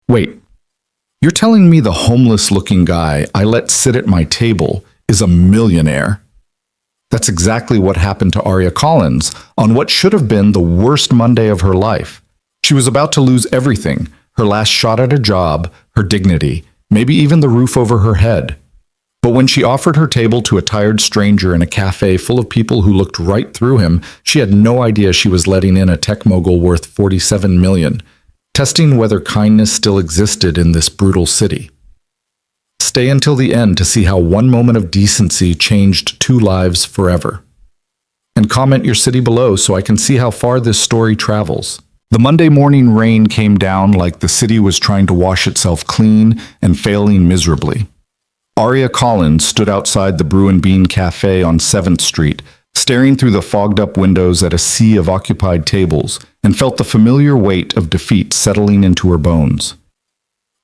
Wait, you're telling me the homeless-looking guy I let sit at my table is a millionaire? That's exactly what happened to Aria Collins on what should have been the worst Monday of her life. She was about to lose everything, her last shot at a job, her dignity, maybe even the roof over her head. But when she offered her table to a tired stranger in a cafe full of people who looked right through him, she had no idea she was letting in a tech mogul worth $47 million, testing whether kindness still existed in this brutal city. Stay until the end to see how one moment of decency changed two lives forever. And comment your city below so I can see how far this story travels. The Monday morning rain came down like the city was trying to wash itself clean and failing miserably. Aria Collins stood outside the Brew and Bean Café on 7th Street, staring through the fogged-up windows at a sea of occupied tables, and felt the familiar weight of defeat settling into her bones.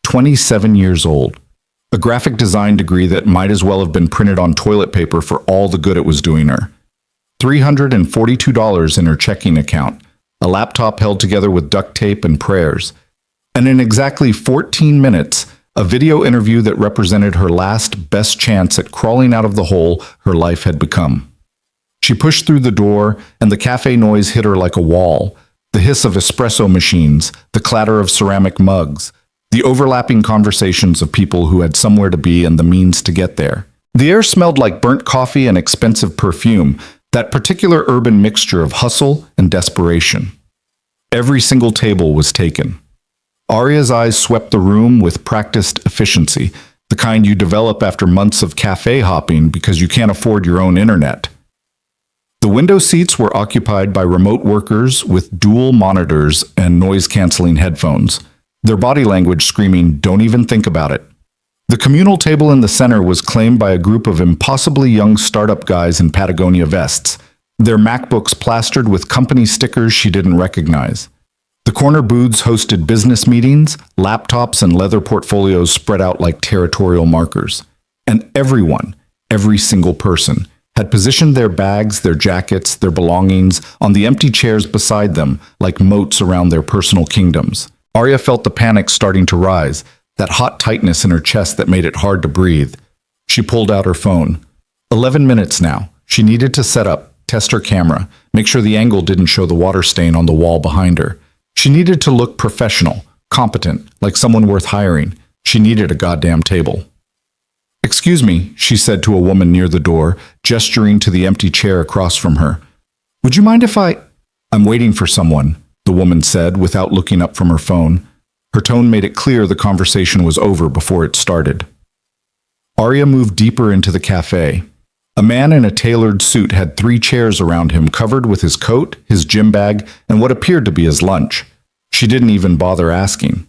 27 years old. A graphic design degree that might as well have been printed on toilet paper for all the good it was doing her. $342 in her checking account, a laptop held together with duct tape and prayers. And in exactly 14 minutes, a video interview that represented her last best chance at crawling out of the hole her life had become. She pushed through the door, and the cafe noise hit her like a wall. The hiss of espresso machines, the clatter of ceramic mugs, the overlapping conversations of people who had somewhere to be and the means to get there. The air smelled like burnt coffee and expensive perfume, that particular urban mixture of hustle and desperation. Every single table was taken. Aria's eyes swept the room with practiced efficiency, the kind you develop after months of cafe hopping because you can't afford your own internet. The window seats were occupied by remote workers with dual monitors and noise-canceling headphones, their body language screaming, "Don't even think about it." The communal table in the center was claimed by a group of impossibly young startup guys in Patagonia vests, their MacBooks plastered with company stickers she didn't recognize. The corner booths hosted business meetings, laptops and leather portfolios spread out like territorial markers. And everyone, every single person, had positioned their bags, their jackets, their belongings on the empty chairs beside them like moats around their personal kingdoms. Aria felt the panic starting to rise, that hot tightness in her chest that made it hard to breathe. She pulled out her phone. 11 minutes now. She needed to set up, test her camera, make sure the angle didn't show the water stain on the wall behind her. She needed to look professional, competent, like someone worth hiring. She needed a goddamn table. "Excuse me," she said to a woman near the door, gesturing to the empty chair across from her. "Would you mind if I'm waiting for someone," the woman said without looking up from her phone. Her tone made it clear the conversation was over before it started. Aria moved deeper into the cafe. A man in a tailored suit had 3 chairs around him covered with his coat, his gym bag, and what appeared to be his lunch. She didn't even bother asking.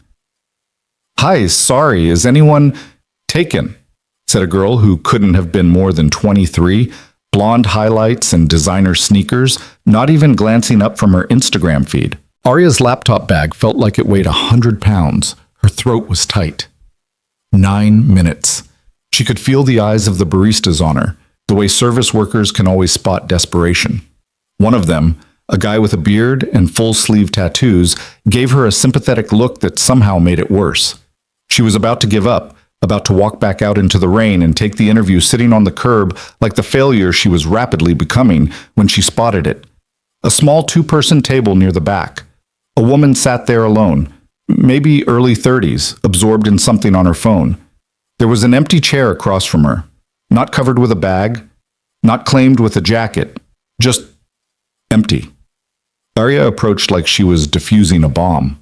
"Hi, sorry, is anyone taken?" said a girl who couldn't have been more than 23, blonde highlights and designer sneakers, not even glancing up from her Instagram feed. Aria's laptop bag felt like it weighed 100 pounds. Her throat was tight. 9 minutes. She could feel the eyes of the baristas on her, the way service workers can always spot desperation. One of them, a guy with a beard and full-sleeve tattoos, gave her a sympathetic look that somehow made it worse. She was about to give up, about to walk back out into the rain and take the interview sitting on the curb like the failure she was rapidly becoming when she spotted it. A small 2-person table near the back. A woman sat there alone, maybe early 30s, absorbed in something on her phone. There was an empty chair across from her, not covered with a bag, not claimed with a jacket, just empty. Aria approached like she was defusing a bomb.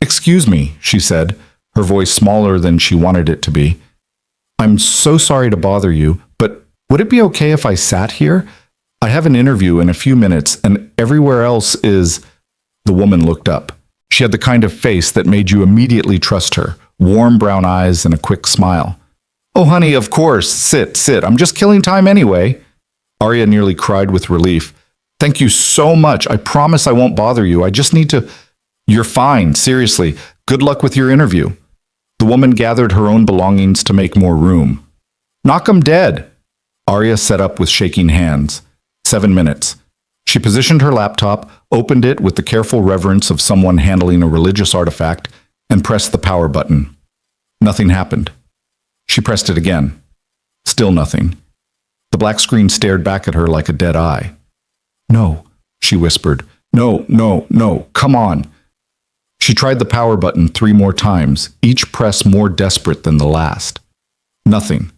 "Excuse me," she said, her voice smaller than she wanted it to be. "I'm so sorry to bother you, but would it be okay if I sat here? I have an interview in a few minutes, and everywhere else is—" The woman looked up. She had the kind of face that made you immediately trust her, warm brown eyes and a quick smile. "Oh, honey, of course. Sit. I'm just killing time anyway." Aria nearly cried with relief. "Thank you so much. I promise I won't bother you. I just need to—" "You're fine, seriously. Good luck with your interview." The woman gathered her own belongings to make more room. "Knock 'em dead." Aria sat up with shaking hands. 7 minutes. She positioned her laptop, opened it with the careful reverence of someone handling a religious artifact, and pressed the power button. Nothing happened. She pressed it again. Still nothing. The black screen stared back at her like a dead eye. "No," she whispered. "No, no, no, come on." She tried the power button 3 more times, each press more desperate than the last. Nothing.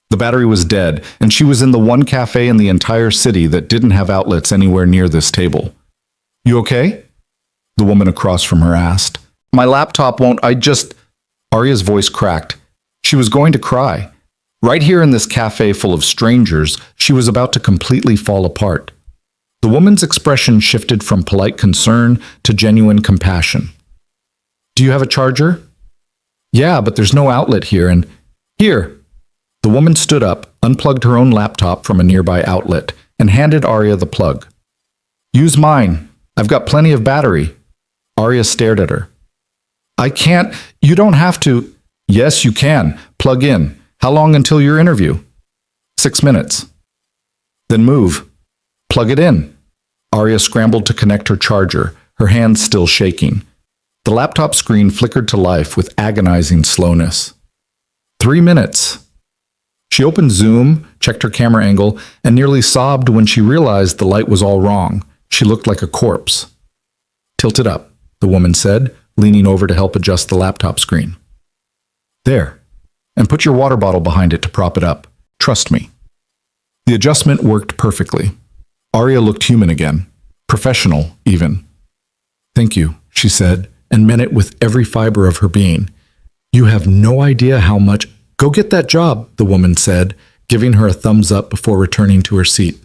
The battery was dead, and she was in the one cafe in the entire city that didn't have outlets anywhere near this table. "You okay?" the woman across from her asked. "My laptop won't, Arya's voice cracked. She was going to cry. Right here in this cafe full of strangers, she was about to completely fall apart. The woman's expression shifted from polite concern to genuine compassion. "Do you have a charger?" "Yeah, but there's no outlet here, and—" "Here." The woman stood up, unplugged her own laptop from a nearby outlet, and handed Arya the plug. "Use mine. I've got plenty of battery." Arya stared at her. "I can't. You don't have to." "Yes, you can. Plug in. How long until your interview?" 6 minutes. "Then move. Plug it in." Arya scrambled to connect her charger, her hands still shaking. The laptop screen flickered to life with agonizing slowness. 3 minutes. She opened Zoom, checked her camera angle, and nearly sobbed when she realized the light was all wrong. She looked like a corpse. "Tilt it up," the woman said, leaning over to help adjust the laptop screen. "There. And put your water bottle behind it to prop it up. Trust me." The adjustment worked perfectly. Arya looked human again. Professional, even. "Thank you," she said, and meant it with every fiber of her being. "You have no idea how much—" "Go get that job," the woman said, giving her a thumbs up before returning to her seat.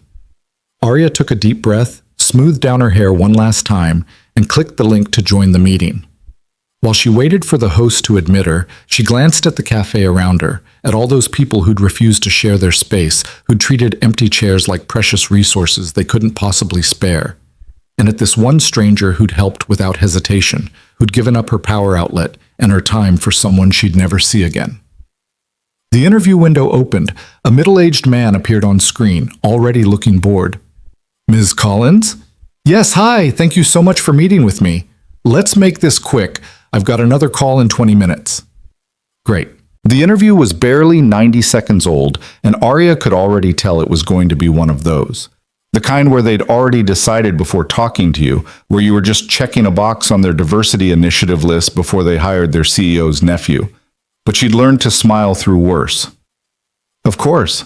Arya took a deep breath, smoothed down her hair one last time, and clicked the link to join the meeting. While she waited for the host to admit her, she glanced at the cafe around her, at all those people who'd refused to share their space, who'd treated empty chairs like precious resources they couldn't possibly spare, and at this one stranger who'd helped without hesitation, who'd given up her power outlet and her time for someone she'd never see again. The interview window opened. A middle-aged man appeared on screen, already looking bored. "Ms. Collins?" "Yes, hi, thank you so much for meeting with me. Let's make this quick. I've got another call in 20 minutes. Great. The interview was barely 90 seconds old, and Arya could already tell it was going to be one of those. The kind where they'd already decided before talking to you, where you were just checking a box on their diversity initiative list before they hired their CEO's nephew. But she'd learned to smile through worse. "Of course.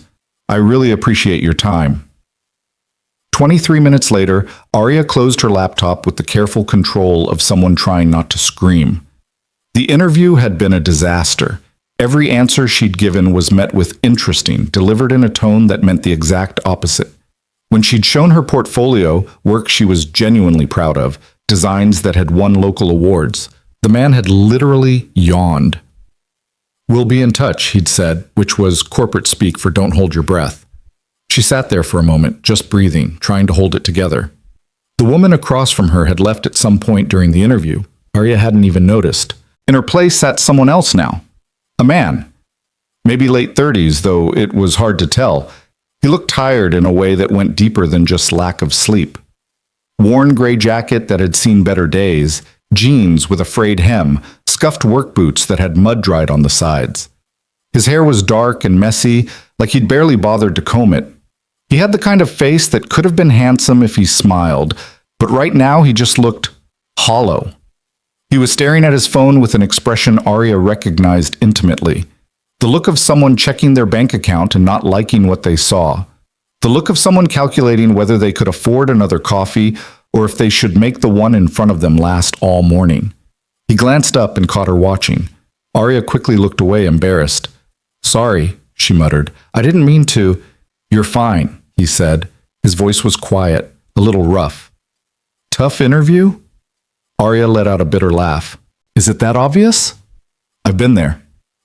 I really appreciate your time." 23 minutes later, Arya closed her laptop with the careful control of someone trying not to scream. The interview had been a disaster. Every answer she'd given was met with interesting, delivered in a tone that meant the exact opposite. When she'd shown her portfolio, work she was genuinely proud of, designs that had won local awards, the man had literally yawned. "We'll be in touch," he'd said, which was corporate speak for "don't hold your breath." She sat there for a moment, just breathing, trying to hold it together. The woman across from her had left at some point during the interview. Arya hadn't even noticed. In her place sat someone else now. A man. Maybe late 30s, though it was hard to tell. He looked tired in a way that went deeper than just lack of sleep. Worn gray jacket that had seen better days, jeans with a frayed hem, scuffed work boots that had mud dried on the sides. His hair was dark and messy, like he'd barely bothered to comb it. He had the kind of face that could have been handsome if he smiled, but right now he just looked hollow. He was staring at his phone with an expression Arya recognized intimately. The look of someone checking their bank account and not liking what they saw. The look of someone calculating whether they could afford another coffee or if they should make the one in front of them last all morning. He glanced up and caught her watching. Arya quickly looked away, embarrassed. "Sorry," she muttered. "I didn't mean to." "You're fine," he said. His voice was quiet, a little rough. "Tough interview?" Arya let out a bitter laugh. "Is it that obvious?" "I've been there."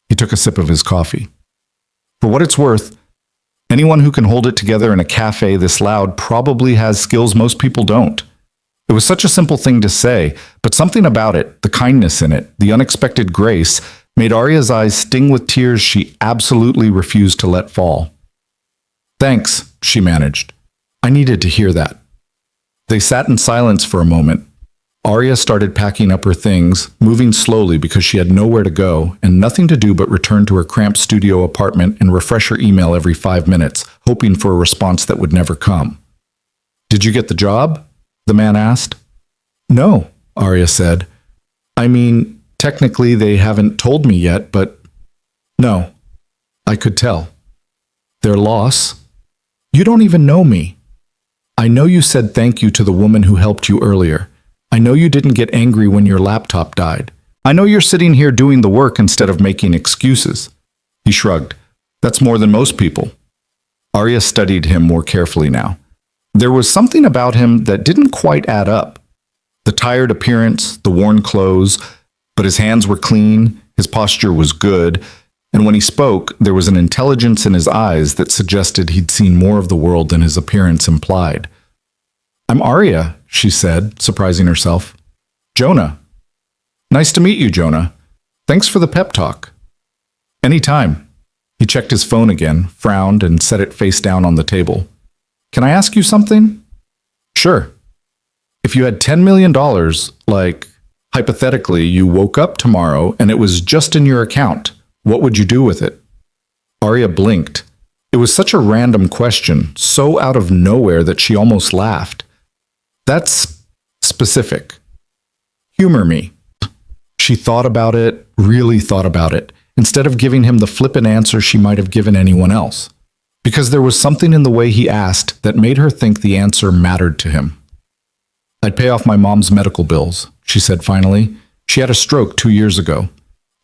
He took a sip of his coffee. "For what it's worth, anyone who can hold it together in a cafe this loud probably has skills most people don't." It was such a simple thing to say, but something about it, the kindness in it, the unexpected grace, made Arya's eyes sting with tears she absolutely refused to let fall. "Thanks," she managed. "I needed to hear that." They sat in silence for a moment. Arya started packing up her things, moving slowly because she had nowhere to go and nothing to do but return to her cramped studio apartment and refresh her email every 5 minutes, hoping for a response that would never come. "Did you get the job?" the man asked. "No," Arya said. "I mean, technically they haven't told me yet, but no, I could tell." "Their loss? You don't even know me. I know you said thank you to the woman who helped you earlier. I know you didn't get angry when your laptop died. I know you're sitting here doing the work instead of making excuses." He shrugged. "That's more than most people." Arya studied him more carefully now. There was something about him that didn't quite add up. The tired appearance, the worn clothes, but his hands were clean, his posture was good, and when he spoke, there was an intelligence in his eyes that suggested he'd seen more of the world than his appearance implied. "I'm Arya," she said, surprising herself. "Jonah." "Nice to meet you, Jonah. Thanks for the pep talk." "Anytime." He checked his phone again, frowned, and set it face down on the table. "Can I ask you something?" "Sure." "If you had $10 million, like, hypothetically, you woke up tomorrow and it was just in your account, what would you do with it?" Arya blinked. It was such a random question, so out of nowhere that she almost laughed. "That's specific. Humor me." She thought about it, really thought about it, instead of giving him the flippant answer she might have given anyone else. Because there was something in the way he asked that made her think the answer mattered to him. "I'd pay off my mom's medical bills," she said finally. "She had a stroke 2 years ago.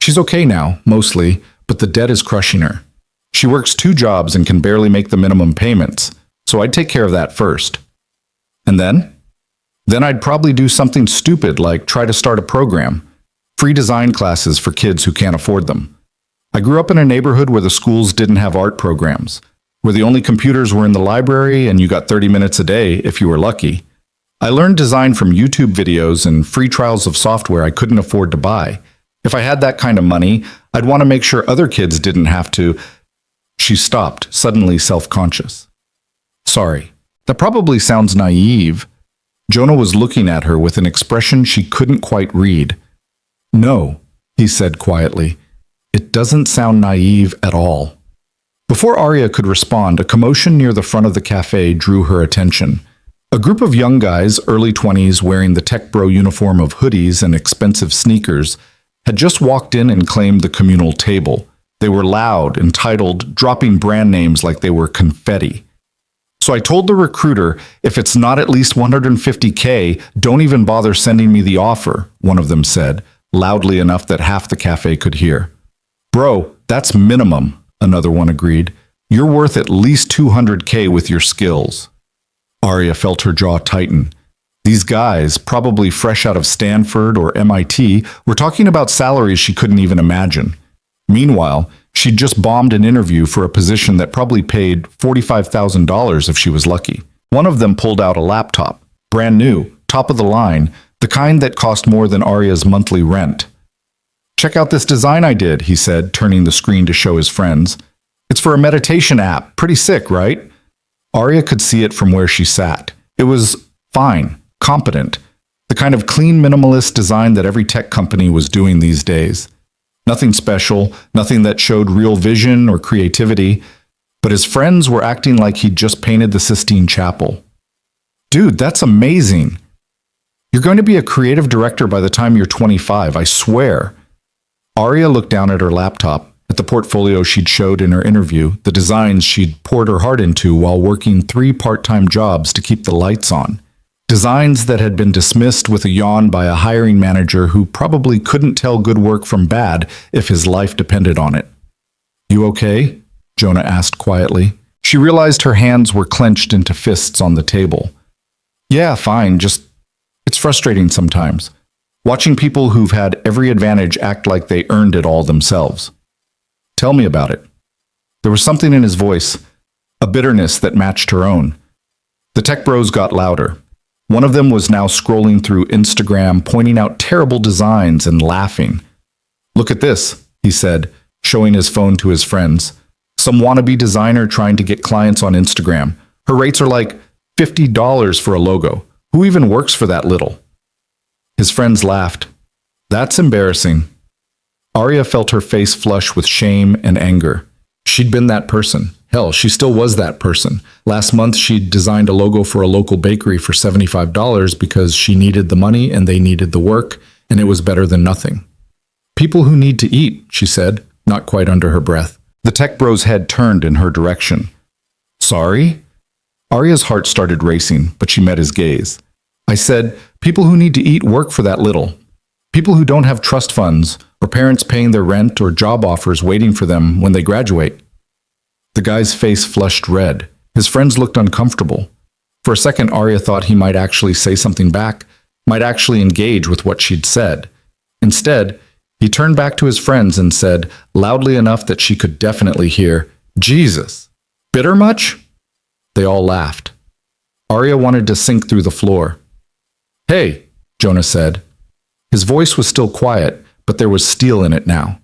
She's okay now, mostly, but the debt is crushing her. She works 2 jobs and can barely make the minimum payments, so I'd take care of that first. And then? Then I'd probably do something stupid like try to start a program. Free design classes for kids who can't afford them. I grew up in a neighborhood where the schools didn't have art programs, where the only computers were in the library and you got 30 minutes a day if you were lucky. I learned design from YouTube videos and free trials of software I couldn't afford to buy. If I had that kind of money, I'd want to make sure other kids didn't have to." She stopped, suddenly self-conscious. "Sorry, that probably sounds naive." Jonah was looking at her with an expression she couldn't quite read. "No," he said quietly. "It doesn't sound naive at all." Before Arya could respond, a commotion near the front of the cafe drew her attention. A group of young guys, early 20s, wearing the tech bro uniform of hoodies and expensive sneakers, had just walked in and claimed the communal table. They were loud, entitled, dropping brand names like they were confetti. "So I told the recruiter, if it's not at least $150K, don't even bother sending me the offer," one of them said, loudly enough that half the cafe could hear. "Bro, that's minimum," another one agreed. "You're worth at least $200K with your skills." Arya felt her jaw tighten. These guys, probably fresh out of Stanford or MIT, were talking about salaries she couldn't even imagine. Meanwhile, she'd just bombed an interview for a position that probably paid $45,000 if she was lucky. One of them pulled out a laptop, brand new, top of the line, the kind that cost more than Arya's monthly rent. "Check out this design I did," he said, turning the screen to show his friends. "It's for a meditation app. Pretty sick, right?" Arya could see it from where she sat. It was fine, competent, the kind of clean minimalist design that every tech company was doing these days. Nothing special, nothing that showed real vision or creativity, but his friends were acting like he'd just painted the Sistine Chapel. "Dude, that's amazing. You're going to be a creative director by the time you're 25, I swear." Arya looked down at her laptop, at the portfolio she'd showed in her interview, the designs she'd poured her heart into while working 3 part-time jobs to keep the lights on. Designs that had been dismissed with a yawn by a hiring manager who probably couldn't tell good work from bad if his life depended on it. "You okay?" Jonah asked quietly. She realized her hands were clenched into fists on the table. "Yeah, fine, just it's frustrating sometimes. Watching people who've had every advantage act like they earned it all themselves." "Tell me about it." There was something in his voice, a bitterness that matched her own. The tech bros got louder. One of them was now scrolling through Instagram, pointing out terrible designs and laughing. "Look at this," he said, showing his phone to his friends. "Some wannabe designer trying to get clients on Instagram. Her rates are like $50 for a logo. Who even works for that little?" His friends laughed. That's embarrassing. Arya felt her face flush with shame and anger. She'd been that person. Hell, she still was that person. Last month, she'd designed a logo for a local bakery for $75 because she needed the money and they needed the work, and it was better than nothing. People who need to eat, she said, not quite under her breath. The tech bro's head turned in her direction. Sorry? Arya's heart started racing, but she met his gaze. I said, people who need to eat work for that little. People who don't have trust funds, or parents paying their rent or job offers waiting for them when they graduate. The guy's face flushed red. His friends looked uncomfortable. For a second, Arya thought he might actually say something back, might actually engage with what she'd said. Instead, he turned back to his friends and said, loudly enough that she could definitely hear, Jesus, bitter much? They all laughed. Arya wanted to sink through the floor. Hey, Jonah said. His voice was still quiet, but there was steel in it now.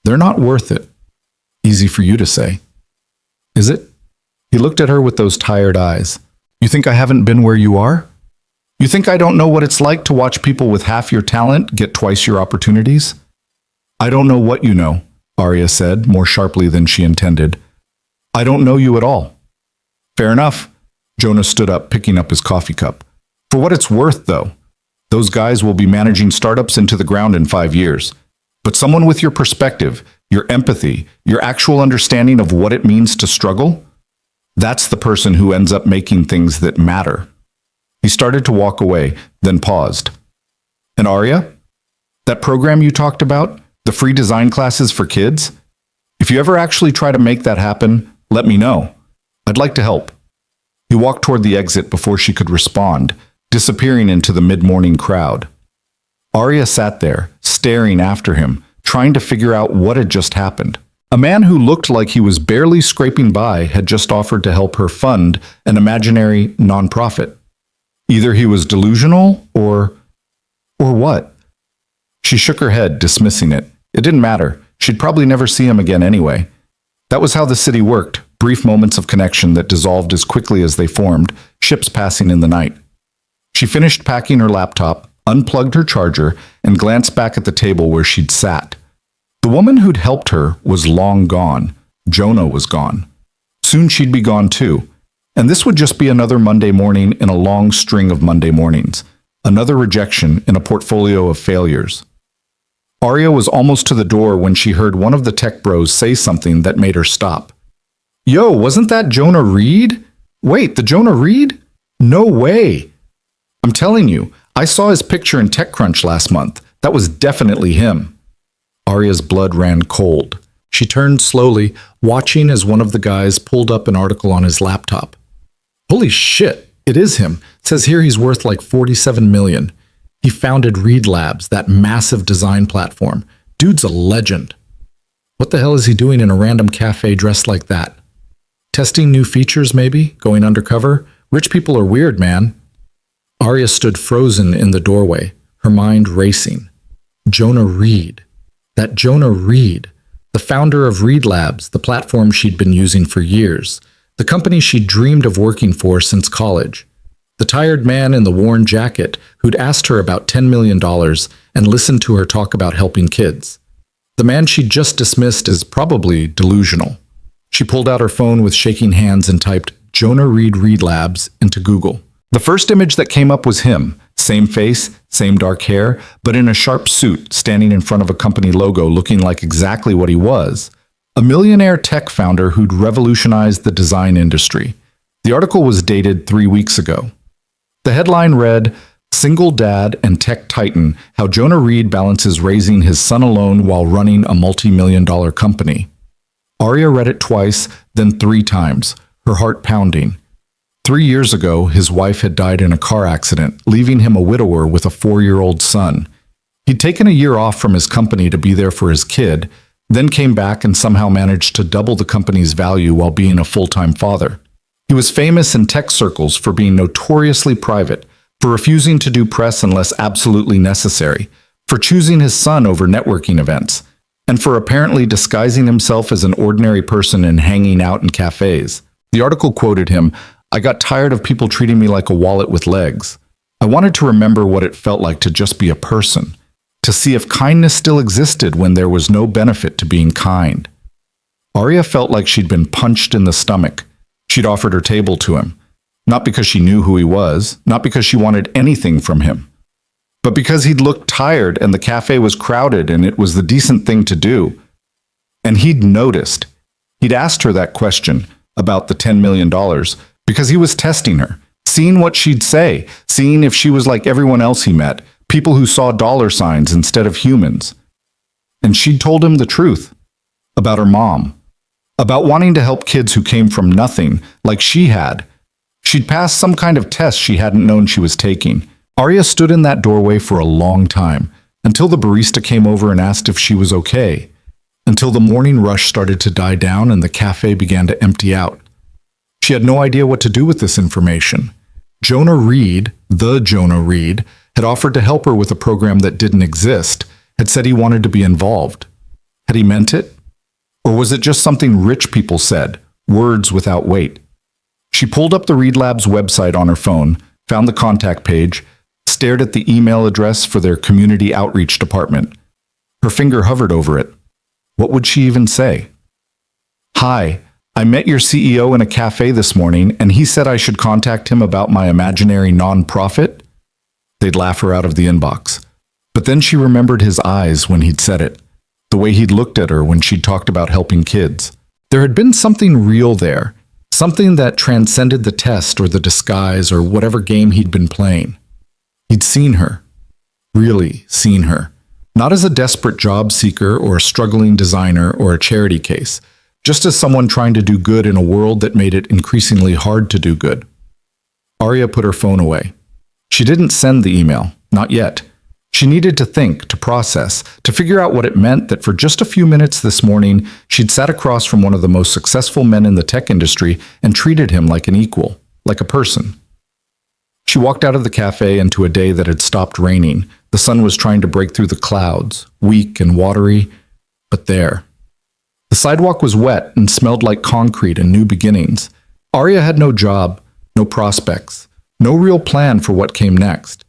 They're not worth it. Easy for you to say. Is it? He looked at her with those tired eyes. You think I haven't been where you are? You think I don't know what it's like to watch people with half your talent get twice your opportunities? I don't know what you know, Arya said, more sharply than she intended. I don't know you at all. Fair enough. Jonah stood up, picking up his coffee cup. For what it's worth, though, those guys will be managing startups into the ground in 5 years. But someone with your perspective, your empathy, your actual understanding of what it means to struggle, that's the person who ends up making things that matter. He started to walk away, then paused. And Arya? That program you talked about, the free design classes for kids? If you ever actually try to make that happen, let me know. I'd like to help. He walked toward the exit before she could respond, disappearing into the mid-morning crowd. Arya sat there, staring after him, trying to figure out what had just happened. A man who looked like he was barely scraping by had just offered to help her fund an imaginary nonprofit. Either he was delusional or what? She shook her head, dismissing it. It didn't matter. She'd probably never see him again anyway. That was how the city worked, brief moments of connection that dissolved as quickly as they formed, ships passing in the night. She finished packing her laptop, unplugged her charger, and glanced back at the table where she'd sat. The woman who'd helped her was long gone. Jonah was gone. Soon she'd be gone too. And this would just be another Monday morning in a long string of Monday mornings. Another rejection in a portfolio of failures. Arya was almost to the door when she heard one of the tech bros say something that made her stop. Yo, wasn't that Jonah Reed? Wait, the Jonah Reed? No way. I'm telling you, I saw his picture in TechCrunch last month. That was definitely him. Arya's blood ran cold. She turned slowly, watching as one of the guys pulled up an article on his laptop. Holy shit, it is him. It says here he's worth like $47 million. He founded Reed Labs, that massive design platform. Dude's a legend. What the hell is he doing in a random cafe dressed like that? Testing new features, maybe? Going undercover? Rich people are weird, man. Arya stood frozen in the doorway, her mind racing. Jonah Reed. That Jonah Reed. The founder of Reed Labs, the platform she'd been using for years. The company she'd dreamed of working for since college. The tired man in the worn jacket who'd asked her about $10 million and listened to her talk about helping kids. The man she'd just dismissed as probably delusional. She pulled out her phone with shaking hands and typed Jonah Reed Labs into Google. The first image that came up was him, same face, same dark hair, but in a sharp suit, standing in front of a company logo looking like exactly what he was. A millionaire tech founder who'd revolutionized the design industry. The article was dated 3 weeks ago. The headline read, Single Dad and Tech Titan, How Jonah Reed Balances Raising His Son Alone While Running a Multi-million-dollar Company. Arya read it twice, then 3 times, her heart pounding. 3 years ago, his wife had died in a car accident, leaving him a widower with a 4-year-old son. He'd taken a year off from his company to be there for his kid, then came back and somehow managed to double the company's value while being a full-time father. He was famous in tech circles for being notoriously private, for refusing to do press unless absolutely necessary, for choosing his son over networking events, and for apparently disguising himself as an ordinary person and hanging out in cafes. The article quoted him, I got tired of people treating me like a wallet with legs. I wanted to remember what it felt like to just be a person, to see if kindness still existed when there was no benefit to being kind. Arya felt like she'd been punched in the stomach. She'd offered her table to him, not because she knew who he was, not because she wanted anything from him, but because he'd looked tired and the cafe was crowded and it was the decent thing to do. And he'd noticed. He'd asked her that question about the $10 million because he was testing her, seeing what she'd say, seeing if she was like everyone else he met, people who saw dollar signs instead of humans. And she'd told him the truth about her mom, about wanting to help kids who came from nothing like she had. She'd passed some kind of test she hadn't known she was taking. Arya stood in that doorway for a long time, until the barista came over and asked if she was okay, until the morning rush started to die down and the cafe began to empty out. She had no idea what to do with this information. Jonah Reed, the Jonah Reed, had offered to help her with a program that didn't exist, had said he wanted to be involved. Had he meant it? Or was it just something rich people said, words without weight? She pulled up the Reed Labs website on her phone, found the contact page, stared at the email address for their community outreach department. Her finger hovered over it. What would she even say? "Hi, I met your CEO in a cafe this morning, and he said I should contact him about my imaginary nonprofit?" They'd laugh her out of the inbox. But then she remembered his eyes when he'd said it, the way he'd looked at her when she'd talked about helping kids. There had been something real there, something that transcended the test or the disguise or whatever game he'd been playing. He'd seen her, really seen her, not as a desperate job seeker or a struggling designer or a charity case, just as someone trying to do good in a world that made it increasingly hard to do good. Arya put her phone away. She didn't send the email, not yet. She needed to think, to process, to figure out what it meant that for just a few minutes this morning, she'd sat across from one of the most successful men in the tech industry and treated him like an equal, like a person. She walked out of the cafe into a day that had stopped raining. The sun was trying to break through the clouds, weak and watery, but there. The sidewalk was wet and smelled like concrete and new beginnings. Arya had no job, no prospects, no real plan for what came next.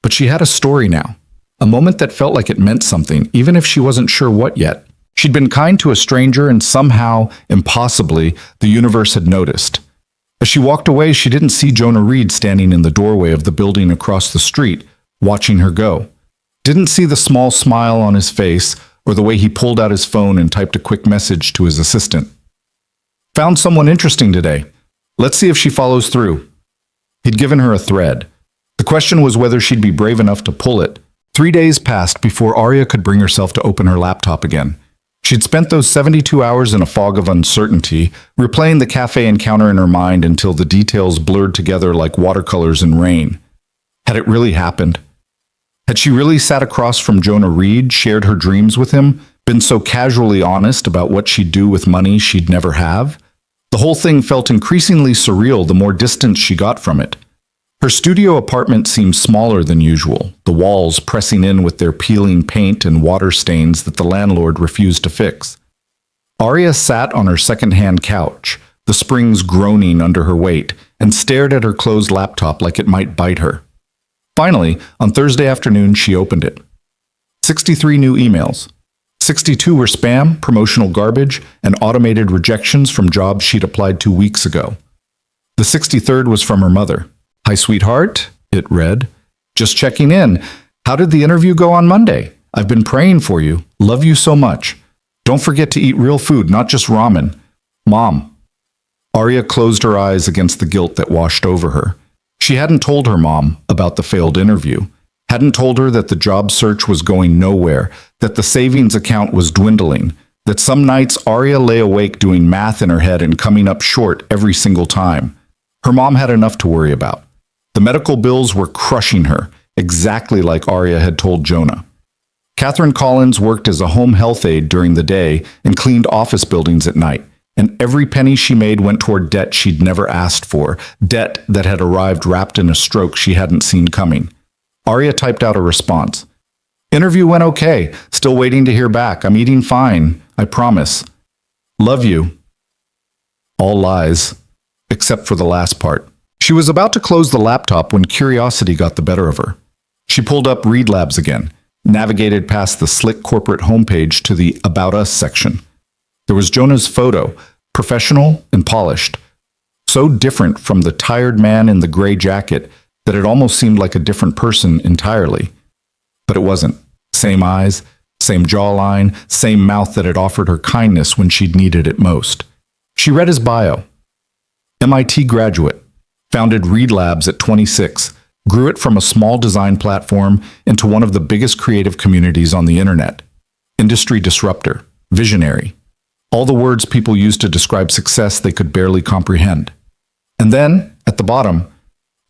But she had a story now, a moment that felt like it meant something, even if she wasn't sure what yet. She'd been kind to a stranger and somehow, impossibly, the universe had noticed. As she walked away, she didn't see Jonah Reed standing in the doorway of the building across the street, watching her go. Didn't see the small smile on his face or the way he pulled out his phone and typed a quick message to his assistant. "Found someone interesting today. Let's see if she follows through." He'd given her a thread. The question was whether she'd be brave enough to pull it. 3 days passed before Arya could bring herself to open her laptop again. She'd spent those 72 hours in a fog of uncertainty, replaying the cafe encounter in her mind until the details blurred together like watercolors in rain. Had it really happened? Had she really sat across from Jonah Reed, shared her dreams with him, been so casually honest about what she'd do with money she'd never have? The whole thing felt increasingly surreal the more distance she got from it. Her studio apartment seemed smaller than usual, the walls pressing in with their peeling paint and water stains that the landlord refused to fix. Arya sat on her second-hand couch, the springs groaning under her weight, and stared at her closed laptop like it might bite her. Finally, on Thursday afternoon, she opened it. 63 new emails. 62 were spam, promotional garbage, and automated rejections from jobs she'd applied 2 weeks ago. The 63rd was from her mother. "Hi, sweetheart," it read. "Just checking in. How did the interview go on Monday? I've been praying for you. Love you so much. Don't forget to eat real food, not just ramen. Mom." Arya closed her eyes against the guilt that washed over her. She hadn't told her mom about the failed interview, hadn't told her that the job search was going nowhere, that the savings account was dwindling, that some nights Arya lay awake doing math in her head and coming up short every single time. Her mom had enough to worry about. The medical bills were crushing her, exactly like Arya had told Jonah. Catherine Collins worked as a home health aide during the day and cleaned office buildings at night, and every penny she made went toward debt she'd never asked for, debt that had arrived wrapped in a stroke she hadn't seen coming. Arya typed out a response. "Interview went okay. Still waiting to hear back. I'm eating fine. I promise. Love you." All lies, except for the last part. She was about to close the laptop when curiosity got the better of her. She pulled up Read Labs again, navigated past the slick corporate homepage to the About Us section. There was Jonah's photo, professional and polished, so different from the tired man in the gray jacket that it almost seemed like a different person entirely. But it wasn't. Same eyes, same jawline, same mouth that had offered her kindness when she'd needed it most. She read his bio. MIT graduate, founded Read Labs at 26, grew it from a small design platform into one of the biggest creative communities on the internet. Industry disruptor, visionary, all the words people use to describe success they could barely comprehend. And then, at the bottom,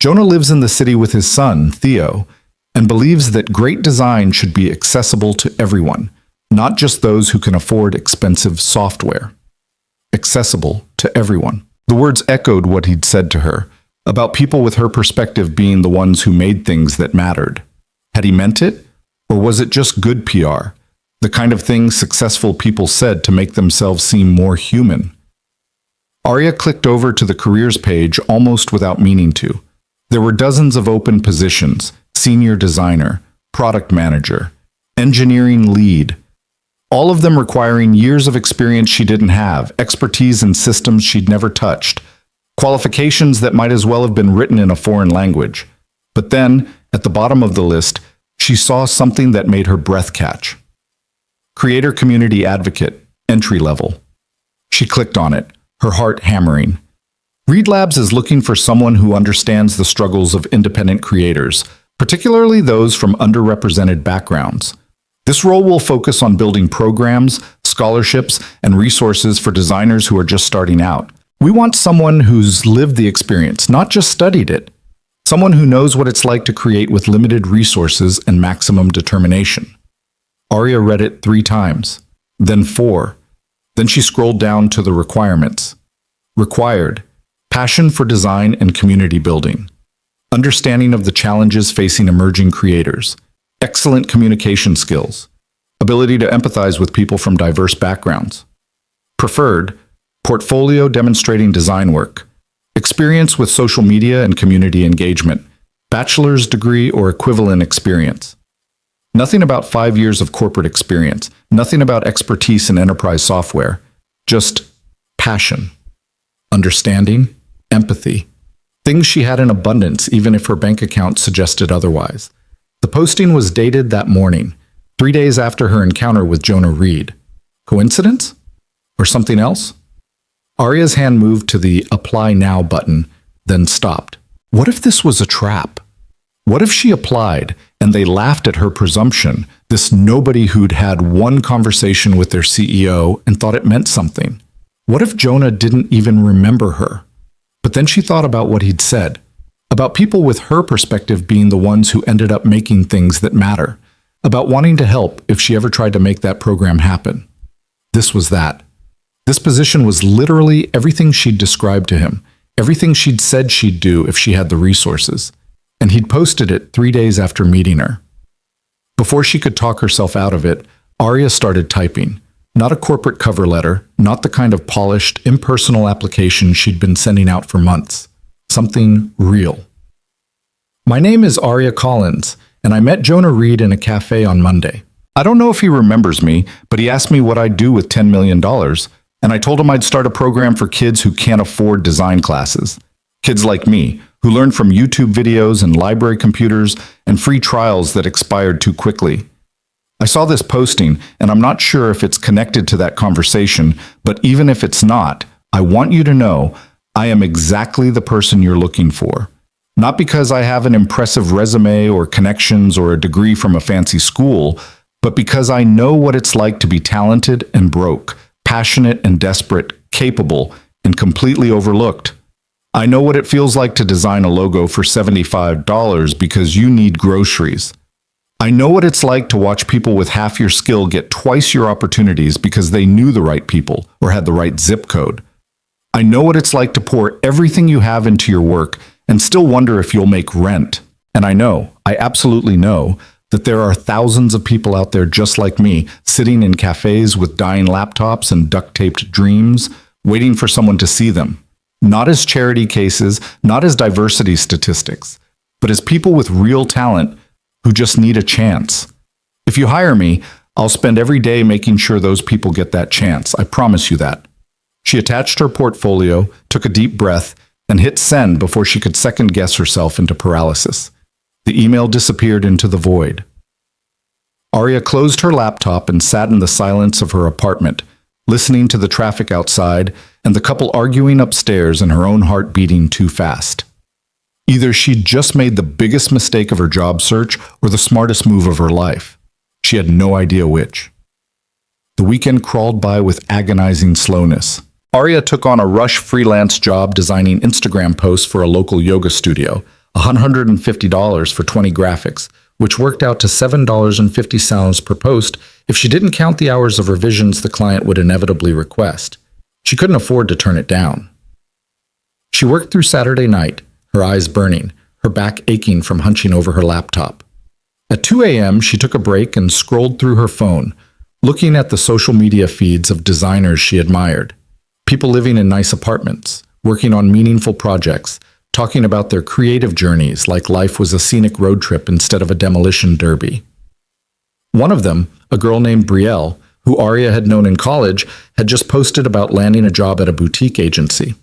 Jonah lives in the city with his son, Theo, and believes that great design should be accessible to everyone, not just those who can afford expensive software. Accessible to everyone. The words echoed what he'd said to her, about people with her perspective being the ones who made things that mattered. Had he meant it? Or was it just good PR? The kind of thing successful people said to make themselves seem more human. Arya clicked over to the careers page almost without meaning to. There were dozens of open positions: senior designer, product manager, engineering lead, all of them requiring years of experience she didn't have, expertise in systems she'd never touched, qualifications that might as well have been written in a foreign language. But then, at the bottom of the list, she saw something that made her breath catch. Creator Community Advocate, entry level. She clicked on it, her heart hammering. Read Labs is looking for someone who understands the struggles of independent creators, particularly those from underrepresented backgrounds. This role will focus on building programs, scholarships, and resources for designers who are just starting out. We want someone who's lived the experience, not just studied it. Someone who knows what it's like to create with limited resources and maximum determination. Arya read it 3 times, then 4. Then she scrolled down to the requirements. Required: passion for design and community building. Understanding of the challenges facing emerging creators. Excellent communication skills. Ability to empathize with people from diverse backgrounds. Preferred: portfolio demonstrating design work. Experience with social media and community engagement. Bachelor's degree or equivalent experience. Nothing about 5 years of corporate experience. Nothing about expertise in enterprise software. Just passion. Understanding. Empathy. Things she had in abundance, even if her bank account suggested otherwise. The posting was dated that morning, 3 days after her encounter with Jonah Reed. Coincidence? Or something else? Arya's hand moved to the Apply Now button, then stopped. What if this was a trap? What if she applied and they laughed at her presumption, this nobody who'd had one conversation with their CEO and thought it meant something? What if Jonah didn't even remember her? But then she thought about what he'd said, about people with her perspective being the ones who ended up making things that matter, about wanting to help if she ever tried to make that program happen. This was that. This position was literally everything she'd described to him, everything she'd said she'd do if she had the resources. And he'd posted it 3 days after meeting her. Before she could talk herself out of it, Arya started typing. Not a corporate cover letter, not the kind of polished, impersonal application she'd been sending out for months. Something real. My name is Arya Collins, and I met Jonah Reed in a cafe on Monday. I don't know if he remembers me, but he asked me what I'd do with $10 million, and I told him I'd start a program for kids who can't afford design classes. Kids like me, who learned from YouTube videos and library computers and free trials that expired too quickly. I saw this posting, and I'm not sure if it's connected to that conversation, but even if it's not, I want you to know I am exactly the person you're looking for. Not because I have an impressive resume or connections or a degree from a fancy school, but because I know what it's like to be talented and broke, passionate and desperate, capable, and completely overlooked. I know what it feels like to design a logo for $75 because you need groceries. I know what it's like to watch people with half your skill get twice your opportunities because they knew the right people or had the right zip code. I know what it's like to pour everything you have into your work and still wonder if you'll make rent. And I absolutely know, that there are thousands of people out there just like me, sitting in cafes with dying laptops and duct-taped dreams, waiting for someone to see them. Not as charity cases, not as diversity statistics, but as people with real talent who just need a chance. If you hire me, I'll spend every day making sure those people get that chance. I promise you that. She attached her portfolio, took a deep breath, and hit send before she could second-guess herself into paralysis. The email disappeared into the void. Arya closed her laptop and sat in the silence of her apartment, listening to the traffic outside and the couple arguing upstairs and her own heart beating too fast. Either she'd just made the biggest mistake of her job search or the smartest move of her life. She had no idea which. The weekend crawled by with agonizing slowness. Arya took on a rush freelance job designing Instagram posts for a local yoga studio, $150 for 20 graphics, which worked out to $7.50 per post if she didn't count the hours of revisions the client would inevitably request. She couldn't afford to turn it down. She worked through Saturday night, her eyes burning, her back aching from hunching over her laptop. At 2 a.m., she took a break and scrolled through her phone, looking at the social media feeds of designers she admired. People living in nice apartments, working on meaningful projects, talking about their creative journeys like life was a scenic road trip instead of a demolition derby. One of them, a girl named Brielle, who Arya had known in college, had just posted about landing a job at a boutique agency.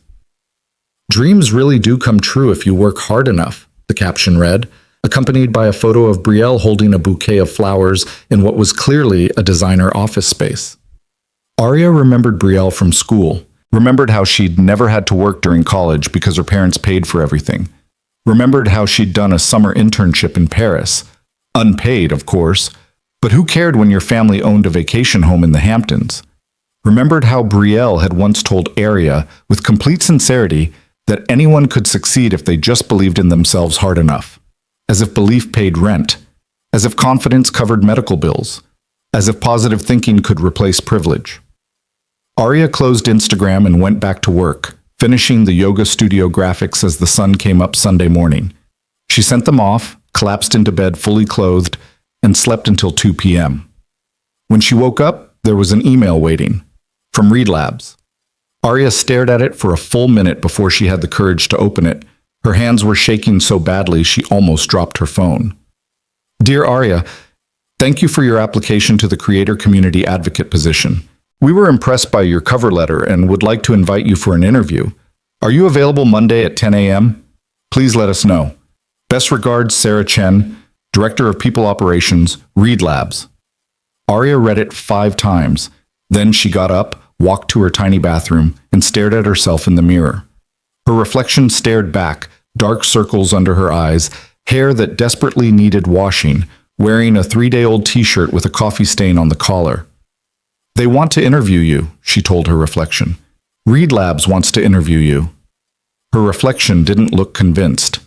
"Dreams really do come true if you work hard enough," the caption read, accompanied by a photo of Brielle holding a bouquet of flowers in what was clearly a designer office space. Arya remembered Brielle from school, remembered how she'd never had to work during college because her parents paid for everything, remembered how she'd done a summer internship in Paris, unpaid, of course, but who cared when your family owned a vacation home in the Hamptons? Remembered how Brielle had once told Arya, with complete sincerity, that anyone could succeed if they just believed in themselves hard enough. As if belief paid rent, as if confidence covered medical bills, as if positive thinking could replace privilege. Arya closed Instagram and went back to work, finishing the yoga studio graphics as the sun came up Sunday morning. She sent them off, collapsed into bed fully clothed, and slept until 2 p.m. When she woke up, there was an email waiting, from Reed Labs. Arya stared at it for a full minute before she had the courage to open it. Her hands were shaking so badly she almost dropped her phone. "Dear Arya, thank you for your application to the Creator Community Advocate position. We were impressed by your cover letter and would like to invite you for an interview. Are you available Monday at 10 a.m.? Please let us know. Best regards, Sarah Chen, Director of People Operations, Reed Labs." Arya read it 5 times. Then she got up, walked to her tiny bathroom, and stared at herself in the mirror. Her reflection stared back, dark circles under her eyes, hair that desperately needed washing, wearing a 3-day-old t-shirt with a coffee stain on the collar. "They want to interview you," she told her reflection. "Reed Labs wants to interview you." Her reflection didn't look convinced.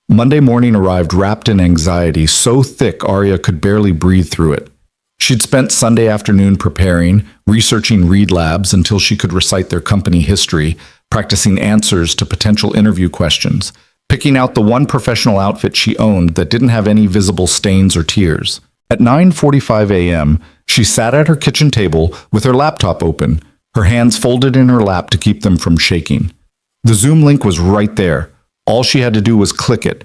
Monday morning arrived wrapped in anxiety, so thick Arya could barely breathe through it. She'd spent Sunday afternoon preparing, researching Reed Labs until she could recite their company history, practicing answers to potential interview questions, picking out the one professional outfit she owned that didn't have any visible stains or tears. At 9:45 a.m., she sat at her kitchen table with her laptop open, her hands folded in her lap to keep them from shaking. The Zoom link was right there. All she had to do was click it.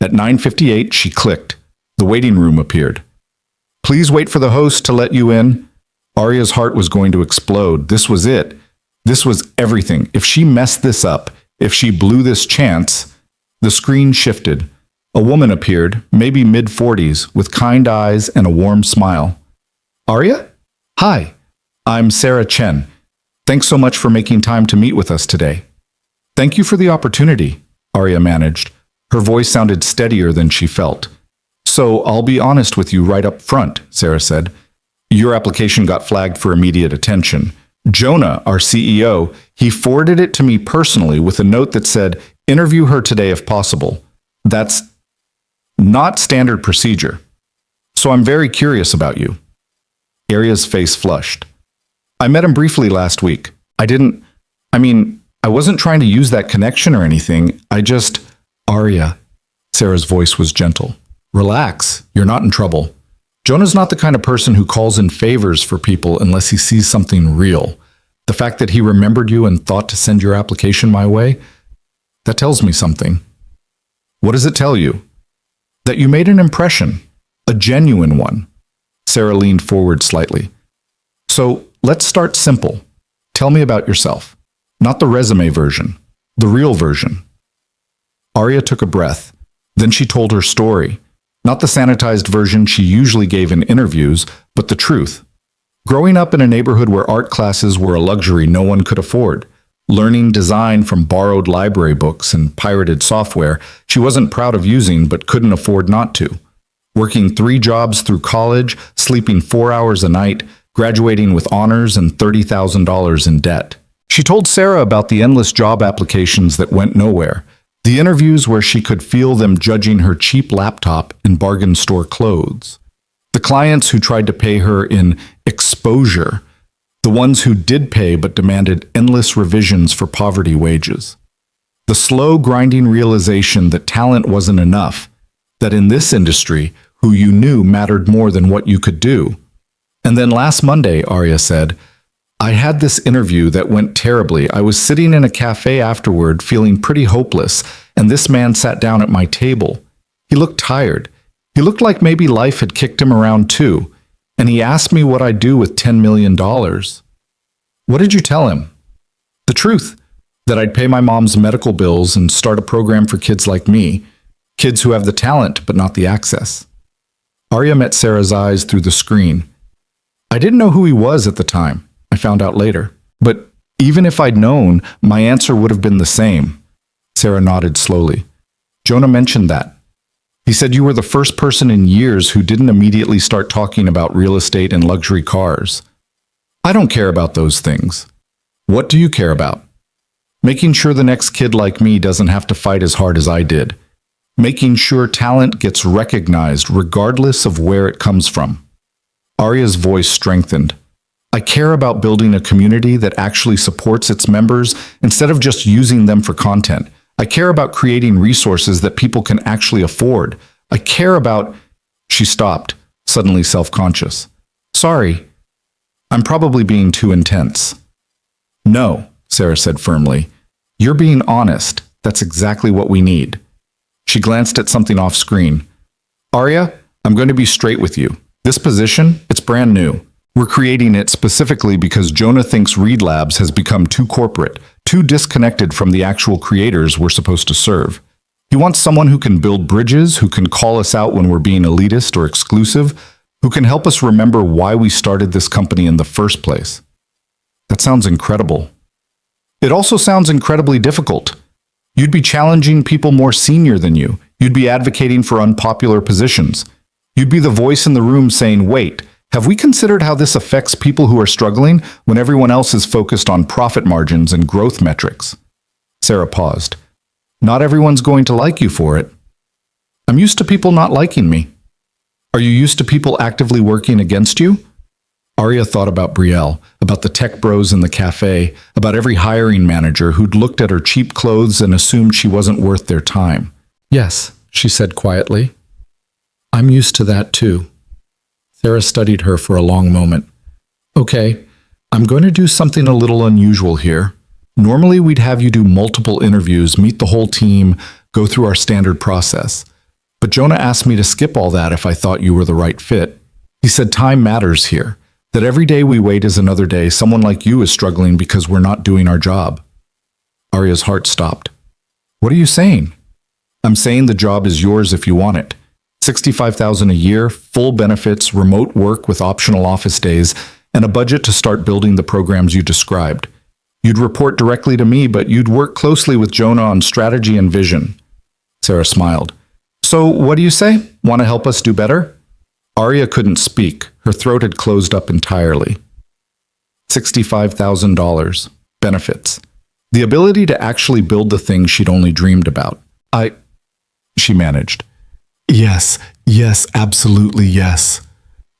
At 9:58, she clicked. The waiting room appeared. "Please wait for the host to let you in." Arya's heart was going to explode. This was it. This was everything. If she messed this up, if she blew this chance. The screen shifted. A woman appeared, maybe mid-40s, with kind eyes and a warm smile. "Arya? Hi, I'm Sarah Chen. Thanks so much for making time to meet with us today." "Thank you for the opportunity," Arya managed. Her voice sounded steadier than she felt. "So I'll be honest with you right up front," Sarah said. "Your application got flagged for immediate attention. Jonah, our CEO, he forwarded it to me personally with a note that said, 'Interview her today if possible.' That's not standard procedure. So I'm very curious about you." Arya's face flushed. "I met him briefly last week. I wasn't trying to use that connection or anything. Arya," Sarah's voice was gentle. "Relax, you're not in trouble. Jonah's not the kind of person who calls in favors for people unless he sees something real. The fact that he remembered you and thought to send your application my way, that tells me something. What does it tell you? That you made an impression, a genuine one. Sarah leaned forward slightly. So let's start simple. Tell me about yourself. Not the resume version, the real version. Arya took a breath. Then she told her story. Not the sanitized version she usually gave in interviews, but the truth. Growing up in a neighborhood where art classes were a luxury no one could afford, learning design from borrowed library books and pirated software she wasn't proud of using but couldn't afford not to, working 3 jobs through college, sleeping 4 hours a night, graduating with honors and $30,000 in debt. She told Sarah about the endless job applications that went nowhere, the interviews where she could feel them judging her cheap laptop and bargain store clothes, the clients who tried to pay her in exposure, the ones who did pay but demanded endless revisions for poverty wages. The slow, grinding realization that talent wasn't enough, that in this industry, who you knew mattered more than what you could do. And then last Monday, Arya said, I had this interview that went terribly. I was sitting in a cafe afterward, feeling pretty hopeless, and this man sat down at my table. He looked tired. He looked like maybe life had kicked him around too, and he asked me what I'd do with $10 million. What did you tell him? The truth, that I'd pay my mom's medical bills and start a program for kids like me, kids who have the talent but not the access. Arya met Sarah's eyes through the screen. I didn't know who he was at the time. I found out later. But even if I'd known, my answer would have been the same. Sarah nodded slowly. Jonah mentioned that. He said you were the first person in years who didn't immediately start talking about real estate and luxury cars. I don't care about those things. What do you care about? Making sure the next kid like me doesn't have to fight as hard as I did. Making sure talent gets recognized regardless of where it comes from. Arya's voice strengthened. I care about building a community that actually supports its members instead of just using them for content. I care about creating resources that people can actually afford. I care about... She stopped, suddenly self-conscious. Sorry, I'm probably being too intense. No, Sarah said firmly. You're being honest. That's exactly what we need. She glanced at something off screen. Arya, I'm going to be straight with you. This position, it's brand new. We're creating it specifically because Jonah thinks Reed Labs has become too corporate, too disconnected from the actual creators we're supposed to serve. He wants someone who can build bridges, who can call us out when we're being elitist or exclusive, who can help us remember why we started this company in the first place. That sounds incredible. It also sounds incredibly difficult. You'd be challenging people more senior than you. You'd be advocating for unpopular positions. You'd be the voice in the room saying, wait, have we considered how this affects people who are struggling when everyone else is focused on profit margins and growth metrics? Sarah paused. Not everyone's going to like you for it. I'm used to people not liking me. Are you used to people actively working against you? Arya thought about Brielle, about the tech bros in the cafe, about every hiring manager who'd looked at her cheap clothes and assumed she wasn't worth their time. Yes, she said quietly. I'm used to that too. Sarah studied her for a long moment. Okay, I'm going to do something a little unusual here. Normally we'd have you do multiple interviews, meet the whole team, go through our standard process. But Jonah asked me to skip all that if I thought you were the right fit. He said time matters here, that every day we wait is another day someone like you is struggling because we're not doing our job. Arya's heart stopped. What are you saying? I'm saying the job is yours if you want it. $65,000 a year, full benefits, remote work with optional office days, and a budget to start building the programs you described. You'd report directly to me, but you'd work closely with Jonah on strategy and vision. Sarah smiled. So what do you say? Want to help us do better? Arya couldn't speak. Her throat had closed up entirely. $65,000. Benefits. The ability to actually build the thing she'd only dreamed about. She managed. Yes, absolutely yes.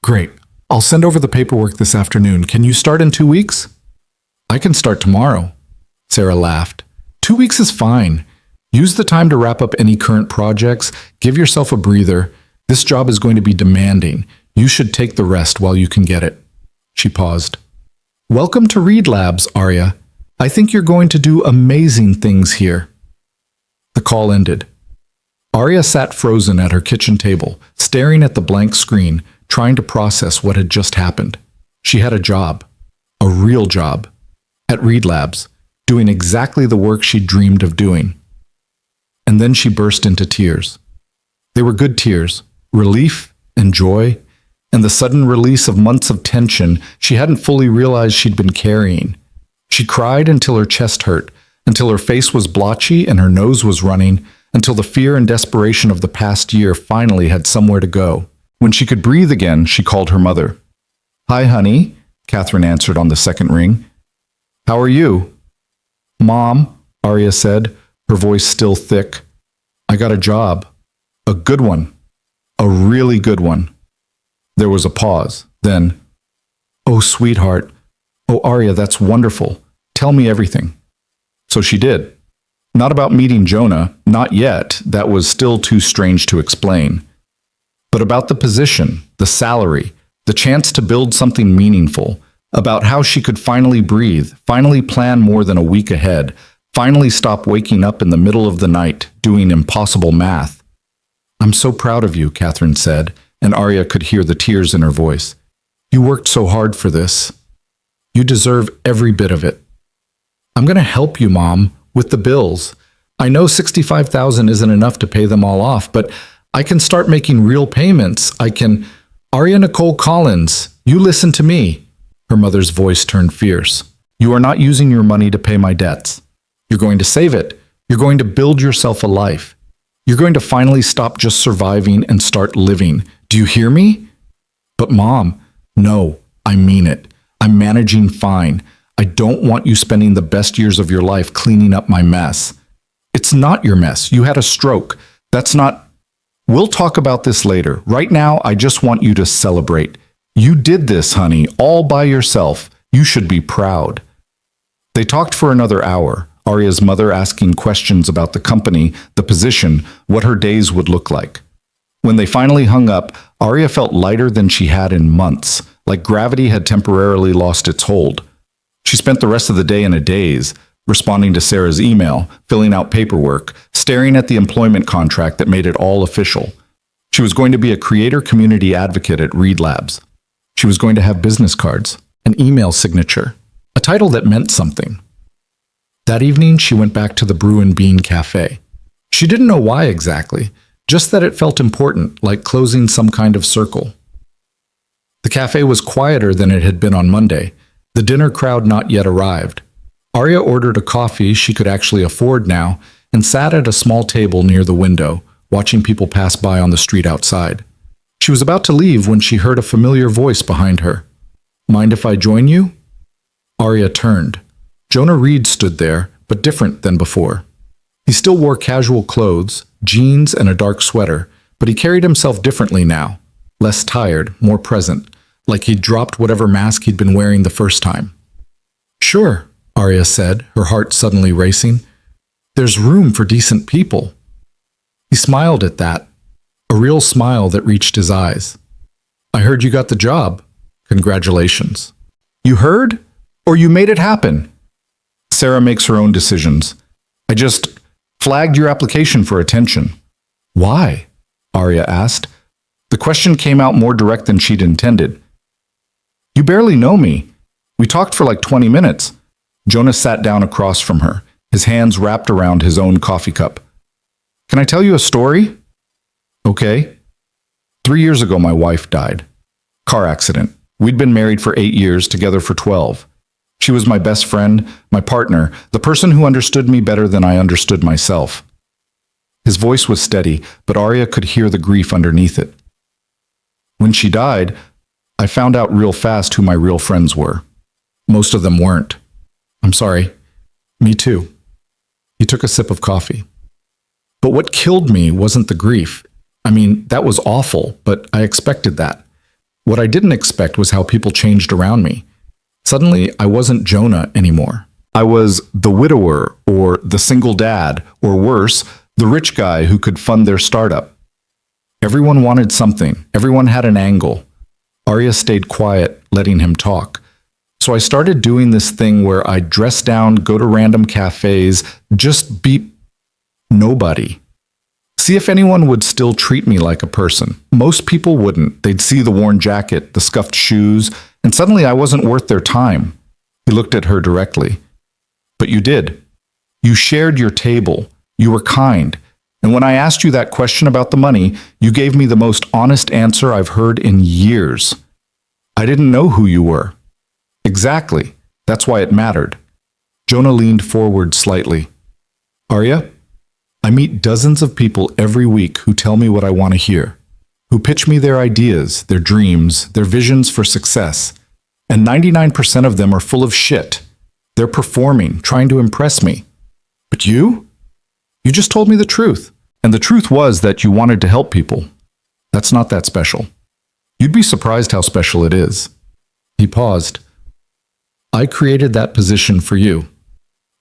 Great. I'll send over the paperwork this afternoon. Can you start in 2 weeks? I can start tomorrow. Sarah laughed. 2 weeks is fine. Use the time to wrap up any current projects. Give yourself a breather. This job is going to be demanding. You should take the rest while you can get it. She paused. Welcome to Read Labs, Arya. I think you're going to do amazing things here. The call ended. Arya sat frozen at her kitchen table, staring at the blank screen, trying to process what had just happened. She had a job, a real job, at Read Labs, doing exactly the work she'd dreamed of doing. And then she burst into tears. They were good tears, relief and joy, and the sudden release of months of tension she hadn't fully realized she'd been carrying. She cried until her chest hurt, until her face was blotchy and her nose was running, until the fear and desperation of the past year finally had somewhere to go. When she could breathe again, she called her mother. "Hi, honey," Catherine answered on the second ring. "How are you?" "Mom," Arya said, her voice still thick. "I got a job. A good one. A really good one." There was a pause. Then, "Oh, sweetheart. Oh, Arya, that's wonderful. Tell me everything." So she did. Not about meeting Jonah, not yet, that was still too strange to explain. But about the position, the salary, the chance to build something meaningful, about how she could finally breathe, finally plan more than a week ahead, finally stop waking up in the middle of the night doing impossible math. "I'm so proud of you," Catherine said, and Arya could hear the tears in her voice. "You worked so hard for this. You deserve every bit of it." "I'm going to help you, Mom, with the bills. I know $65,000 isn't enough to pay them all off, but I can start making real payments. I can—" "Arya Nicole Collins, you listen to me." Her mother's voice turned fierce. "You are not using your money to pay my debts. You're going to save it. You're going to build yourself a life. You're going to finally stop just surviving and start living. Do you hear me?" "But Mom," "No, I mean it. I'm managing fine. I don't want you spending the best years of your life cleaning up my mess." "It's not your mess. You had a stroke. That's not—" "We'll talk about this later. Right now, I just want you to celebrate. You did this, honey, all by yourself. You should be proud." They talked for another hour, Arya's mother asking questions about the company, the position, what her days would look like. When they finally hung up, Arya felt lighter than she had in months, like gravity had temporarily lost its hold. She spent the rest of the day in a daze, responding to Sarah's email, filling out paperwork, staring at the employment contract that made it all official. She was going to be a creator community advocate at Read Labs. She was going to have business cards, an email signature, a title that meant something. That evening, she went back to the Brew and Bean Café. She didn't know why exactly, just that it felt important, like closing some kind of circle. The cafe was quieter than it had been on Monday. The dinner crowd not yet arrived. Arya ordered a coffee she could actually afford now and sat at a small table near the window, watching people pass by on the street outside. She was about to leave when she heard a familiar voice behind her. "Mind if I join you?" Arya turned. Jonah Reed stood there, but different than before. He still wore casual clothes, jeans and a dark sweater, but he carried himself differently now, less tired, more present, like he'd dropped whatever mask he'd been wearing the first time. "Sure," Arya said, her heart suddenly racing. "There's room for decent people." He smiled at that, a real smile that reached his eyes. "I heard you got the job. Congratulations." "You heard? Or you made it happen?" "Sarah makes her own decisions. I just flagged your application for attention." "Why?" Arya asked. The question came out more direct than she'd intended. "You barely know me. We talked for like 20 minutes. Jonah sat down across from her, his hands wrapped around his own coffee cup. "Can I tell you a story?" "Okay." 3 years ago, my wife died. Car accident. We'd been married for 8 years, together for 12. She was my best friend, my partner, the person who understood me better than I understood myself. His voice was steady, but Arya could hear the grief underneath it. When she died, I found out real fast who my real friends were. Most of them weren't. "I'm sorry." "Me too." He took a sip of coffee. "But what killed me wasn't the grief. I mean, that was awful, but I expected that. What I didn't expect was how people changed around me. Suddenly, I wasn't Jonah anymore. I was the widower, or the single dad, or worse, the rich guy who could fund their startup. Everyone wanted something. Everyone had an angle. Arya stayed quiet, letting him talk. So I started doing this thing where I'd dress down, go to random cafes, just be nobody. See if anyone would still treat me like a person. Most people wouldn't. They'd see the worn jacket, the scuffed shoes, and suddenly I wasn't worth their time. He looked at her directly. But you did. You shared your table. You were kind. And when I asked you that question about the money, you gave me the most honest answer I've heard in years. I didn't know who you were. Exactly. That's why it mattered. Jonah leaned forward slightly. Arya, I meet dozens of people every week who tell me what I want to hear, who pitch me their ideas, their dreams, their visions for success. And 99% of them are full of shit. They're performing, trying to impress me. But you? You just told me the truth. And the truth was that you wanted to help people. That's not that special. You'd be surprised how special it is. He paused. I created that position for you.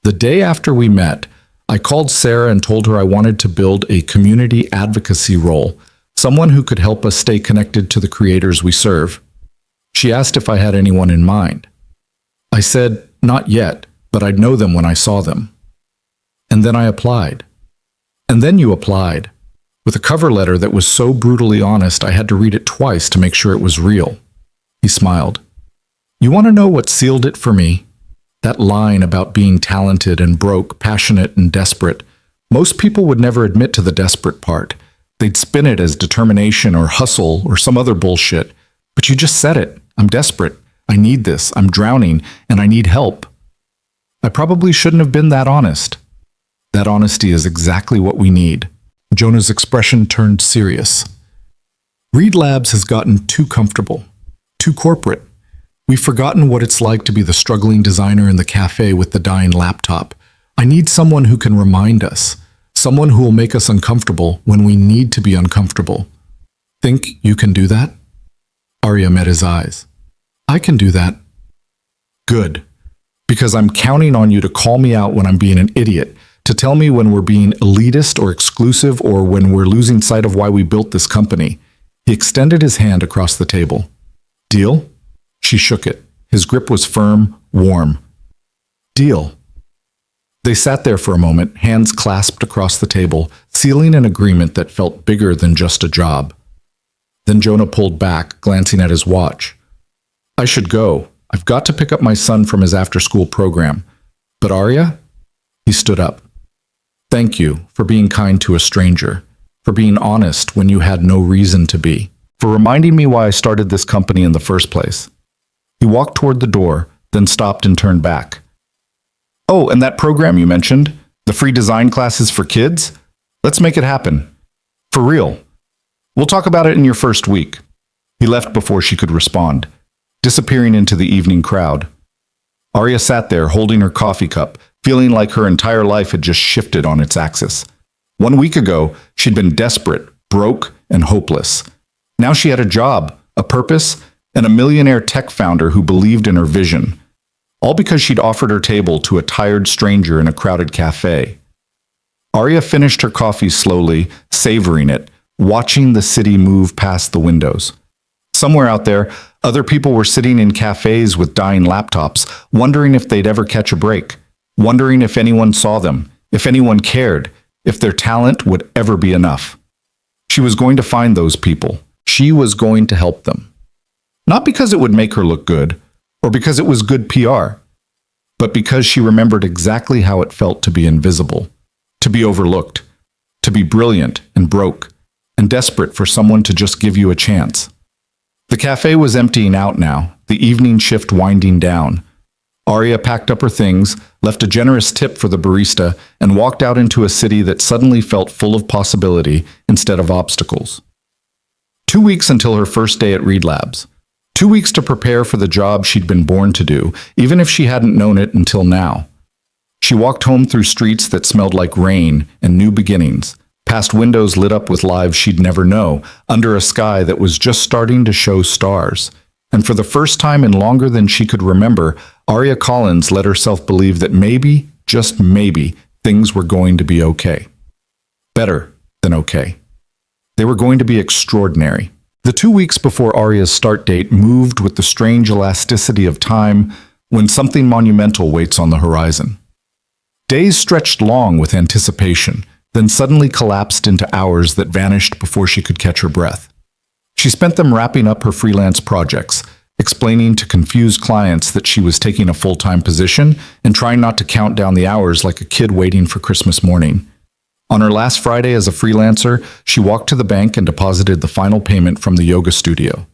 The day after we met, I called Sarah and told her I wanted to build a community advocacy role, someone who could help us stay connected to the creators we serve. She asked if I had anyone in mind. I said, not yet, but I'd know them when I saw them. And then I applied. And then you applied, with a cover letter that was so brutally honest I had to read it twice to make sure it was real. He smiled. You want to know what sealed it for me? That line about being talented and broke, passionate and desperate. Most people would never admit to the desperate part. They'd spin it as determination or hustle or some other bullshit. But you just said it. I'm desperate. I need this. I'm drowning, and I need help. I probably shouldn't have been that honest. That honesty is exactly what we need. Jonah's expression turned serious. Reed Labs has gotten too comfortable, too corporate. We've forgotten what it's like to be the struggling designer in the cafe with the dying laptop. I need someone who can remind us, someone who will make us uncomfortable when we need to be uncomfortable. Think you can do that? Arya met his eyes. I can do that. Good. Because I'm counting on you to call me out when I'm being an idiot, to tell me when we're being elitist or exclusive or when we're losing sight of why we built this company. He extended his hand across the table. Deal? She shook it. His grip was firm, warm. Deal. They sat there for a moment, hands clasped across the table, sealing an agreement that felt bigger than just a job. Then Jonah pulled back, glancing at his watch. I should go. I've got to pick up my son from his after-school program. But Arya? He stood up. Thank you for being kind to a stranger, for being honest when you had no reason to be, for reminding me why I started this company in the first place. He walked toward the door, then stopped and turned back. Oh, and that program you mentioned, the free design classes for kids? Let's make it happen. For real. We'll talk about it in your first week. He left before she could respond, disappearing into the evening crowd. Arya sat there, holding her coffee cup, feeling like her entire life had just shifted on its axis. 1 week ago, she'd been desperate, broke, and hopeless. Now she had a job, a purpose, and a millionaire tech founder who believed in her vision. All because she'd offered her table to a tired stranger in a crowded cafe. Arya finished her coffee slowly, savoring it, watching the city move past the windows. Somewhere out there, other people were sitting in cafes with dying laptops, wondering if they'd ever catch a break, wondering if anyone saw them, if anyone cared, if their talent would ever be enough. She was going to find those people. She was going to help them. Not because it would make her look good, or because it was good PR, but because she remembered exactly how it felt to be invisible, to be overlooked, to be brilliant and broke, and desperate for someone to just give you a chance. The cafe was emptying out now, the evening shift winding down. Arya packed up her things, left a generous tip for the barista, and walked out into a city that suddenly felt full of possibility instead of obstacles. 2 weeks until her first day at Reed Labs. 2 weeks to prepare for the job she'd been born to do, even if she hadn't known it until now. She walked home through streets that smelled like rain and new beginnings, past windows lit up with lives she'd never know, under a sky that was just starting to show stars. And for the first time in longer than she could remember, Arya Collins let herself believe that maybe, just maybe, things were going to be okay. Better than okay. They were going to be extraordinary. The 2 weeks before Arya's start date moved with the strange elasticity of time, when something monumental waits on the horizon. Days stretched long with anticipation, then suddenly collapsed into hours that vanished before she could catch her breath. She spent them wrapping up her freelance projects, explaining to confused clients that she was taking a full-time position and trying not to count down the hours like a kid waiting for Christmas morning. On her last Friday as a freelancer, she walked to the bank and deposited the final payment from the yoga studio,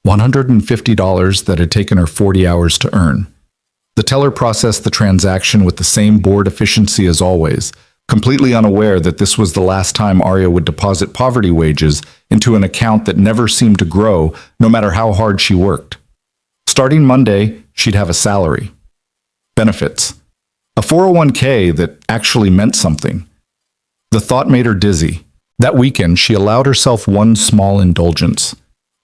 $150 that had taken her 40 hours to earn. The teller processed the transaction with the same bored efficiency as always, completely unaware that this was the last time Arya would deposit poverty wages into an account that never seemed to grow no matter how hard she worked. Starting Monday, she'd have a salary. Benefits. A 401k that actually meant something. The thought made her dizzy. That weekend, she allowed herself one small indulgence.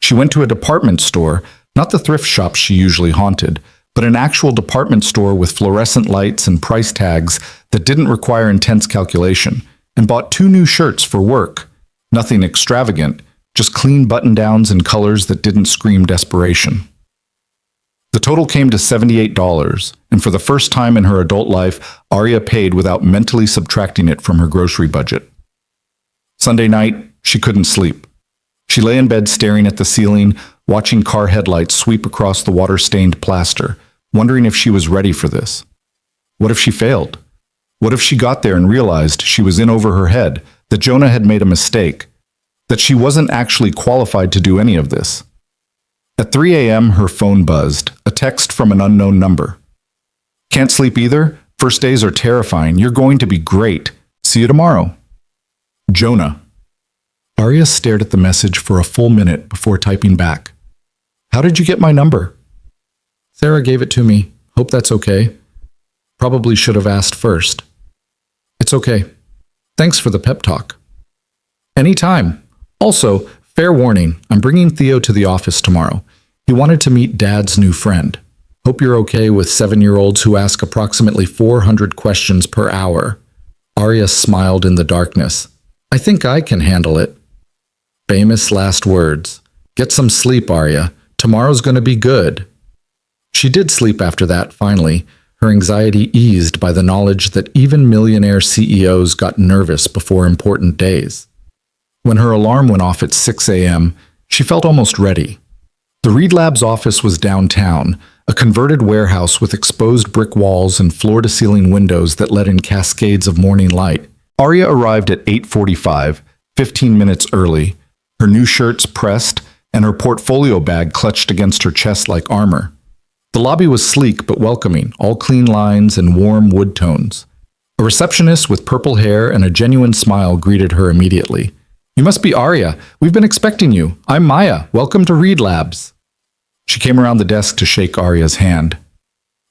She went to a department store, not the thrift shop she usually haunted, but an actual department store with fluorescent lights and price tags that didn't require intense calculation, and bought 2 new shirts for work. Nothing extravagant, just clean button-downs in colors that didn't scream desperation. The total came to $78, and for the first time in her adult life, Arya paid without mentally subtracting it from her grocery budget. Sunday night, she couldn't sleep. She lay in bed staring at the ceiling, watching car headlights sweep across the water-stained plaster, wondering if she was ready for this. What if she failed? What if she got there and realized she was in over her head, that Jonah had made a mistake, that she wasn't actually qualified to do any of this? At 3 a.m., her phone buzzed, a text from an unknown number. Can't sleep either? First days are terrifying. You're going to be great. See you tomorrow. Jonah. Arya stared at the message for a full minute before typing back. How did you get my number? Sarah gave it to me. Hope that's okay. Probably should have asked first. It's okay. Thanks for the pep talk. Anytime. Also, fair warning, I'm bringing Theo to the office tomorrow. He wanted to meet Dad's new friend. Hope you're okay with 7-year-olds who ask approximately 400 questions per hour. Arya smiled in the darkness. I think I can handle it. Famous last words. Get some sleep, Arya. Tomorrow's going to be good. She did sleep after that, finally, her anxiety eased by the knowledge that even millionaire CEOs got nervous before important days. When her alarm went off at 6 a.m., she felt almost ready. The Reed Labs office was downtown, a converted warehouse with exposed brick walls and floor-to-ceiling windows that let in cascades of morning light. Arya arrived at 8:45, 15 minutes early, her new shirts pressed and her portfolio bag clutched against her chest like armor. The lobby was sleek but welcoming, all clean lines and warm wood tones. A receptionist with purple hair and a genuine smile greeted her immediately. You must be Arya. We've been expecting you. I'm Maya. Welcome to Reed Labs. She came around the desk to shake Arya's hand.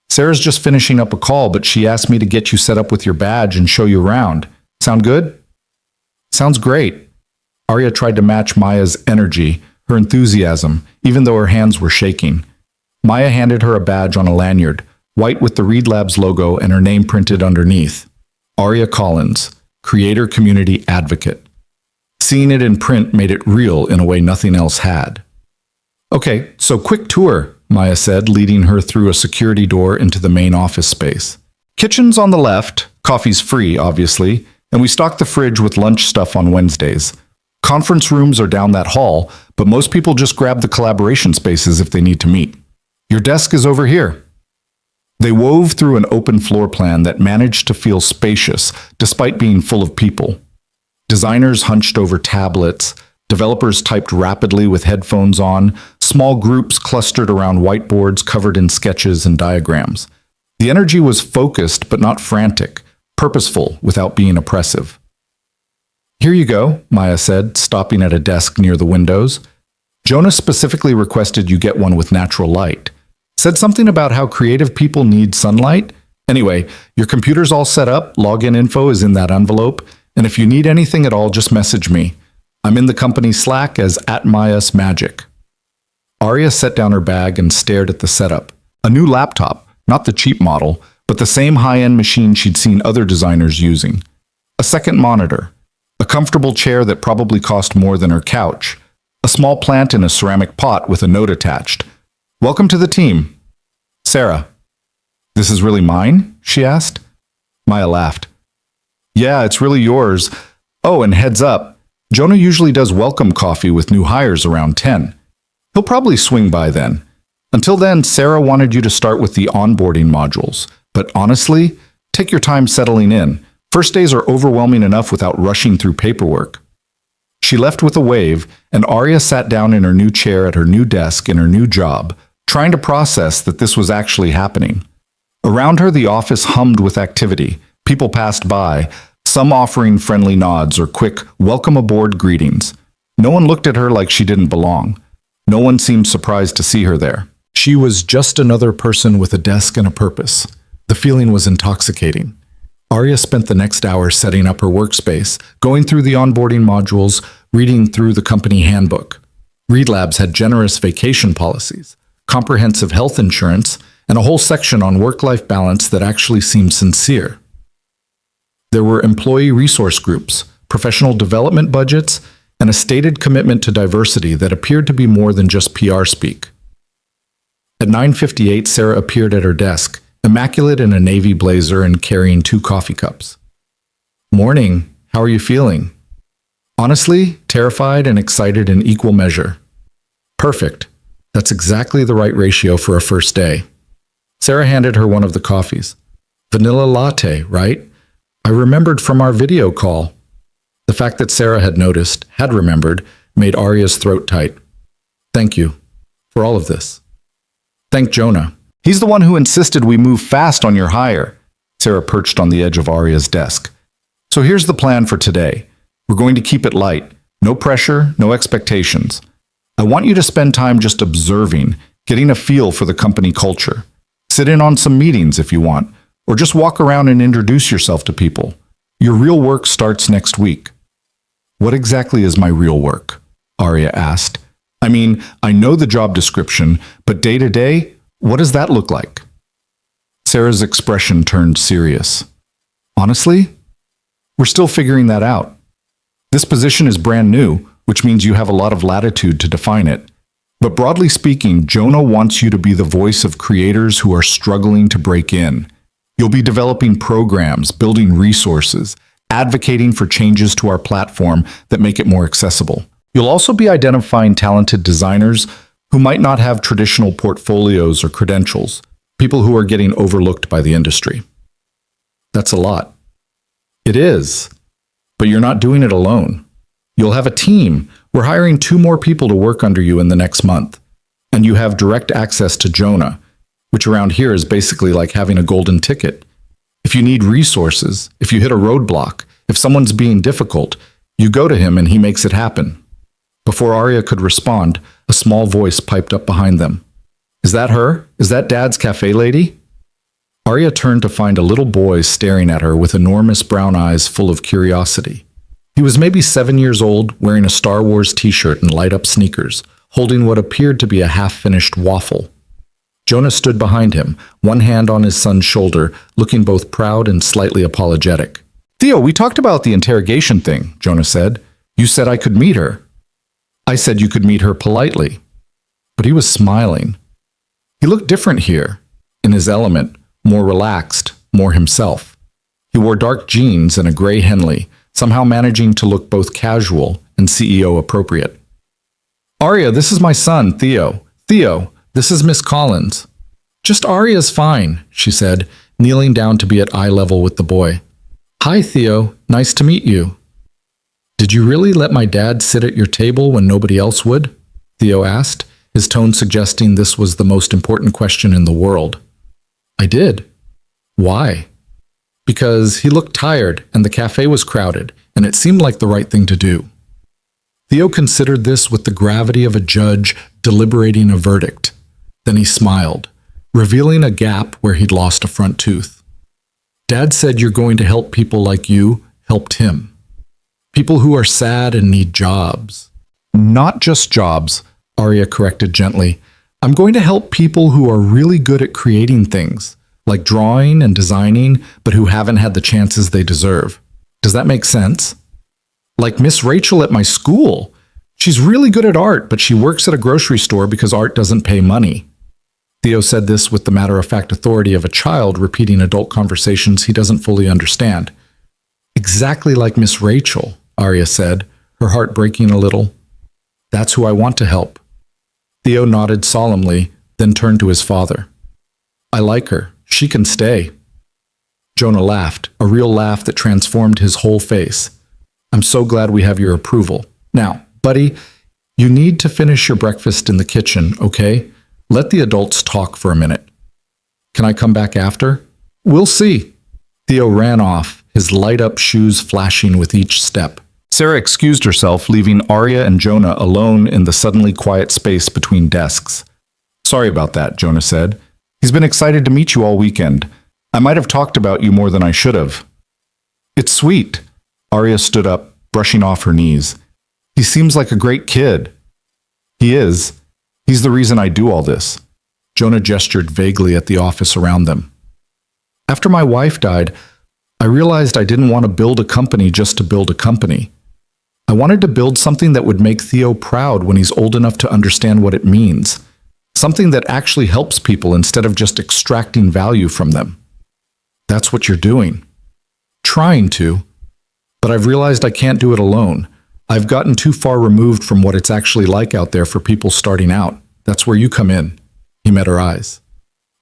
Sarah's just finishing up a call, but she asked me to get you set up with your badge and show you around. Sound good? Sounds great. Arya tried to match Maya's energy, her enthusiasm, even though her hands were shaking. Maya handed her a badge on a lanyard, white with the Reed Labs logo and her name printed underneath. Arya Collins, Creator Community Advocate. Seeing it in print made it real in a way nothing else had. Okay, so quick tour, Maya said, leading her through a security door into the main office space. Kitchen's on the left, coffee's free, obviously, and we stock the fridge with lunch stuff on Wednesdays. Conference rooms are down that hall, but most people just grab the collaboration spaces if they need to meet. Your desk is over here. They wove through an open floor plan that managed to feel spacious despite being full of people. Designers hunched over tablets, developers typed rapidly with headphones on, small groups clustered around whiteboards covered in sketches and diagrams. The energy was focused but not frantic, purposeful without being oppressive. Here you go, Maya said, stopping at a desk near the windows. Jonah specifically requested you get one with natural light. Said something about how creative people need sunlight. Anyway, your computer's all set up, login info is in that envelope, and if you need anything at all, just message me. I'm in the company Slack as @MayasMagic. Arya set down her bag and stared at the setup. A new laptop, not the cheap model, but the same high-end machine she'd seen other designers using. A second monitor. A comfortable chair that probably cost more than her couch. A small plant in a ceramic pot with a note attached. Welcome to the team. Sarah. This is really mine? She asked. Maya laughed. Yeah, it's really yours. Oh, and heads up, Jonah usually does welcome coffee with new hires around 10. He'll probably swing by then. Until then, Sarah wanted you to start with the onboarding modules. But honestly, take your time settling in. First days are overwhelming enough without rushing through paperwork. She left with a wave, and Arya sat down in her new chair at her new desk in her new job, trying to process that this was actually happening. Around her, the office hummed with activity. People passed by, some offering friendly nods or quick welcome aboard greetings. No one looked at her like she didn't belong. No one seemed surprised to see her there. She was just another person with a desk and a purpose. The feeling was intoxicating. Arya spent the next hour setting up her workspace, going through the onboarding modules, reading through the company handbook. Reed Labs had generous vacation policies, comprehensive health insurance, and a whole section on work-life balance that actually seemed sincere. There were employee resource groups, professional development budgets, and a stated commitment to diversity that appeared to be more than just PR speak. At 9:58, Sarah appeared at her desk, immaculate in a navy blazer and carrying 2 coffee cups. Morning, how are you feeling? Honestly, terrified and excited in equal measure. Perfect. That's exactly the right ratio for a first day. Sarah handed her one of the coffees. Vanilla latte, right? I remembered from our video call. The fact that Sarah had noticed, had remembered, made Arya's throat tight. Thank you for all of this. Thank Jonah. He's the one who insisted we move fast on your hire. Sarah perched on the edge of Arya's desk. So here's the plan for today. We're going to keep it light. No pressure, no expectations. I want you to spend time just observing, getting a feel for the company culture. Sit in on some meetings if you want, or just walk around and introduce yourself to people. Your real work starts next week. What exactly is my real work? Arya asked. I mean, I know the job description, but day to day, what does that look like? Sarah's expression turned serious. Honestly, we're still figuring that out. This position is brand new, which means you have a lot of latitude to define it. But broadly speaking, Jonah wants you to be the voice of creators who are struggling to break in. You'll be developing programs, building resources, advocating for changes to our platform that make it more accessible. You'll also be identifying talented designers who might not have traditional portfolios or credentials, people who are getting overlooked by the industry. That's a lot. It is, but you're not doing it alone. You'll have a team. We're hiring 2 more people to work under you in the next month. And you have direct access to Jonah, which around here is basically like having a golden ticket. If you need resources, if you hit a roadblock, if someone's being difficult, you go to him and he makes it happen. Before Arya could respond, a small voice piped up behind them. Is that her? Is that Dad's Café lady? Arya turned to find a little boy staring at her with enormous brown eyes full of curiosity. He was maybe 7 years old, wearing a Star Wars t-shirt and light-up sneakers, holding what appeared to be a half-finished waffle. Jonah stood behind him, one hand on his son's shoulder, looking both proud and slightly apologetic. Theo, we talked about the interrogation thing, Jonah said. You said I could meet her. I said you could meet her politely. But he was smiling. He looked different here, in his element, more relaxed, more himself. He wore dark jeans and a gray Henley, somehow managing to look both casual and CEO appropriate. Arya, this is my son, Theo. Theo, this is Miss Collins. Just Arya's fine, she said, kneeling down to be at eye level with the boy. Hi, Theo. Nice to meet you. Did you really let my dad sit at your table when nobody else would? Theo asked, his tone suggesting this was the most important question in the world. I did. Why? Because he looked tired and the cafe was crowded, and it seemed like the right thing to do. Theo considered this with the gravity of a judge deliberating a verdict. Then he smiled, revealing a gap where he'd lost a front tooth. Dad said you're going to help people like you helped him. People who are sad and need jobs. Not just jobs, Arya corrected gently. I'm going to help people who are really good at creating things, like drawing and designing, but who haven't had the chances they deserve. Does that make sense? Like Miss Rachel at my school. She's really good at art, but she works at a grocery store because art doesn't pay money. Theo said this with the matter-of-fact authority of a child repeating adult conversations he doesn't fully understand. Exactly like Miss Rachel, Arya said, her heart breaking a little. That's who I want to help. Theo nodded solemnly, then turned to his father. I like her. She can stay. Jonah laughed, a real laugh that transformed his whole face. I'm so glad we have your approval. Now, buddy, you need to finish your breakfast in the kitchen, okay? Let the adults talk for a minute. Can I come back after? We'll see. Theo ran off, his light-up shoes flashing with each step. Sarah excused herself, leaving Arya and Jonah alone in the suddenly quiet space between desks. Sorry about that, Jonah said. He's been excited to meet you all weekend. I might have talked about you more than I should have. It's sweet. Arya stood up, brushing off her knees. He seems like a great kid. He is. He's the reason I do all this. Jonah gestured vaguely at the office around them. After my wife died, I realized I didn't want to build a company just to build a company. I wanted to build something that would make Theo proud when he's old enough to understand what it means. Something that actually helps people instead of just extracting value from them. That's what you're doing. Trying to. But I've realized I can't do it alone. I've gotten too far removed from what it's actually like out there for people starting out. That's where you come in. He met her eyes.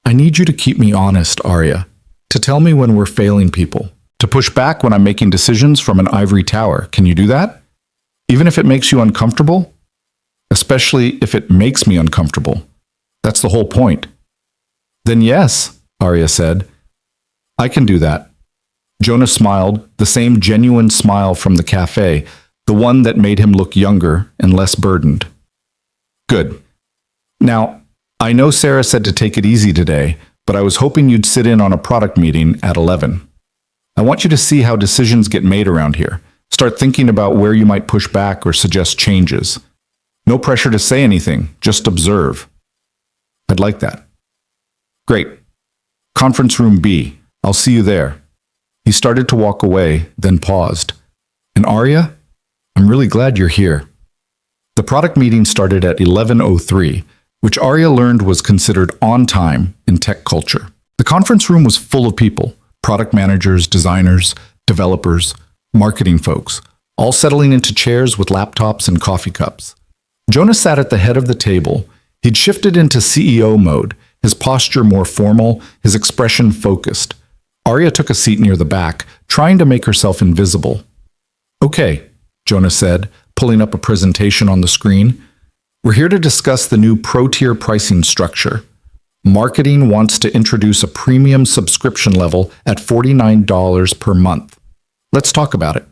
I need you to keep me honest, Arya. To tell me when we're failing people. To push back when I'm making decisions from an ivory tower. Can you do that? Even if it makes you uncomfortable? Especially if it makes me uncomfortable. That's the whole point. Then yes, Arya said. I can do that. Jonah smiled, the same genuine smile from the cafe, the one that made him look younger and less burdened. Good. Now, I know Sarah said to take it easy today, but I was hoping you'd sit in on a product meeting at 11. I want you to see how decisions get made around here. Start thinking about where you might push back or suggest changes. No pressure to say anything, just observe. I'd like that. Great. Conference room B. I'll see you there. He started to walk away, then paused. And Arya, I'm really glad you're here. The product meeting started at 11:03, which Arya learned was considered on time in tech culture. The conference room was full of people, product managers, designers, developers, marketing folks, all settling into chairs with laptops and coffee cups. Jonah sat at the head of the table. He'd shifted into CEO mode, his posture more formal, his expression focused. Arya took a seat near the back, trying to make herself invisible. Okay, Jonah said, pulling up a presentation on the screen. We're here to discuss the new pro-tier pricing structure. Marketing wants to introduce a premium subscription level at $49 per month. Let's talk about it.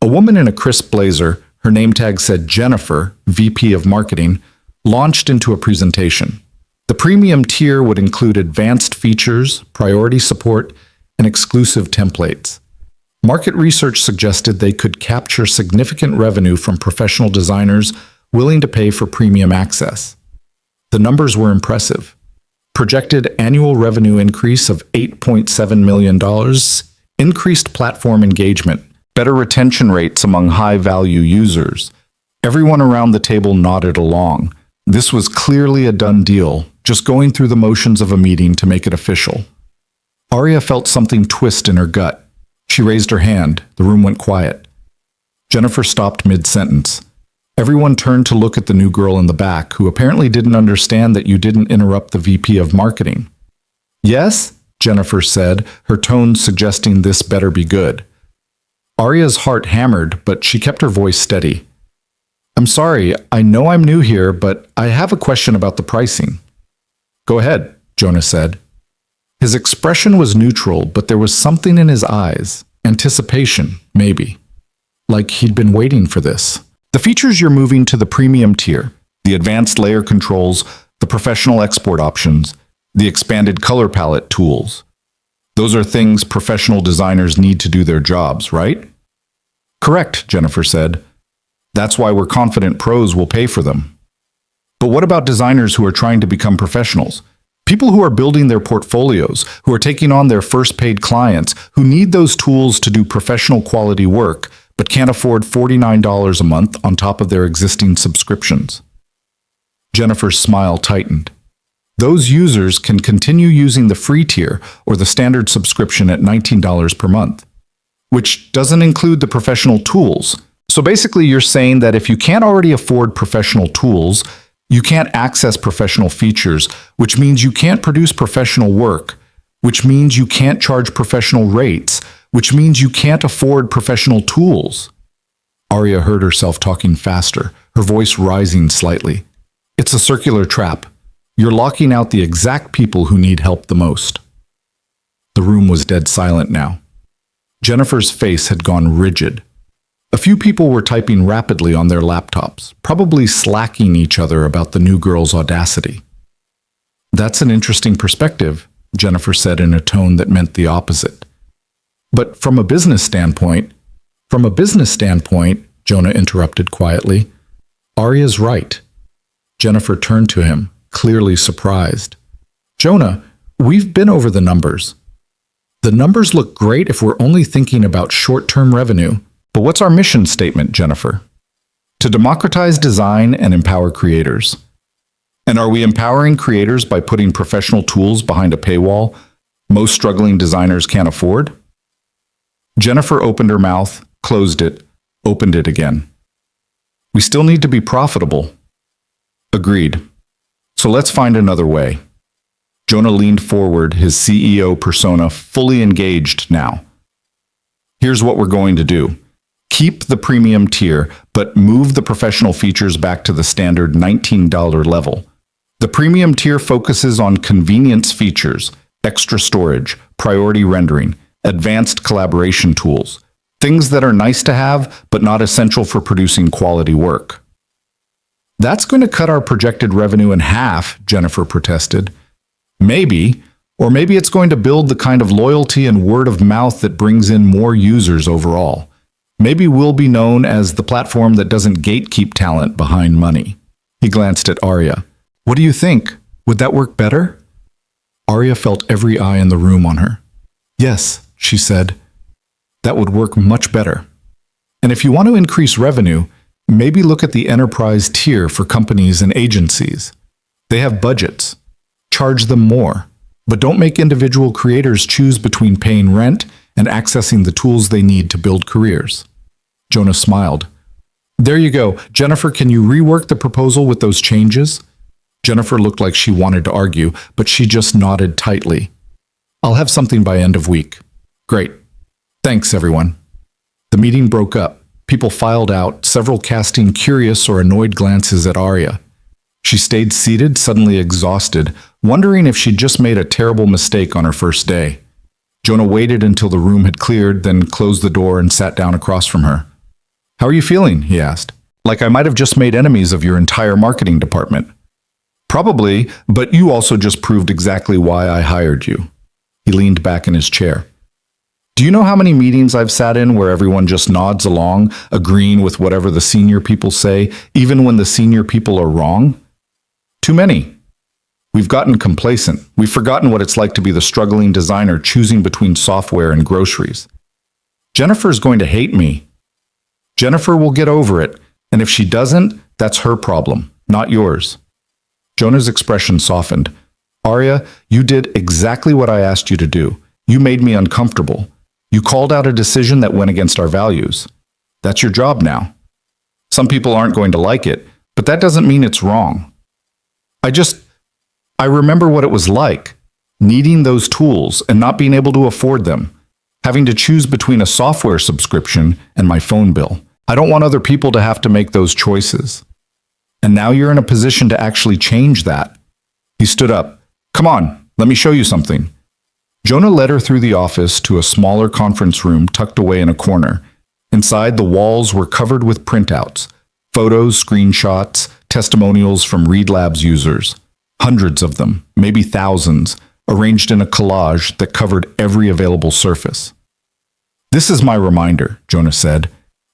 A woman in a crisp blazer, her name tag said Jennifer, VP of Marketing, launched into a presentation. The premium tier would include advanced features, priority support, and exclusive templates. Market research suggested they could capture significant revenue from professional designers willing to pay for premium access. The numbers were impressive. Projected annual revenue increase of $8.7 million, increased platform engagement, better retention rates among high-value users. Everyone around the table nodded along. This was clearly a done deal, just going through the motions of a meeting to make it official. Arya felt something twist in her gut. She raised her hand. The room went quiet. Jennifer stopped mid-sentence. Everyone turned to look at the new girl in the back, who apparently didn't understand that you didn't interrupt the VP of Marketing. Yes, Jennifer said, her tone suggesting this better be good. Arya's heart hammered, but she kept her voice steady. I'm sorry, I know I'm new here, but I have a question about the pricing. Go ahead, Jonah said. His expression was neutral, but there was something in his eyes. Anticipation, maybe. Like he'd been waiting for this. The features you're moving to the premium tier, the advanced layer controls, the professional export options, the expanded color palette tools. Those are things professional designers need to do their jobs, right? Correct, Jennifer said. That's why we're confident pros will pay for them. But what about designers who are trying to become professionals? People who are building their portfolios, who are taking on their first paid clients, who need those tools to do professional quality work, but can't afford $49 a month on top of their existing subscriptions. Jennifer's smile tightened. Those users can continue using the free tier or the standard subscription at $19 per month, which doesn't include the professional tools. So basically, you're saying that if you can't already afford professional tools, you can't access professional features, which means you can't produce professional work, which means you can't charge professional rates, which means you can't afford professional tools. Arya heard herself talking faster, her voice rising slightly. It's a circular trap. You're locking out the exact people who need help the most. The room was dead silent now. Jennifer's face had gone rigid. A few people were typing rapidly on their laptops, probably slacking each other about the new girl's audacity. That's an interesting perspective, Jennifer said in a tone that meant the opposite. But from a business standpoint, Jonah interrupted quietly, Arya's right. Jennifer turned to him, clearly surprised. Jonah, we've been over the numbers. The numbers look great if we're only thinking about short-term revenue. But what's our mission statement, Jennifer? To democratize design and empower creators. And are we empowering creators by putting professional tools behind a paywall most struggling designers can't afford? Jennifer opened her mouth, closed it, opened it again. We still need to be profitable. Agreed. So let's find another way. Jonah leaned forward, his CEO persona fully engaged now. Here's what we're going to do. Keep the premium tier, but move the professional features back to the standard $19 level. The premium tier focuses on convenience features, extra storage, priority rendering, advanced collaboration tools, things that are nice to have, but not essential for producing quality work. That's going to cut our projected revenue in half, Jennifer protested. Maybe, or maybe it's going to build the kind of loyalty and word of mouth that brings in more users overall. Maybe we'll be known as the platform that doesn't gatekeep talent behind money. He glanced at Arya. What do you think? Would that work better? Arya felt every eye in the room on her. Yes, she said. That would work much better. And if you want to increase revenue, maybe look at the enterprise tier for companies and agencies. They have budgets. Charge them more. But don't make individual creators choose between paying rent and accessing the tools they need to build careers. Jonah smiled. There you go. Jennifer, can you rework the proposal with those changes? Jennifer looked like she wanted to argue, but she just nodded tightly. I'll have something by end of week. Great. Thanks, everyone. The meeting broke up. People filed out, several casting curious or annoyed glances at Arya. She stayed seated, suddenly exhausted, wondering if she'd just made a terrible mistake on her first day. Jonah waited until the room had cleared, then closed the door and sat down across from her. How are you feeling? He asked. Like I might have just made enemies of your entire marketing department. Probably, but you also just proved exactly why I hired you. He leaned back in his chair. Do you know how many meetings I've sat in where everyone just nods along, agreeing with whatever the senior people say, even when the senior people are wrong? Too many. We've gotten complacent. We've forgotten what it's like to be the struggling designer choosing between software and groceries. Jennifer's going to hate me. Jennifer will get over it, and if she doesn't, that's her problem, not yours. Jonah's expression softened. Arya, you did exactly what I asked you to do. You made me uncomfortable. You called out a decision that went against our values. That's your job now. Some people aren't going to like it, but that doesn't mean it's wrong. I remember what it was like, needing those tools and not being able to afford them, having to choose between a software subscription and my phone bill. I don't want other people to have to make those choices. And now you're in a position to actually change that. He stood up. Come on, let me show you something. Jonah led her through the office to a smaller conference room tucked away in a corner. Inside, the walls were covered with printouts, photos, screenshots, testimonials from Read Labs users. Hundreds of them, maybe thousands, arranged in a collage that covered every available surface. This is my reminder, Jonah said.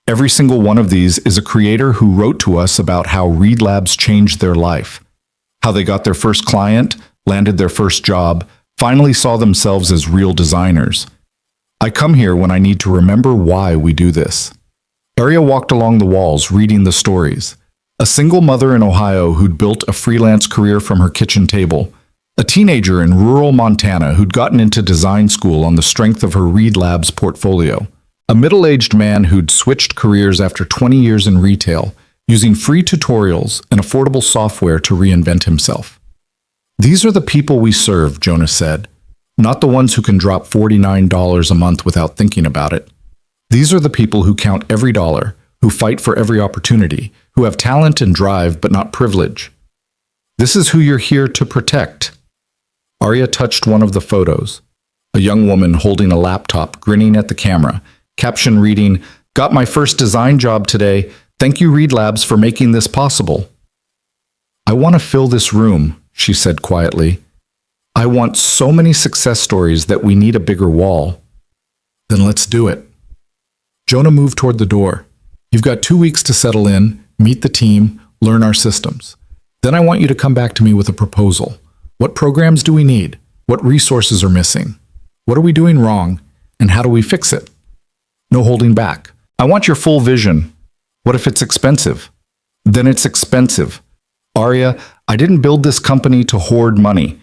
Every single one of these is a creator who wrote to us about how Read Labs changed their life, how they got their first client, landed their first job, finally saw themselves as real designers. I come here when I need to remember why we do this. Arya walked along the walls, reading the stories. A single mother in Ohio who'd built a freelance career from her kitchen table, a teenager in rural Montana who'd gotten into design school on the strength of her Reed Labs portfolio. A middle-aged man who'd switched careers after 20 years in retail, using free tutorials and affordable software to reinvent himself. These are the people we serve, Jonah said. Not the ones who can drop $49 a month without thinking about it. These are the people who count every dollar, who fight for every opportunity, who have talent and drive but not privilege. This is who you're here to protect. Arya touched one of the photos. A young woman holding a laptop, grinning at the camera, caption reading, "Got my first design job today. Thank you, Reed Labs, for making this possible." "I want to fill this room," she said quietly. "I want so many success stories that we need a bigger wall." "Then let's do it." Jonah moved toward the door. "You've got 2 weeks to settle in, meet the team, learn our systems. Then I want you to come back to me with a proposal. What programs do we need? What resources are missing? What are we doing wrong? And how do we fix it? No holding back. I want your full vision. What if it's expensive? Then it's expensive. Arya, I didn't build this company to hoard money.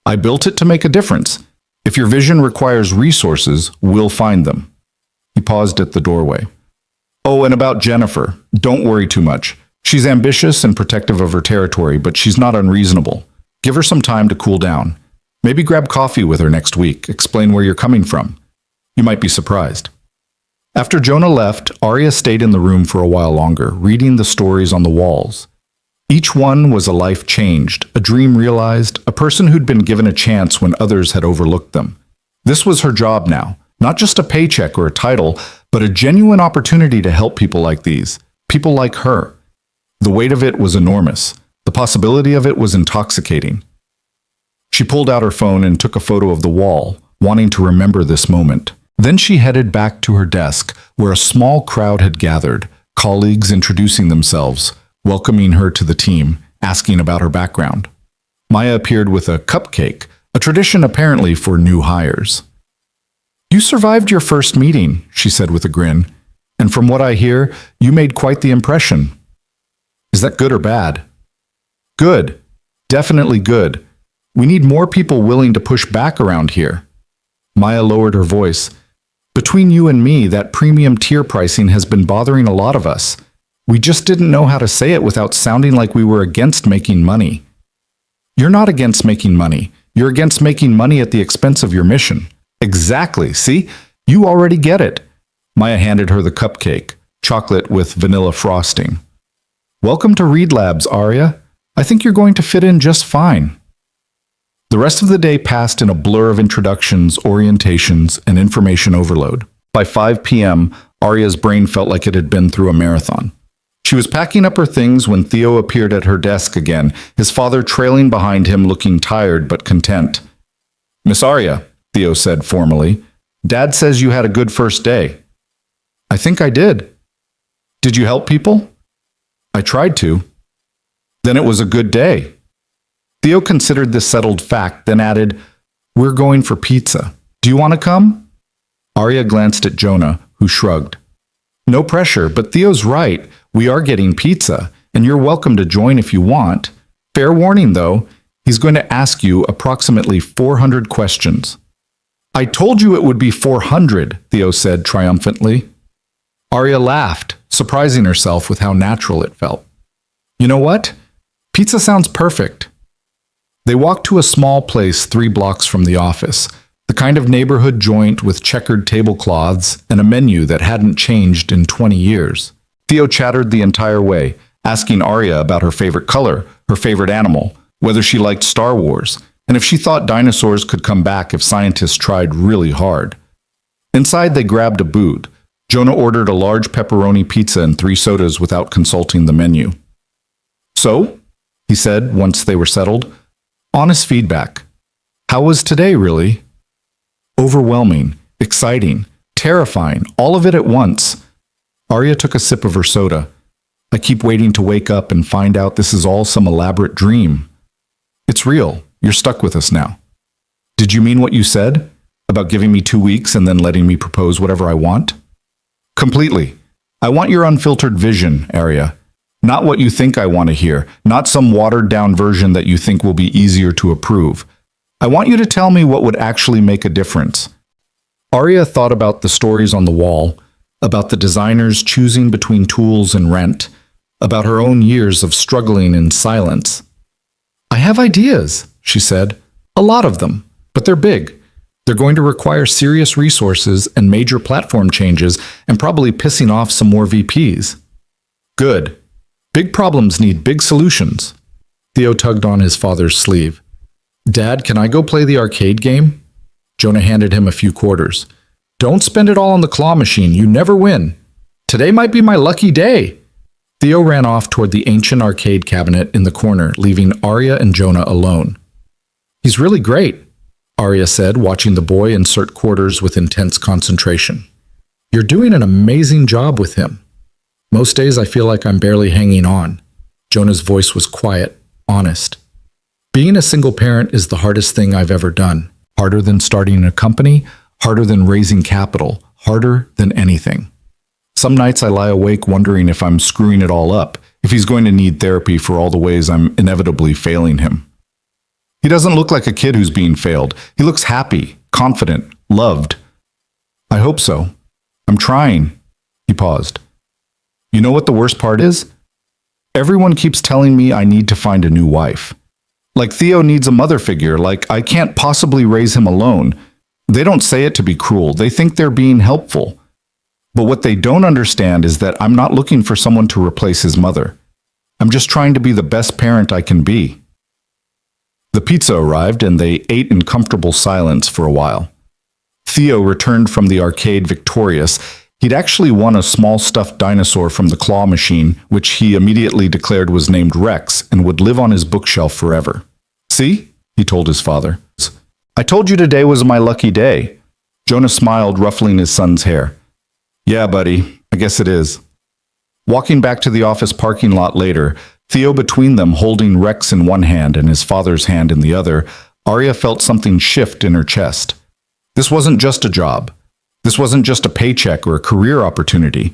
I built it to make a difference. If your vision requires resources, we'll find them." He paused at the doorway. "Oh, and about Jennifer, don't worry too much. She's ambitious and protective of her territory, but she's not unreasonable. Give her some time to cool down. Maybe grab coffee with her next week, explain where you're coming from. You might be surprised." After Jonah left, Arya stayed in the room for a while longer, reading the stories on the walls. Each one was a life changed, a dream realized, a person who'd been given a chance when others had overlooked them. This was her job now, not just a paycheck or a title, but a genuine opportunity to help people like these, people like her. The weight of it was enormous. The possibility of it was intoxicating. She pulled out her phone and took a photo of the wall, wanting to remember this moment. Then she headed back to her desk, where a small crowd had gathered, colleagues introducing themselves, welcoming her to the team, asking about her background. Maya appeared with a cupcake, a tradition apparently for new hires. "You survived your first meeting," she said with a grin, "and from what I hear, you made quite the impression." "Is that good or bad?" "Good. Definitely good. We need more people willing to push back around here." Maya lowered her voice. "Between you and me, that premium tier pricing has been bothering a lot of us. We just didn't know how to say it without sounding like we were against making money." "You're not against making money. You're against making money at the expense of your mission." "Exactly. See? You already get it." Maya handed her the cupcake, chocolate with vanilla frosting. "Welcome to Reed Labs, Arya. I think you're going to fit in just fine." The rest of the day passed in a blur of introductions, orientations, and information overload. By 5 p.m., Arya's brain felt like it had been through a marathon. She was packing up her things when Theo appeared at her desk again, his father trailing behind him looking tired but content. "Miss Arya," Theo said formally, "Dad says you had a good first day." "I think I did." "Did you help people?" "I tried to." "Then it was a good day." Theo considered this settled fact, then added, "We're going for pizza. Do you want to come?" Arya glanced at Jonah, who shrugged. "No pressure, but Theo's right. We are getting pizza, and you're welcome to join if you want. Fair warning, though, he's going to ask you approximately 400 questions." "I told you it would be 400, Theo said triumphantly. Arya laughed, surprising herself with how natural it felt. "You know what? Pizza sounds perfect." They walked to a small place 3 blocks from the office, the kind of neighborhood joint with checkered tablecloths and a menu that hadn't changed in 20 years. Theo chattered the entire way, asking Arya about her favorite color, her favorite animal, whether she liked Star Wars, and if she thought dinosaurs could come back if scientists tried really hard. Inside, they grabbed a boot. Jonah ordered a large pepperoni pizza and 3 sodas without consulting the menu. "So?" he said once they were settled. "Honest feedback. How was today, really?" "Overwhelming, exciting, terrifying, all of it at once." Arya took a sip of her soda. "I keep waiting to wake up and find out this is all some elaborate dream." "It's real. You're stuck with us now." "Did you mean what you said? About giving me 2 weeks and then letting me propose whatever I want?" "Completely. I want your unfiltered vision, Arya. Not what you think I want to hear, not some watered-down version that you think will be easier to approve. I want you to tell me what would actually make a difference. Arya thought about the stories on the wall, about the designers choosing between tools and rent, about her own years of struggling in silence. I have ideas, she said. A lot of them, but they're big. They're going to require serious resources and major platform changes and probably pissing off some more VPs. Good. Big problems need big solutions. Theo tugged on his father's sleeve. Dad, can I go play the arcade game? Jonah handed him a few quarters. Don't spend it all on the claw machine. You never win. Today might be my lucky day. Theo ran off toward the ancient arcade cabinet in the corner, leaving Arya and Jonah alone. He's really great, Arya said, watching the boy insert quarters with intense concentration. You're doing an amazing job with him. Most days I feel like I'm barely hanging on. Jonah's voice was quiet, honest. Being a single parent is the hardest thing I've ever done. Harder than starting a company, harder than raising capital, harder than anything. Some nights I lie awake wondering if I'm screwing it all up, if he's going to need therapy for all the ways I'm inevitably failing him. He doesn't look like a kid who's being failed. He looks happy, confident, loved. I hope so. I'm trying. He paused. You know what the worst part is? Everyone keeps telling me I need to find a new wife. Like Theo needs a mother figure, like I can't possibly raise him alone. They don't say it to be cruel. They think they're being helpful. But what they don't understand is that I'm not looking for someone to replace his mother. I'm just trying to be the best parent I can be. The pizza arrived and they ate in comfortable silence for a while. Theo returned from the arcade victorious. He'd actually won a small stuffed dinosaur from the claw machine, which he immediately declared was named Rex and would live on his bookshelf forever. See? He told his father. I told you today was my lucky day. Jonah smiled, ruffling his son's hair. Yeah, buddy, I guess it is. Walking back to the office parking lot later, Theo between them holding Rex in one hand and his father's hand in the other, Arya felt something shift in her chest. This wasn't just a job. This wasn't just a paycheck or a career opportunity.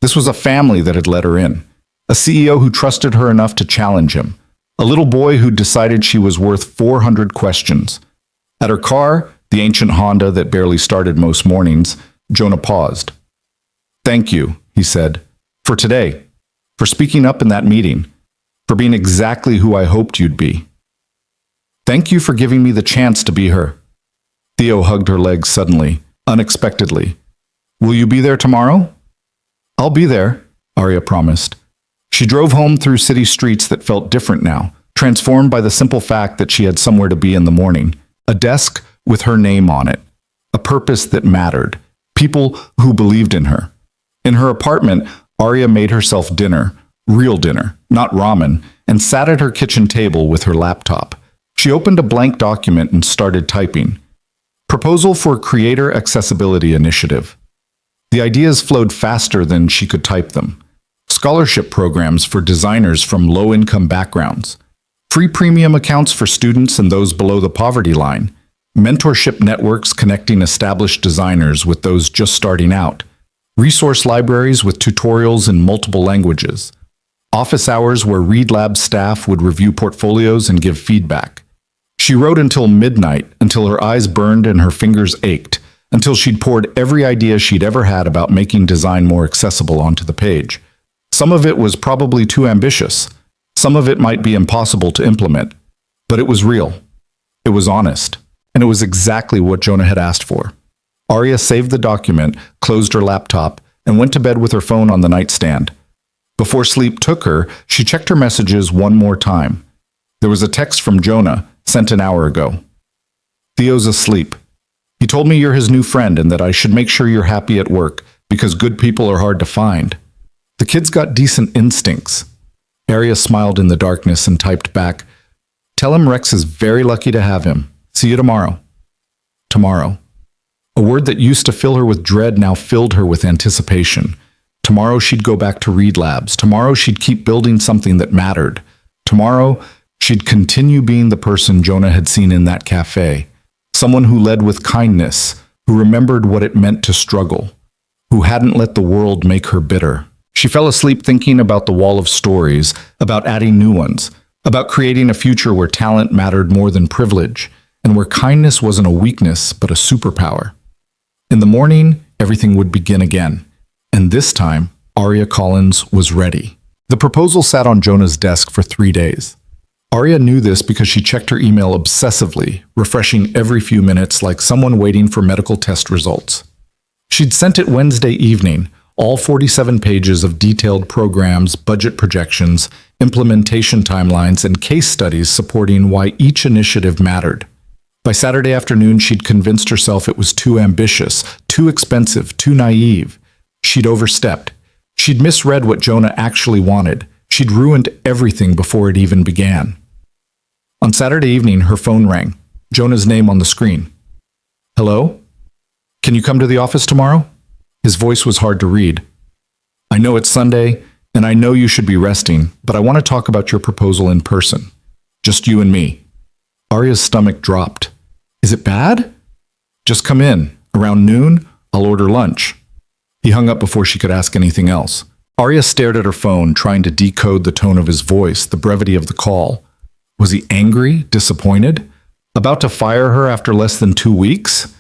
This was a family that had let her in. A CEO who trusted her enough to challenge him. A little boy who decided she was worth 400 questions. At her car, the ancient Honda that barely started most mornings, Jonah paused. Thank you, he said, for today, for speaking up in that meeting, for being exactly who I hoped you'd be. Thank you for giving me the chance to be her. Theo hugged her legs suddenly, unexpectedly. Will you be there tomorrow? I'll be there, Arya promised. She drove home through city streets that felt different now, transformed by the simple fact that she had somewhere to be in the morning, a desk with her name on it, a purpose that mattered, people who believed in her. In her apartment, Arya made herself dinner, real dinner, not ramen, and sat at her kitchen table with her laptop. She opened a blank document and started typing. Proposal for Creator Accessibility Initiative. The ideas flowed faster than she could type them. Scholarship programs for designers from low-income backgrounds. Free premium accounts for students and those below the poverty line. Mentorship networks connecting established designers with those just starting out. Resource libraries with tutorials in multiple languages. Office hours where ReadLab staff would review portfolios and give feedback. She wrote until midnight, until her eyes burned and her fingers ached, until she'd poured every idea she'd ever had about making design more accessible onto the page. Some of it was probably too ambitious. Some of it might be impossible to implement. But it was real. It was honest. And it was exactly what Jonah had asked for. Arya saved the document, closed her laptop, and went to bed with her phone on the nightstand. Before sleep took her, she checked her messages one more time. There was a text from Jonah, sent an hour ago. Theo's asleep. He told me you're his new friend and that I should make sure you're happy at work, because good people are hard to find. The kid's got decent instincts. Arya smiled in the darkness and typed back, Tell him Rex is very lucky to have him. See you tomorrow. Tomorrow. A word that used to fill her with dread now filled her with anticipation. Tomorrow she'd go back to Read Labs. Tomorrow she'd keep building something that mattered. Tomorrow she'd continue being the person Jonah had seen in that cafe. Someone who led with kindness, who remembered what it meant to struggle, who hadn't let the world make her bitter. She fell asleep thinking about the wall of stories, about adding new ones, about creating a future where talent mattered more than privilege. and where kindness wasn't a weakness but a superpower. In the morning, everything would begin again, and this time, Arya Collins was ready. The proposal sat on Jonah's desk for 3 days. Arya knew this because she checked her email obsessively, refreshing every few minutes like someone waiting for medical test results. She'd sent it Wednesday evening, all 47 pages of detailed programs, budget projections, implementation timelines, and case studies supporting why each initiative mattered. By Saturday afternoon, she'd convinced herself it was too ambitious, too expensive, too naive. She'd overstepped. She'd misread what Jonah actually wanted. She'd ruined everything before it even began. On Saturday evening, her phone rang, Jonah's name on the screen. "Hello? Can you come to the office tomorrow?" His voice was hard to read. "I know it's Sunday, and I know you should be resting, but I want to talk about your proposal in person. Just you and me." Arya's stomach dropped. "Is it bad?" "Just come in. Around noon, I'll order lunch." He hung up before she could ask anything else. Arya stared at her phone, trying to decode the tone of his voice, the brevity of the call. Was he angry, disappointed, about to fire her after less than 2 weeks?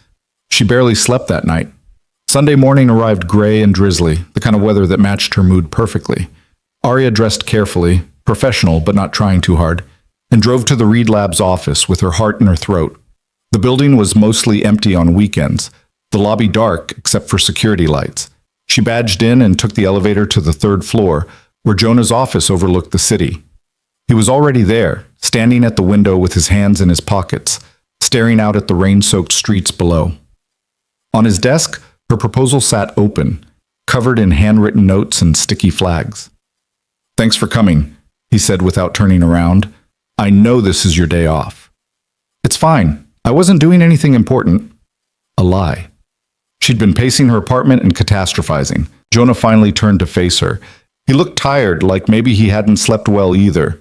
She barely slept that night. Sunday morning arrived gray and drizzly, the kind of weather that matched her mood perfectly. Arya dressed carefully, professional but not trying too hard, and drove to the Reed Labs office with her heart in her throat. The building was mostly empty on weekends, the lobby dark except for security lights. She badged in and took the elevator to the 3rd floor, where Jonah's office overlooked the city. He was already there, standing at the window with his hands in his pockets, staring out at the rain-soaked streets below. On his desk, her proposal sat open, covered in handwritten notes and sticky flags. "Thanks for coming," he said without turning around. "I know this is your day off." "It's fine. I wasn't doing anything important." A lie. She'd been pacing her apartment and catastrophizing. Jonah finally turned to face her. He looked tired, like maybe he hadn't slept well either.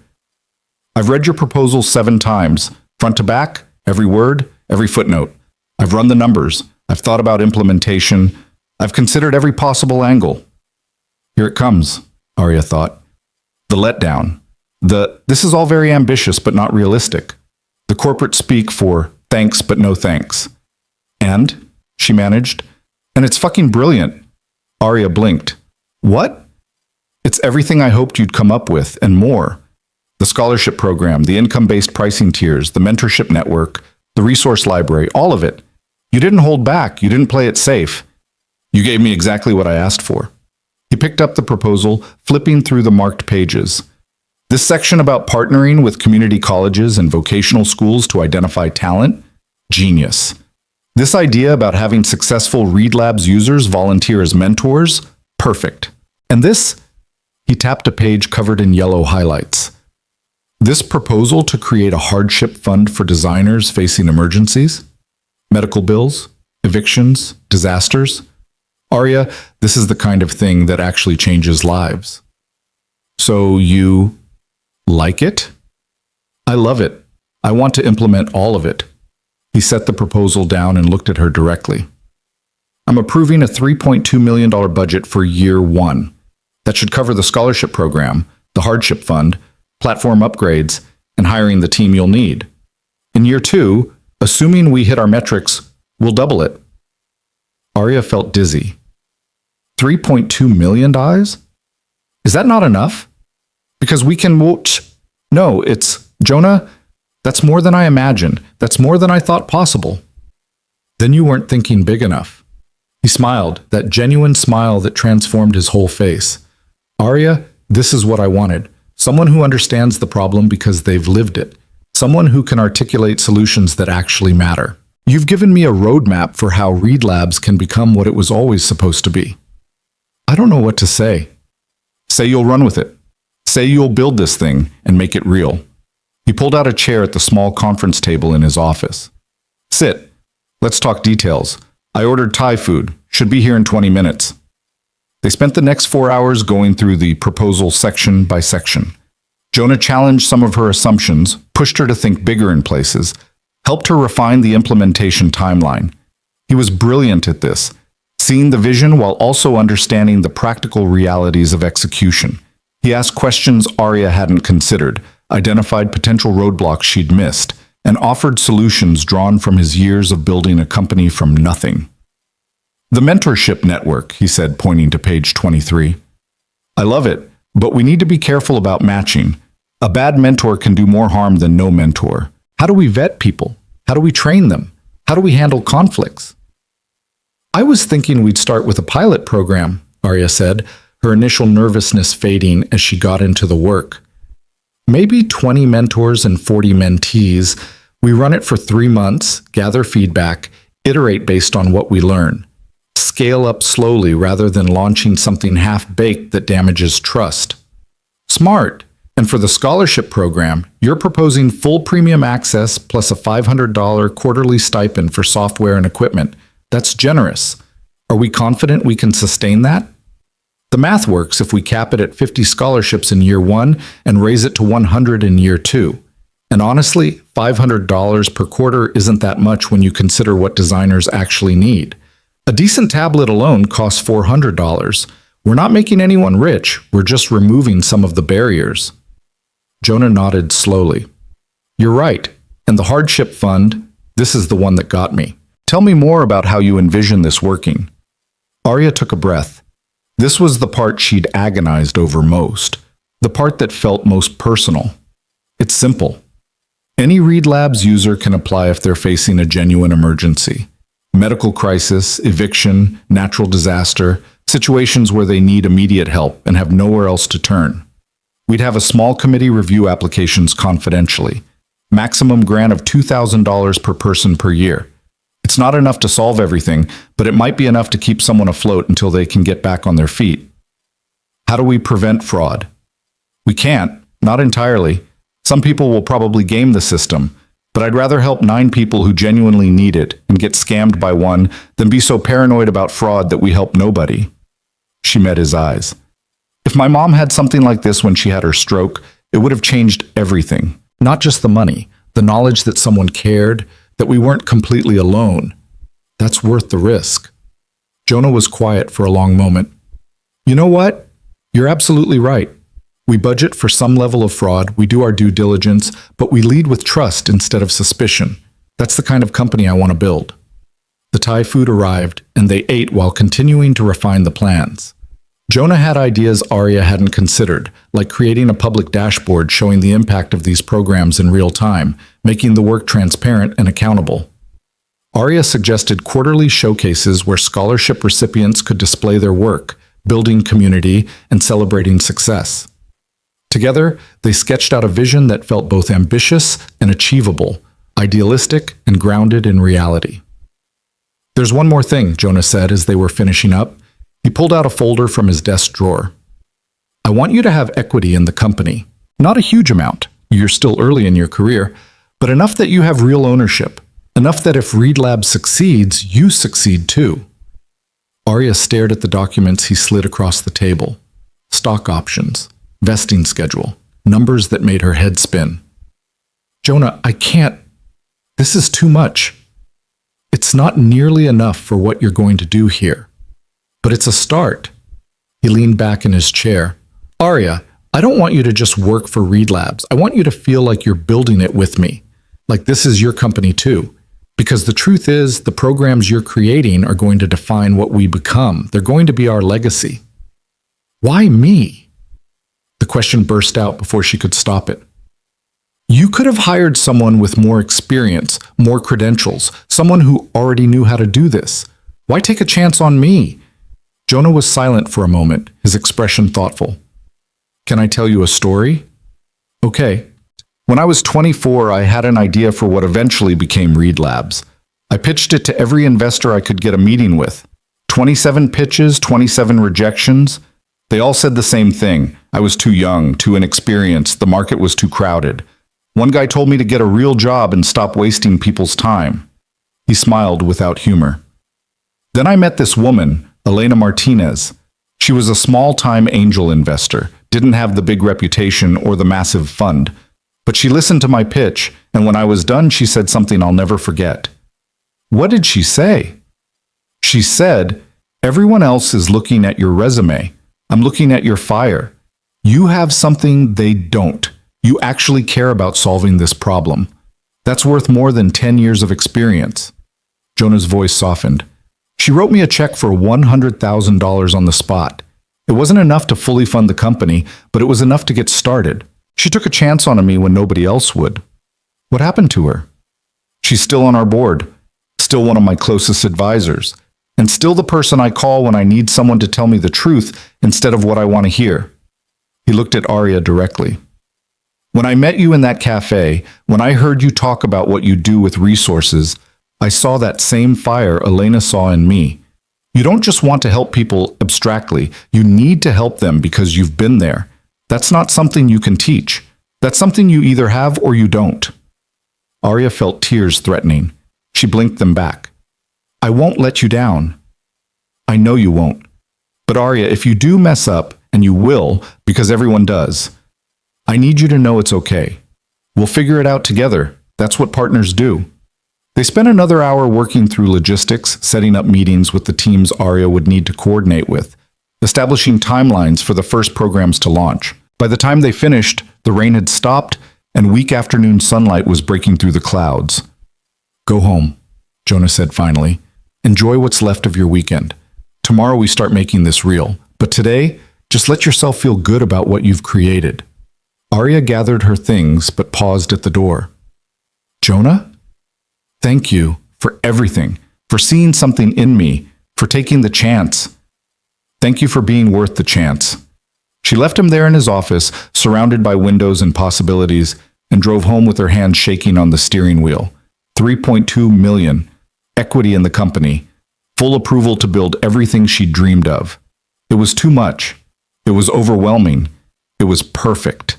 "I've read your proposal 7 times, front to back, every word, every footnote. I've run the numbers. I've thought about implementation. I've considered every possible angle." Here it comes, Arya thought. The letdown. This is all very ambitious but not realistic. The corporate speak for thanks but no thanks. "And?" she managed. "And it's fucking brilliant." Arya blinked. "What?" "It's everything I hoped you'd come up with, and more. The scholarship program, the income-based pricing tiers, the mentorship network, the resource library, all of it. You didn't hold back. You didn't play it safe. You gave me exactly what I asked for." He picked up the proposal, flipping through the marked pages. This section about partnering with community colleges and vocational schools to identify talent? Genius. This idea about having successful Reed Labs users volunteer as mentors? Perfect. And this? He tapped a page covered in yellow highlights. This proposal to create a hardship fund for designers facing emergencies? Medical bills? Evictions? Disasters? Arya, this is the kind of thing that actually changes lives. So you like it? I love it. I want to implement all of it. He set the proposal down and looked at her directly. I'm approving a $3.2 million budget for year 1. That should cover the scholarship program, the hardship fund, platform upgrades, and hiring the team you'll need. In year 2, assuming we hit our metrics, we'll double it. Arya felt dizzy. $3.2 million? Is that not enough? Because we can watch. No, it's, Jonah, that's more than I imagined. That's more than I thought possible. Then you weren't thinking big enough. He smiled, that genuine smile that transformed his whole face. Arya, this is what I wanted. Someone who understands the problem because they've lived it. Someone who can articulate solutions that actually matter. You've given me a roadmap for how Reed Labs can become what it was always supposed to be. I don't know what to say. Say you'll run with it. Say you'll build this thing and make it real. He pulled out a chair at the small conference table in his office. Sit. Let's talk details. I ordered Thai food. Should be here in 20 minutes. They spent the next 4 hours going through the proposal section by section. Jonah challenged some of her assumptions, pushed her to think bigger in places, helped her refine the implementation timeline. He was brilliant at this, seeing the vision while also understanding the practical realities of execution. He asked questions Arya hadn't considered, identified potential roadblocks she'd missed, and offered solutions drawn from his years of building a company from nothing. The mentorship network, he said, pointing to page 23. I love it, but we need to be careful about matching. A bad mentor can do more harm than no mentor. How do we vet people? How do we train them? How do we handle conflicts? I was thinking we'd start with a pilot program, Arya said, her initial nervousness fading as she got into the work. Maybe 20 mentors and 40 mentees. We run it for 3 months, gather feedback, iterate based on what we learn. Scale up slowly rather than launching something half-baked that damages trust. Smart. And for the scholarship program, you're proposing full premium access plus a $500 quarterly stipend for software and equipment. That's generous. Are we confident we can sustain that? The math works if we cap it at 50 scholarships in year 1 and raise it to 100 in year 2. And honestly, $500 per quarter isn't that much when you consider what designers actually need. A decent tablet alone costs $400. We're not making anyone rich, we're just removing some of the barriers. Jonah nodded slowly. You're right, and the hardship fund, this is the one that got me. Tell me more about how you envision this working. Arya took a breath. This was the part she'd agonized over most, the part that felt most personal. It's simple. Any Read Labs user can apply if they're facing a genuine emergency. Medical crisis, eviction, natural disaster, situations where they need immediate help and have nowhere else to turn. We'd have a small committee review applications confidentially. Maximum grant of $2,000 per person per year. It's not enough to solve everything, but it might be enough to keep someone afloat until they can get back on their feet. How do we prevent fraud? We can't, not entirely. Some people will probably game the system, but I'd rather help 9 people who genuinely need it and get scammed by one than be so paranoid about fraud that we help nobody. She met his eyes. If my mom had something like this when she had her stroke, it would have changed everything. Not just the money, the knowledge that someone cared, that we weren't completely alone. That's worth the risk. Jonah was quiet for a long moment. You know what? You're absolutely right. We budget for some level of fraud, we do our due diligence, but we lead with trust instead of suspicion. That's the kind of company I want to build. The Thai food arrived, and they ate while continuing to refine the plans. Jonah had ideas Arya hadn't considered, like creating a public dashboard showing the impact of these programs in real time, making the work transparent and accountable. Arya suggested quarterly showcases where scholarship recipients could display their work, building community and celebrating success. Together, they sketched out a vision that felt both ambitious and achievable, idealistic and grounded in reality. There's one more thing, Jonah said as they were finishing up. He pulled out a folder from his desk drawer. I want you to have equity in the company. Not a huge amount, you're still early in your career, but enough that you have real ownership. Enough that if Read Lab succeeds, you succeed too. Arya stared at the documents he slid across the table. Stock options, vesting schedule, numbers that made her head spin. Jonah, I can't. This is too much. It's not nearly enough for what you're going to do here. But it's a start. He leaned back in his chair. Arya, I don't want you to just work for Read Labs. I want you to feel like you're building it with me. Like this is your company too. Because the truth is, the programs you're creating are going to define what we become. They're going to be our legacy. Why me? The question burst out before she could stop it. You could have hired someone with more experience, more credentials, someone who already knew how to do this. Why take a chance on me? Jonah was silent for a moment, his expression thoughtful. Can I tell you a story? Okay. When I was 24, I had an idea for what eventually became Read Labs. I pitched it to every investor I could get a meeting with. 27 pitches, 27 rejections. They all said the same thing. I was too young, too inexperienced, the market was too crowded. One guy told me to get a real job and stop wasting people's time. He smiled without humor. Then I met this woman, Elena Martinez. She was a small-time angel investor, didn't have the big reputation or the massive fund. But she listened to my pitch, and when I was done, she said something I'll never forget. What did she say? She said, everyone else is looking at your resume. I'm looking at your fire. You have something they don't. You actually care about solving this problem. That's worth more than 10 years of experience. Jonah's voice softened. She wrote me a check for $100,000 on the spot. It wasn't enough to fully fund the company, but it was enough to get started. She took a chance on me when nobody else would. What happened to her? She's still on our board, still one of my closest advisors, and still the person I call when I need someone to tell me the truth instead of what I want to hear. He looked at Arya directly. When I met you in that cafe, when I heard you talk about what you do with resources, I saw that same fire Elena saw in me. You don't just want to help people abstractly, you need to help them because you've been there. That's not something you can teach. That's something you either have or you don't. Arya felt tears threatening. She blinked them back. I won't let you down. I know you won't. But Arya, if you do mess up, and you will, because everyone does, I need you to know it's okay. We'll figure it out together. That's what partners do. They spent another hour working through logistics, setting up meetings with the teams Arya would need to coordinate with, establishing timelines for the first programs to launch. By the time they finished, the rain had stopped, and weak afternoon sunlight was breaking through the clouds. Go home, Jonah said finally. Enjoy what's left of your weekend. Tomorrow we start making this real, but today, just let yourself feel good about what you've created. Arya gathered her things, but paused at the door. Jonah? Thank you for everything, for seeing something in me, for taking the chance. Thank you for being worth the chance. She left him there in his office, surrounded by windows and possibilities, and drove home with her hands shaking on the steering wheel. 3.2 million, equity in the company, full approval to build everything she dreamed of. It was too much. It was overwhelming. It was perfect.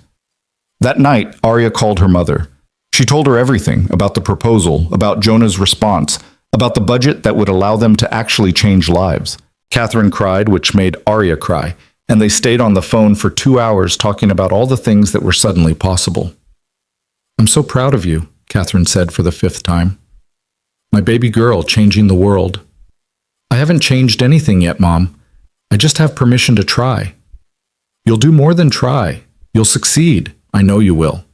That night, Arya called her mother. She told her everything about the proposal, about Jonah's response, about the budget that would allow them to actually change lives. Catherine cried, which made Arya cry, and they stayed on the phone for 2 hours talking about all the things that were suddenly possible. I'm so proud of you, Catherine said for the 5th time. My baby girl changing the world. I haven't changed anything yet, Mom. I just have permission to try. You'll do more than try. You'll succeed. I know you will.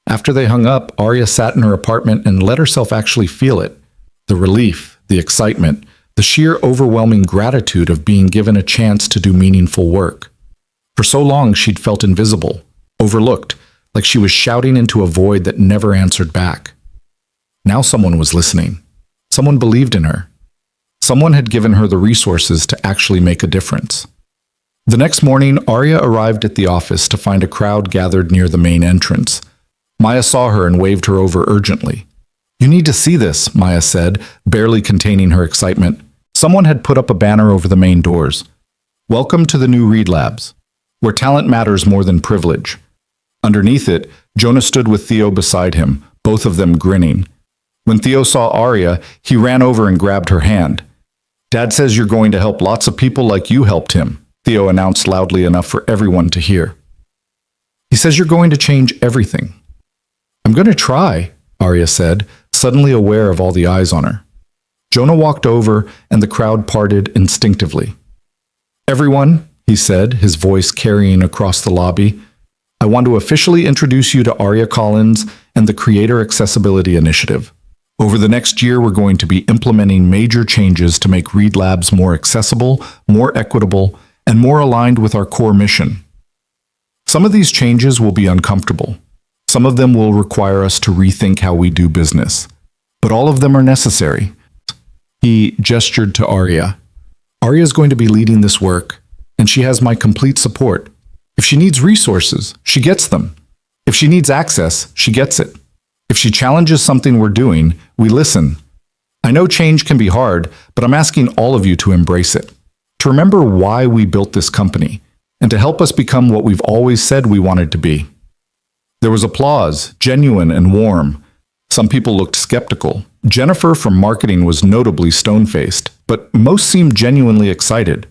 After they hung up, Arya sat in her apartment and let herself actually feel it. The relief, the excitement, the sheer overwhelming gratitude of being given a chance to do meaningful work. For so long, she'd felt invisible, overlooked, like she was shouting into a void that never answered back. Now someone was listening. Someone believed in her. Someone had given her the resources to actually make a difference. The next morning, Arya arrived at the office to find a crowd gathered near the main entrance. Maya saw her and waved her over urgently. You need to see this, Maya said, barely containing her excitement. Someone had put up a banner over the main doors. Welcome to the new Reed Labs, where talent matters more than privilege. Underneath it, Jonah stood with Theo beside him, both of them grinning. When Theo saw Arya, he ran over and grabbed her hand. Dad says you're going to help lots of people like you helped him, Theo announced loudly enough for everyone to hear. He says you're going to change everything. I'm going to try, Arya said, suddenly aware of all the eyes on her. Jonah walked over and the crowd parted instinctively. Everyone, he said, his voice carrying across the lobby, I want to officially introduce you to Arya Collins and the Creator Accessibility Initiative. Over the next year, we're going to be implementing major changes to make Reed Labs more accessible, more equitable, and more aligned with our core mission. Some of these changes will be uncomfortable. Some of them will require us to rethink how we do business. But all of them are necessary. He gestured to Arya. Arya is going to be leading this work, and she has my complete support. If she needs resources, she gets them. If she needs access, she gets it. If she challenges something we're doing, we listen. I know change can be hard, but I'm asking all of you to embrace it, to remember why we built this company, and to help us become what we've always said we wanted to be. There was applause, genuine and warm. Some people looked skeptical. Jennifer from marketing was notably stone-faced, but most seemed genuinely excited.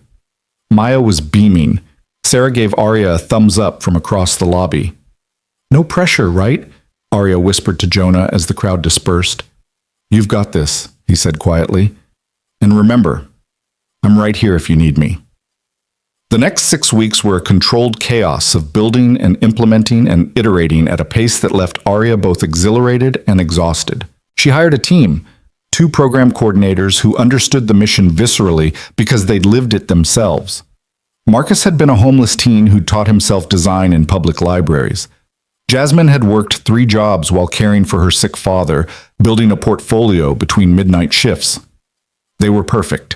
Maya was beaming. Sarah gave Arya a thumbs up from across the lobby. No pressure, right? Arya whispered to Jonah as the crowd dispersed. You've got this, he said quietly. And remember, I'm right here if you need me. The next 6 weeks were a controlled chaos of building and implementing and iterating at a pace that left Aria both exhilarated and exhausted. She hired a team, 2 program coordinators who understood the mission viscerally because they'd lived it themselves. Marcus had been a homeless teen who taught himself design in public libraries. Jasmine had worked 3 jobs while caring for her sick father, building a portfolio between midnight shifts. They were perfect.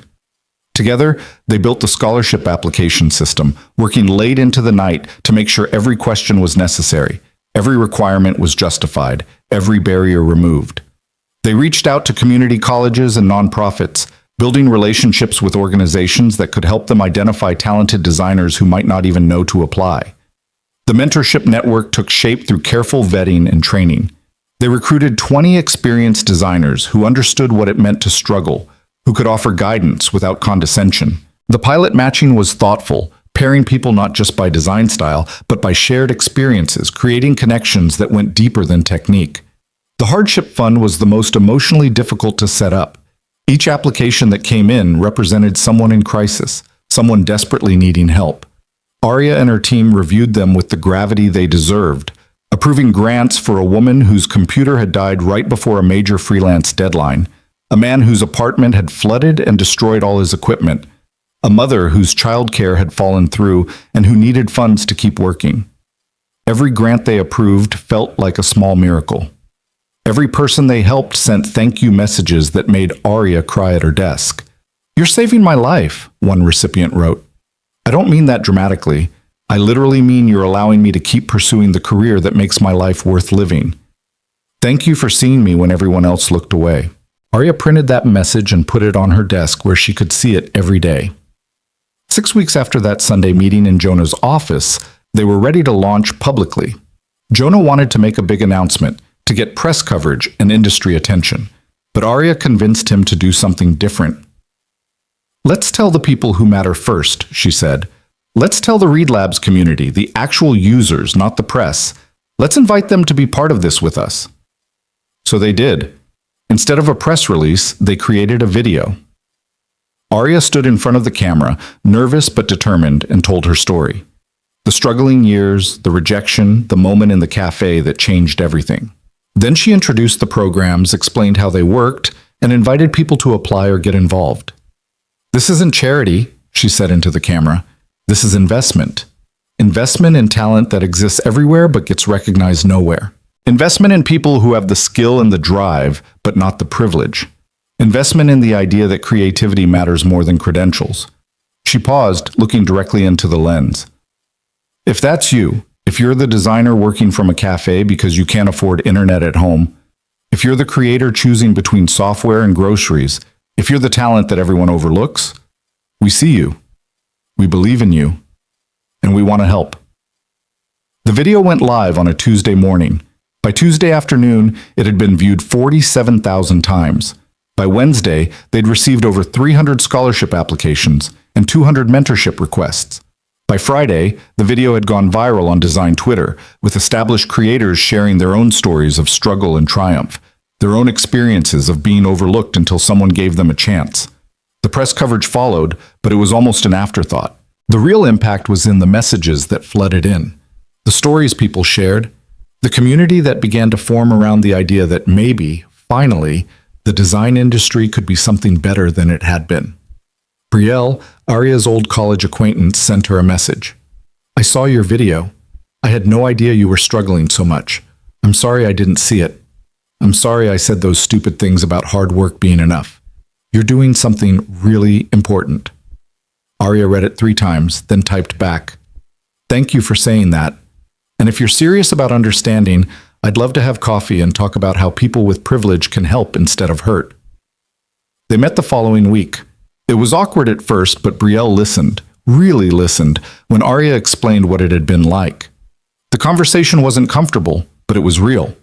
Together, they built the scholarship application system, working late into the night to make sure every question was necessary, every requirement was justified, every barrier removed. They reached out to community colleges and nonprofits, building relationships with organizations that could help them identify talented designers who might not even know to apply. The mentorship network took shape through careful vetting and training. They recruited 20 experienced designers who understood what it meant to struggle, who could offer guidance without condescension. The pilot matching was thoughtful, pairing people not just by design style, but by shared experiences, creating connections that went deeper than technique. The hardship fund was the most emotionally difficult to set up. Each application that came in represented someone in crisis, someone desperately needing help. Aria and her team reviewed them with the gravity they deserved, approving grants for a woman whose computer had died right before a major freelance deadline, a man whose apartment had flooded and destroyed all his equipment, a mother whose childcare had fallen through and who needed funds to keep working. Every grant they approved felt like a small miracle. Every person they helped sent thank you messages that made Aria cry at her desk. "You're saving my life," one recipient wrote. "I don't mean that dramatically. I literally mean you're allowing me to keep pursuing the career that makes my life worth living. Thank you for seeing me when everyone else looked away." Aria printed that message and put it on her desk where she could see it every day. 6 weeks after that Sunday meeting in Jonah's office, they were ready to launch publicly. Jonah wanted to make a big announcement, to get press coverage and industry attention, but Aria convinced him to do something different. "Let's tell the people who matter first," she said. "Let's tell the Read Labs community, the actual users, not the press. Let's invite them to be part of this with us." So they did. Instead of a press release, they created a video. Aria stood in front of the camera, nervous but determined, and told her story. The struggling years, the rejection, the moment in the cafe that changed everything. Then she introduced the programs, explained how they worked, and invited people to apply or get involved. "This isn't charity," she said into the camera. "This is investment. Investment in talent that exists everywhere but gets recognized nowhere. Investment in people who have the skill and the drive, but not the privilege. Investment in the idea that creativity matters more than credentials." She paused, looking directly into the lens. "If that's you, if you're the designer working from a cafe because you can't afford internet at home, if you're the creator choosing between software and groceries, if you're the talent that everyone overlooks, we see you, we believe in you, and we want to help." The video went live on a Tuesday morning. By Tuesday afternoon, it had been viewed 47,000 times. By Wednesday, they'd received over 300 scholarship applications and 200 mentorship requests. By Friday, the video had gone viral on design Twitter, with established creators sharing their own stories of struggle and triumph, their own experiences of being overlooked until someone gave them a chance. The press coverage followed, but it was almost an afterthought. The real impact was in the messages that flooded in, the stories people shared, the community that began to form around the idea that maybe, finally, the design industry could be something better than it had been. Brielle, Aria's old college acquaintance, sent her a message. "I saw your video. I had no idea you were struggling so much. I'm sorry I didn't see it. I'm sorry I said those stupid things about hard work being enough. You're doing something really important." Aria read it 3 times, then typed back, "Thank you for saying that. And if you're serious about understanding, I'd love to have coffee and talk about how people with privilege can help instead of hurt." They met the following week. It was awkward at first, but Brielle listened, really listened, when Aria explained what it had been like. The conversation wasn't comfortable, but it was real.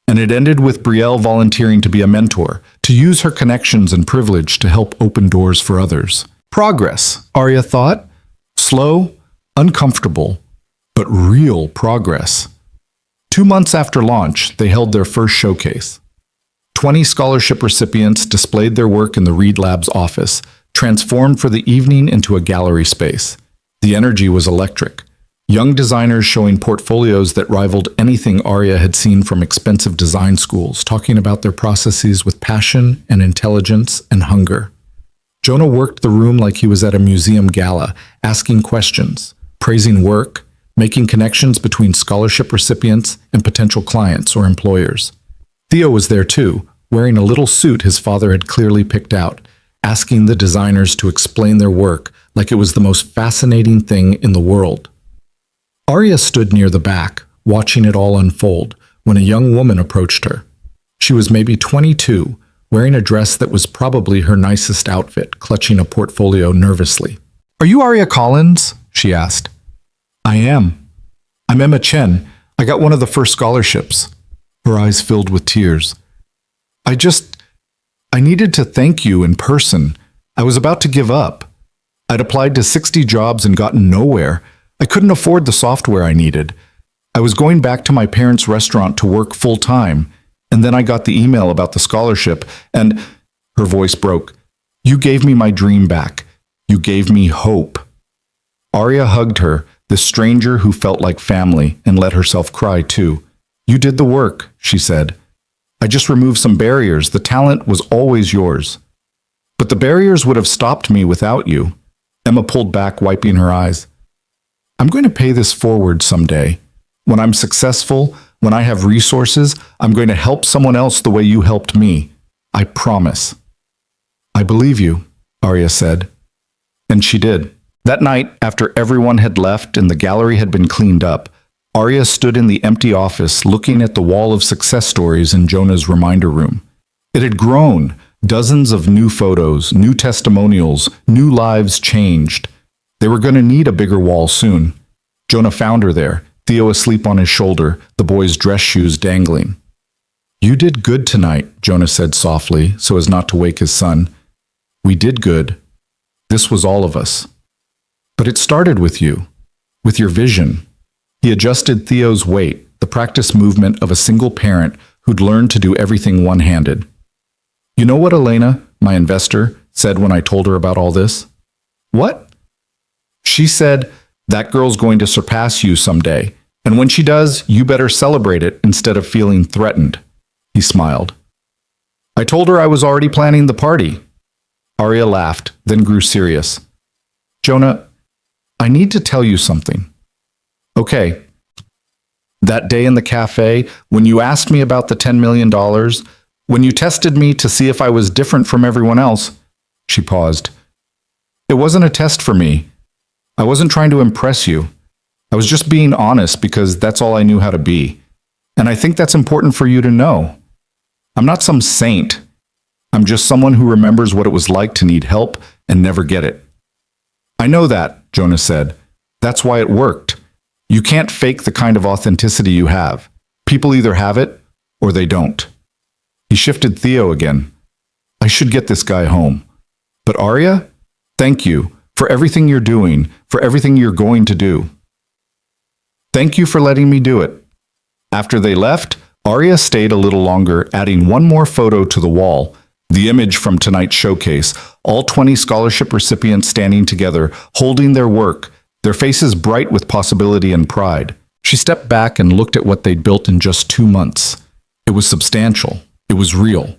And it ended with Brielle volunteering to be a mentor, to use her connections and privilege to help open doors for others. Progress, Aria thought. Slow, uncomfortable, but real progress. 2 months after launch, they held their first showcase. 20 scholarship recipients displayed their work in the Read Labs office, transformed for the evening into a gallery space. The energy was electric. Young designers showing portfolios that rivaled anything Arya had seen from expensive design schools, talking about their processes with passion and intelligence and hunger. Jonah worked the room like he was at a museum gala, asking questions, praising work, making connections between scholarship recipients and potential clients or employers. Theo was there too, wearing a little suit his father had clearly picked out, asking the designers to explain their work like it was the most fascinating thing in the world. Arya stood near the back, watching it all unfold, when a young woman approached her. She was maybe 22, wearing a dress that was probably her nicest outfit, clutching a portfolio nervously. "Are you Arya Collins?" she asked. "I am. I'm Emma Chen. I got one of the first scholarships." Her eyes filled with tears. I needed to thank you in person. I was about to give up. I'd applied to 60 jobs and gotten nowhere. I couldn't afford the software I needed. I was going back to my parents' restaurant to work full-time, and then I got the email about the scholarship, and her voice broke. "You gave me my dream back. You gave me hope." Arya hugged her, this stranger who felt like family, and let herself cry too. "You did the work," she said. "I just removed some barriers. The talent was always yours." "But the barriers would have stopped me without you." Emma pulled back, wiping her eyes. "I'm going to pay this forward someday. When I'm successful, when I have resources, I'm going to help someone else the way you helped me. I promise." "I believe you," Arya said. And she did. That night, after everyone had left and the gallery had been cleaned up, Arya stood in the empty office looking at the wall of success stories in Jonah's reminder room. It had grown, dozens of new photos, new testimonials, new lives changed. They were going to need a bigger wall soon. Jonah found her there, Theo asleep on his shoulder, the boy's dress shoes dangling. "You did good tonight," Jonah said softly, so as not to wake his son. "We did good. This was all of us. But it started with you, with your vision." He adjusted Theo's weight, the practice movement of a single parent who'd learned to do everything one-handed. "You know what Elena, my investor, said when I told her about all this?" "What?" "She said, that girl's going to surpass you someday, and when she does, you better celebrate it instead of feeling threatened." He smiled. "I told her I was already planning the party." Arya laughed, then grew serious. "Jonah, I need to tell you something." "Okay." "That day in the cafe, when you asked me about the $10 million, when you tested me to see if I was different from everyone else," she paused. "It wasn't a test for me. I wasn't trying to impress you. I was just being honest because that's all I knew how to be. And I think that's important for you to know. I'm not some saint. I'm just someone who remembers what it was like to need help and never get it." "I know that," Jonah said. "That's why it worked. You can't fake the kind of authenticity you have. People either have it or they don't." He shifted Theo again. "I should get this guy home. But Arya, thank you for everything you're doing, for everything you're going to do. Thank you for letting me do it." After they left, Arya stayed a little longer, adding one more photo to the wall, the image from tonight's showcase, all 20 scholarship recipients standing together, holding their work, their faces bright with possibility and pride. She stepped back and looked at what they'd built in just 2 months. It was substantial. It was real.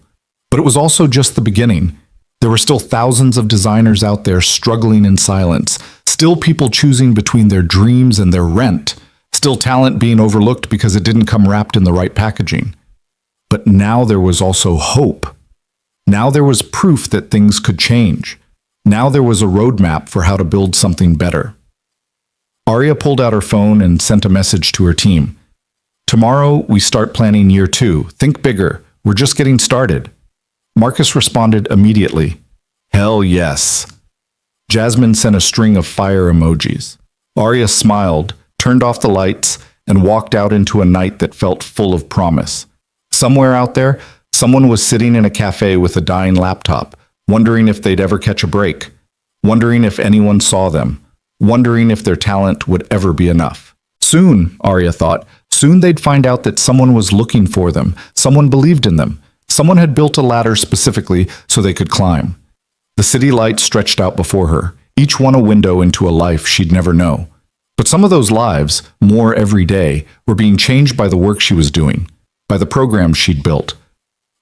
But it was also just the beginning. There were still thousands of designers out there struggling in silence, still people choosing between their dreams and their rent, still talent being overlooked because it didn't come wrapped in the right packaging. But now there was also hope. Now there was proof that things could change. Now there was a roadmap for how to build something better. Arya pulled out her phone and sent a message to her team. "Tomorrow, we start planning year 2. Think bigger. We're just getting started." Marcus responded immediately. "Hell yes." Jasmine sent a string of fire emojis. Arya smiled, turned off the lights, and walked out into a night that felt full of promise. Somewhere out there, someone was sitting in a cafe with a dying laptop, wondering if they'd ever catch a break, wondering if anyone saw them, wondering if their talent would ever be enough. Soon, Arya thought, soon they'd find out that someone was looking for them, someone believed in them, someone had built a ladder specifically so they could climb. The city lights stretched out before her. each one a window into a life she'd never know. But some of those lives, more every day, were being changed by the work she was doing, by the programs she'd built,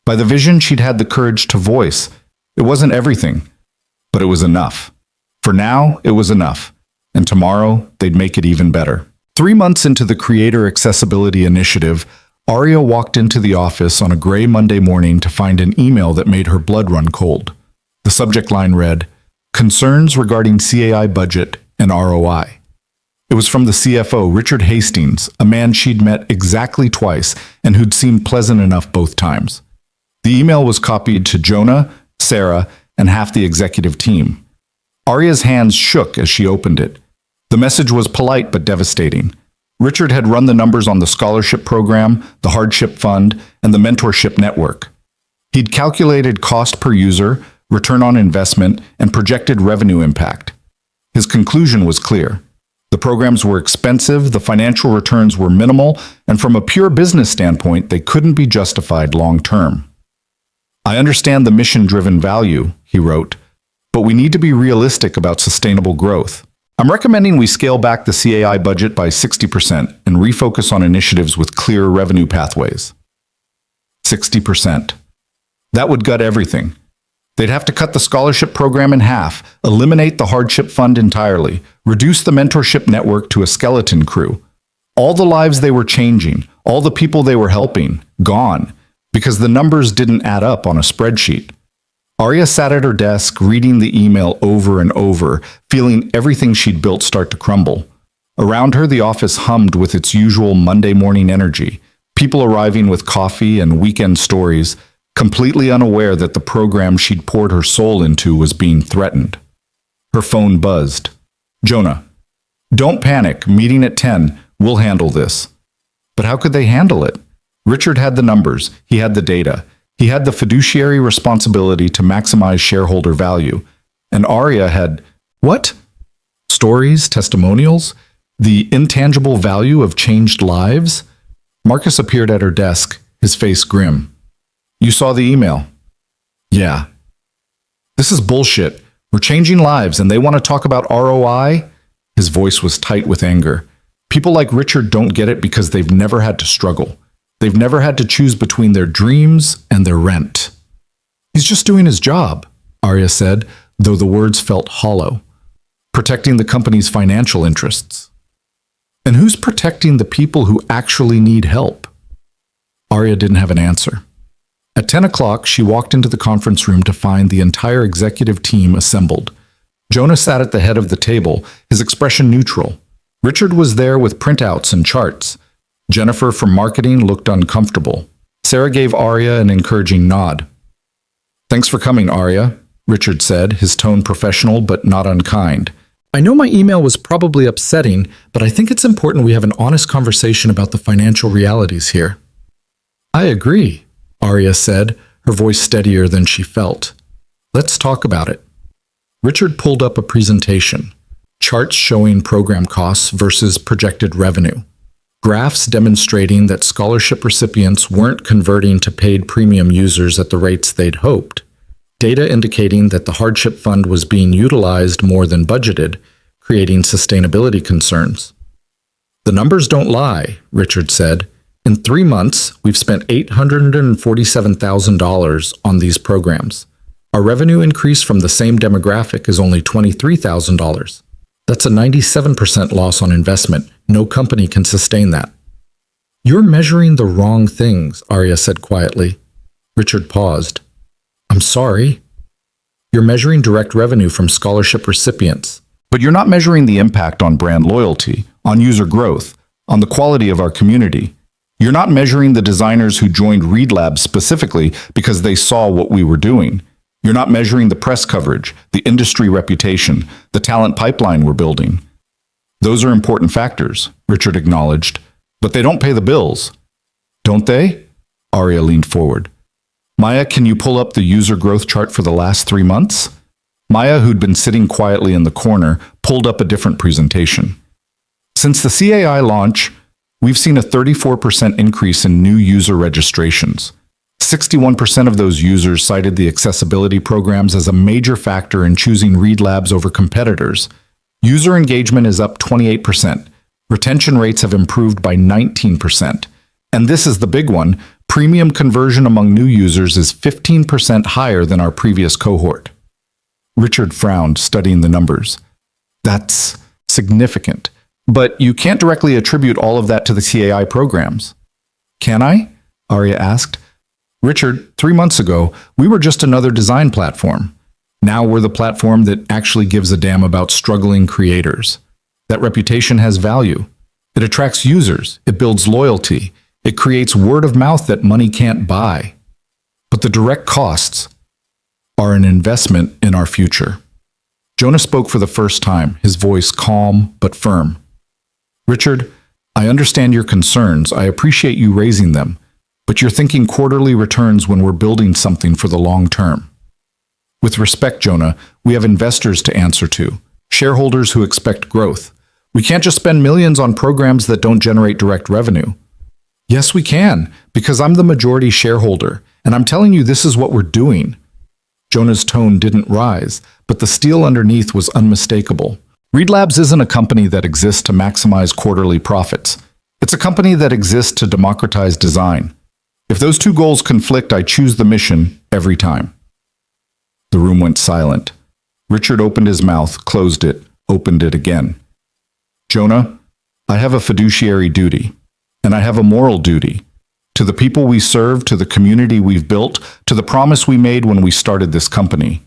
by the vision she'd had the courage to voice. It wasn't everything, but it was enough. For now, it was enough, and tomorrow they'd make it even better. 3 months into the Creator Accessibility Initiative, Aria walked into the office on a gray Monday morning to find an email that made her blood run cold. The subject line read, "Concerns regarding CAI budget and ROI." It was from the CFO, Richard Hastings, a man she'd met exactly twice and who'd seemed pleasant enough both times. The email was copied to Jonah, Sarah, and half the executive team. Aria's hands shook as she opened it. The message was polite but devastating. Richard had run the numbers on the scholarship program, the hardship fund, and the mentorship network. He'd calculated cost per user, return on investment, and projected revenue impact. His conclusion was clear. The programs were expensive, the financial returns were minimal, and from a pure business standpoint, they couldn't be justified long term. "I understand the mission-driven value," he wrote, "but we need to be realistic about sustainable growth. I'm recommending we scale back the CAI budget by 60% and refocus on initiatives with clear revenue pathways." 60%. That would gut everything. They'd have to cut the scholarship program in half, eliminate the hardship fund entirely, reduce the mentorship network to a skeleton crew. All the lives they were changing, all the people they were helping, gone, because the numbers didn't add up on a spreadsheet. Aria sat at her desk, reading the email over and over, feeling everything she'd built start to crumble. Around her, the office hummed with its usual Monday morning energy, people arriving with coffee and weekend stories, completely unaware that the program she'd poured her soul into was being threatened. Her phone buzzed. "Jonah, don't panic, meeting at 10, we'll handle this." But how could they handle it? Richard had the numbers, he had the data, he had the fiduciary responsibility to maximize shareholder value. And Aria had, what? Stories, testimonials, the intangible value of changed lives? Marcus appeared at her desk, his face grim. "You saw the email?" "Yeah." "This is bullshit. We're changing lives and they want to talk about ROI?" His voice was tight with anger. People like Richard don't get it because they've never had to struggle. They've never had to choose between their dreams and their rent. "He's just doing his job," Aria said, though the words felt hollow. "Protecting the company's financial interests." "And who's protecting the people who actually need help?" Aria didn't have an answer. At 10 o'clock, she walked into the conference room to find the entire executive team assembled. Jonah sat at the head of the table, his expression neutral. Richard was there with printouts and charts. Jennifer from marketing looked uncomfortable. Sarah gave Aria an encouraging nod. "Thanks for coming, Aria," Richard said, his tone professional but not unkind. "I know my email was probably upsetting, but I think it's important we have an honest conversation about the financial realities here." "I agree," Aria said, her voice steadier than she felt. "Let's talk about it." Richard pulled up a presentation. Charts showing program costs versus projected revenue. Graphs demonstrating that scholarship recipients weren't converting to paid premium users at the rates they'd hoped. Data indicating that the hardship fund was being utilized more than budgeted, creating sustainability concerns. "The numbers don't lie," Richard said. "In 3 months, we've spent $847,000 on these programs. Our revenue increase from the same demographic is only $23,000. That's a 97% loss on investment. No company can sustain that." "You're measuring the wrong things," Aria said quietly. Richard paused. "I'm sorry." "You're measuring direct revenue from scholarship recipients. But you're not measuring the impact on brand loyalty, on user growth, on the quality of our community. You're not measuring the designers who joined Read Labs specifically because they saw what we were doing. You're not measuring the press coverage, the industry reputation, the talent pipeline we're building. Those are important factors," Richard acknowledged, "but they don't pay the bills." "Don't they?" Aria leaned forward. "Maya, can you pull up the user growth chart for the last 3 months?" Maya, who'd been sitting quietly in the corner, pulled up a different presentation. "Since the CAI launch, we've seen a 34% increase in new user registrations. 61% of those users cited the accessibility programs as a major factor in choosing Read Labs over competitors. User engagement is up 28%. Retention rates have improved by 19%. And this is the big one, premium conversion among new users is 15% higher than our previous cohort. Richard frowned, studying the numbers. That's significant. But you can't directly attribute all of that to the CAI programs. Can I? Arya asked. Richard, 3 months ago, we were just another design platform. Now we're the platform that actually gives a damn about struggling creators. That reputation has value. It attracts users. It builds loyalty. It creates word of mouth that money can't buy. But the direct costs are an investment in our future. Jonah spoke for the first time, his voice calm but firm. Richard, I understand your concerns. I appreciate you raising them. But you're thinking quarterly returns when we're building something for the long term. With respect, Jonah, we have investors to answer to, shareholders who expect growth. We can't just spend millions on programs that don't generate direct revenue. Yes, we can, because I'm the majority shareholder, and I'm telling you this is what we're doing. Jonah's tone didn't rise, but the steel underneath was unmistakable. Read Labs isn't a company that exists to maximize quarterly profits. It's a company that exists to democratize design. If those two goals conflict, I choose the mission every time. The room went silent. Richard opened his mouth, closed it, opened it again. Jonah, I have a fiduciary duty, and I have a moral duty. To the people we serve, to the community we've built, to the promise we made when we started this company.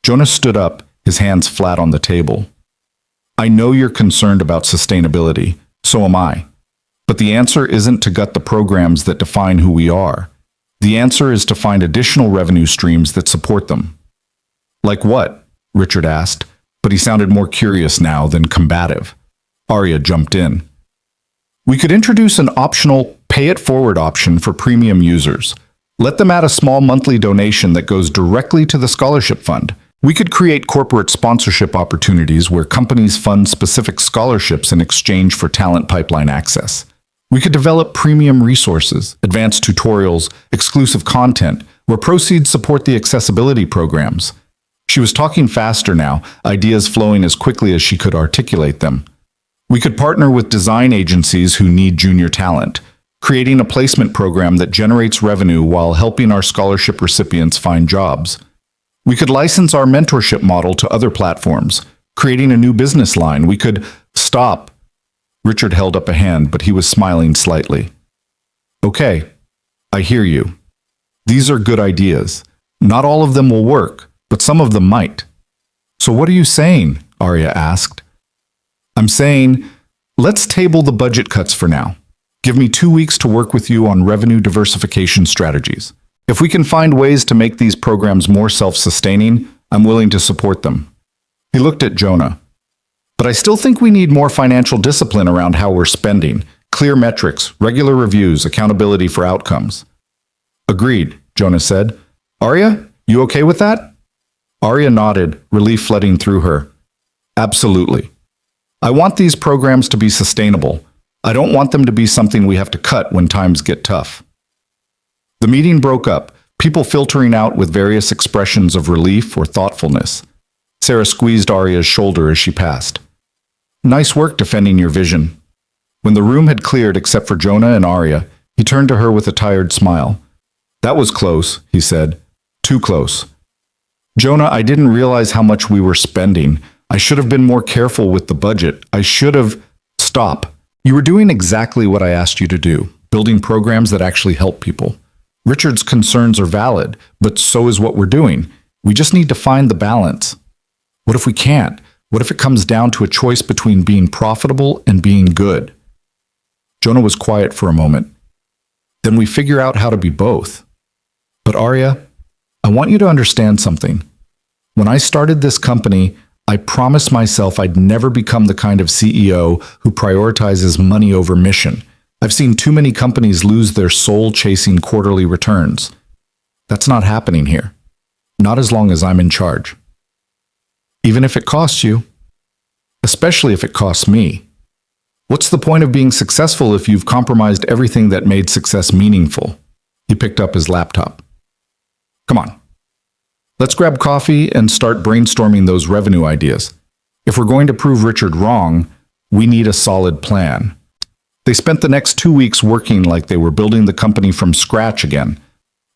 Jonah stood up, his hands flat on the table. I know you're concerned about sustainability. So am I. But the answer isn't to gut the programs that define who we are. The answer is to find additional revenue streams that support them. Like what? Richard asked, but he sounded more curious now than combative. Arya jumped in. We could introduce an optional pay-it-forward option for premium users. Let them add a small monthly donation that goes directly to the scholarship fund. We could create corporate sponsorship opportunities where companies fund specific scholarships in exchange for talent pipeline access. We could develop premium resources, advanced tutorials, exclusive content, where proceeds support the accessibility programs. She was talking faster now, ideas flowing as quickly as she could articulate them. We could partner with design agencies who need junior talent, creating a placement program that generates revenue while helping our scholarship recipients find jobs. We could license our mentorship model to other platforms, creating a new business line. We could stop. Richard held up a hand, but he was smiling slightly. Okay, I hear you. These are good ideas. Not all of them will work, but some of them might. So what are you saying? Arya asked. I'm saying, let's table the budget cuts for now. Give me 2 weeks to work with you on revenue diversification strategies. If we can find ways to make these programs more self-sustaining, I'm willing to support them. He looked at Jonah. But I still think we need more financial discipline around how we're spending, clear metrics, regular reviews, accountability for outcomes. Agreed, Jonah said. Arya, you okay with that? Arya nodded, relief flooding through her. Absolutely. I want these programs to be sustainable. I don't want them to be something we have to cut when times get tough. The meeting broke up, people filtering out with various expressions of relief or thoughtfulness. Sarah squeezed Arya's shoulder as she passed. Nice work defending your vision. When the room had cleared except for Jonah and Arya, he turned to her with a tired smile. That was close, he said. Too close. Jonah, I didn't realize how much we were spending. I should have been more careful with the budget. I should have... Stop. You were doing exactly what I asked you to do, building programs that actually help people. Richard's concerns are valid, but so is what we're doing. We just need to find the balance. What if we can't? What if it comes down to a choice between being profitable and being good? Jonah was quiet for a moment. Then we figure out how to be both. But Arya, I want you to understand something. When I started this company, I promised myself I'd never become the kind of CEO who prioritizes money over mission. I've seen too many companies lose their soul chasing quarterly returns. That's not happening here. Not as long as I'm in charge. Even if it costs you. Especially if it costs me. What's the point of being successful if you've compromised everything that made success meaningful? He picked up his laptop. Come on. Let's grab coffee and start brainstorming those revenue ideas. If we're going to prove Richard wrong, we need a solid plan. They spent the next 2 weeks working like they were building the company from scratch again.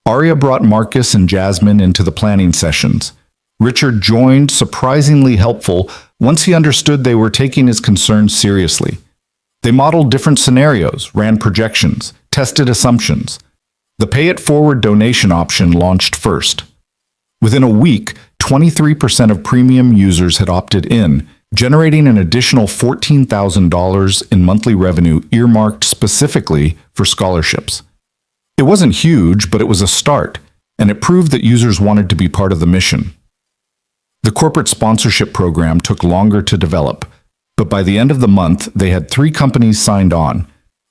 Arya brought Marcus and Jasmine into the planning sessions. Richard joined, surprisingly helpful, once he understood they were taking his concerns seriously. They modeled different scenarios, ran projections, tested assumptions. The pay-it-forward donation option launched first. Within a week, 23% of premium users had opted in, generating an additional $14,000 in monthly revenue earmarked specifically for scholarships. It wasn't huge, but it was a start, and it proved that users wanted to be part of the mission. The corporate sponsorship program took longer to develop, but by the end of the month, they had 3 companies signed on.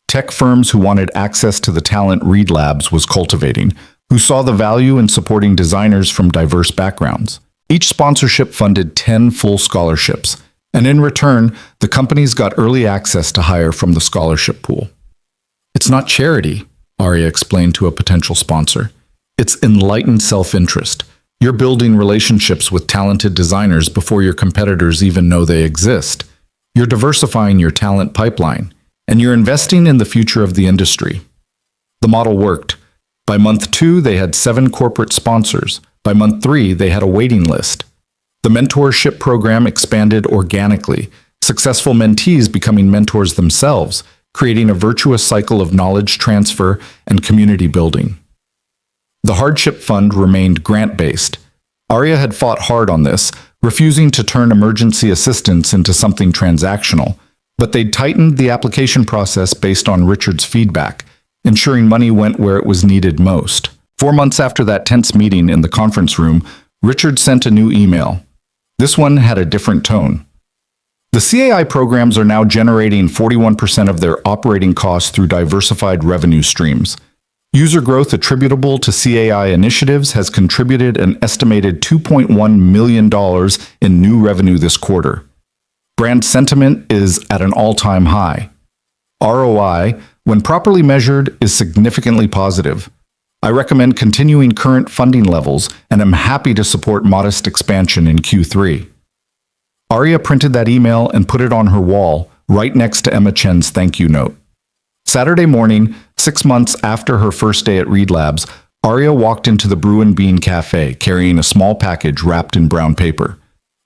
Tech firms who wanted access to the talent Reed Labs was cultivating, who saw the value in supporting designers from diverse backgrounds. Each sponsorship funded 10 full scholarships, and in return, the companies got early access to hire from the scholarship pool. It's not charity, Arya explained to a potential sponsor. It's enlightened self-interest. You're building relationships with talented designers before your competitors even know they exist. You're diversifying your talent pipeline, and you're investing in the future of the industry. The model worked. By month 2, they had 7 corporate sponsors. By month 3, they had a waiting list. The mentorship program expanded organically, successful mentees becoming mentors themselves, creating a virtuous cycle of knowledge transfer and community building. The hardship fund remained grant-based. Arya had fought hard on this, refusing to turn emergency assistance into something transactional, but they'd tightened the application process based on Richard's feedback, ensuring money went where it was needed most. 4 months after that tense meeting in the conference room, Richard sent a new email. This one had a different tone. The CAI programs are now generating 41% of their operating costs through diversified revenue streams. User growth attributable to CAI initiatives has contributed an estimated $2.1 million in new revenue this quarter. Brand sentiment is at an all-time high. ROI, when properly measured, is significantly positive. I recommend continuing current funding levels and am happy to support modest expansion in Q3. Arya printed that email and put it on her wall, right next to Emma Chen's thank you note. Saturday morning, 6 months after her first day at Reed Labs, Arya walked into the Brew and Bean Café carrying a small package wrapped in brown paper.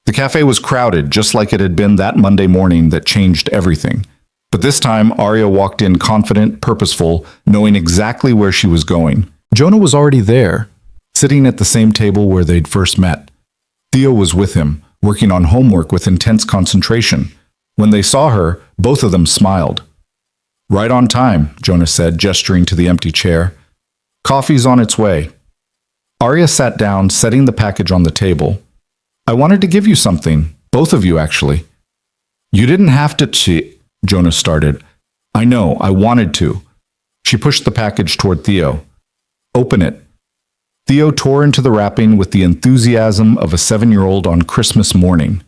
The cafe was crowded, just like it had been that Monday morning that changed everything. But this time, Arya walked in confident, purposeful, knowing exactly where she was going. Jonah was already there, sitting at the same table where they'd first met. Theo was with him, working on homework with intense concentration. When they saw her, both of them smiled. Right on time, Jonah said, gesturing to the empty chair. Coffee's on its way. Arya sat down, setting the package on the table. I wanted to give you something, both of you actually. You didn't have to, Jonah started. I know, I wanted to. She pushed the package toward Theo. Open it. Theo tore into the wrapping with the enthusiasm of a 7-year-old on Christmas morning.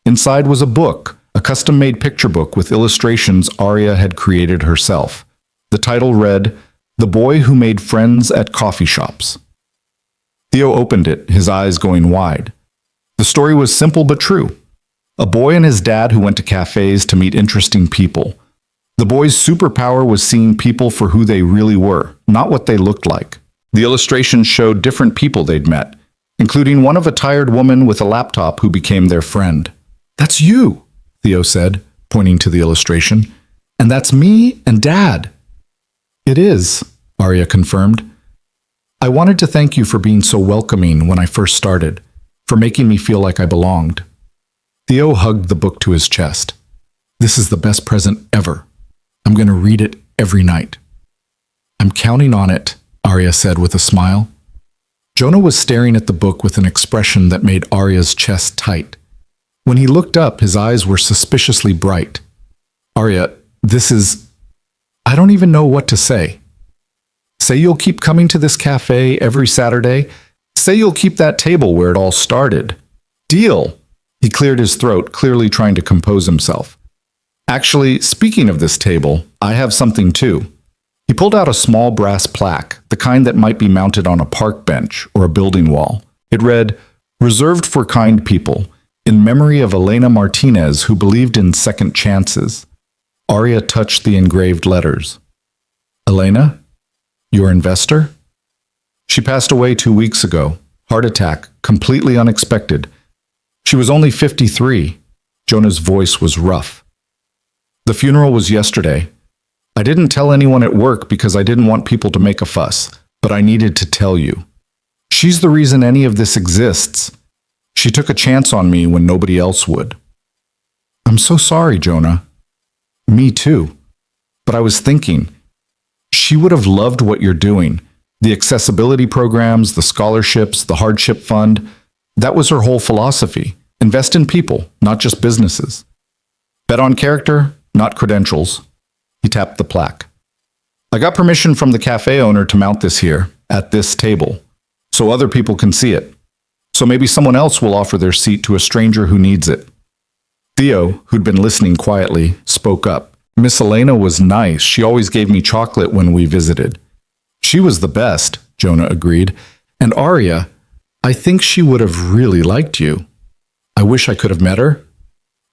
Inside was a book, a custom-made picture book with illustrations Arya had created herself. The title read, The Boy Who Made Friends at Coffee Shops. Theo opened it, his eyes going wide. The story was simple but true. A boy and his dad who went to cafes to meet interesting people. The boy's superpower was seeing people for who they really were, not what they looked like. The illustrations showed different people they'd met, including one of a tired woman with a laptop who became their friend. That's you, Theo said, pointing to the illustration. And that's me and Dad. It is, Arya confirmed. I wanted to thank you for being so welcoming when I first started, for making me feel like I belonged. Theo hugged the book to his chest. This is the best present ever. I'm going to read it every night. I'm counting on it, Arya said with a smile. Jonah was staring at the book with an expression that made Arya's chest tight. When he looked up, his eyes were suspiciously bright. Arya, I don't even know what to say. Say you'll keep coming to this cafe every Saturday. Say you'll keep that table where it all started. Deal. He cleared his throat, clearly trying to compose himself. Actually, speaking of this table, I have something too. He pulled out a small brass plaque, the kind that might be mounted on a park bench or a building wall. It read, "Reserved for kind people, in memory of Elena Martinez, who believed in second chances." Arya touched the engraved letters. "Elena? Your investor?" "She passed away 2 weeks ago. Heart attack, completely unexpected. She was only 53. Jonah's voice was rough. "The funeral was yesterday. I didn't tell anyone at work because I didn't want people to make a fuss, but I needed to tell you. She's the reason any of this exists. She took a chance on me when nobody else would." "I'm so sorry, Jonah." "Me too. But I was thinking, she would have loved what you're doing. The accessibility programs, the scholarships, the hardship fund. That was her whole philosophy. Invest in people, not just businesses. Bet on character, not credentials." He tapped the plaque. "I got permission from the cafe owner to mount this here, at this table, so other people can see it. So maybe someone else will offer their seat to a stranger who needs it." Theo, who'd been listening quietly, spoke up. "Miss Elena was nice. She always gave me chocolate when we visited." "She was the best," Jonah agreed. "And Arya, I think she would have really liked you. I wish I could have met her."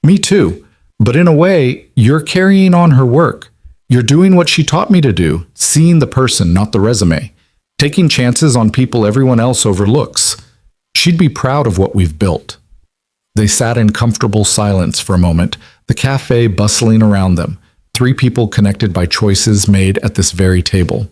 "Me too. But in a way, you're carrying on her work. You're doing what she taught me to do, seeing the person, not the resume. Taking chances on people everyone else overlooks. She'd be proud of what we've built." They sat in comfortable silence for a moment, the cafe bustling around them, 3 people connected by choices made at this very table.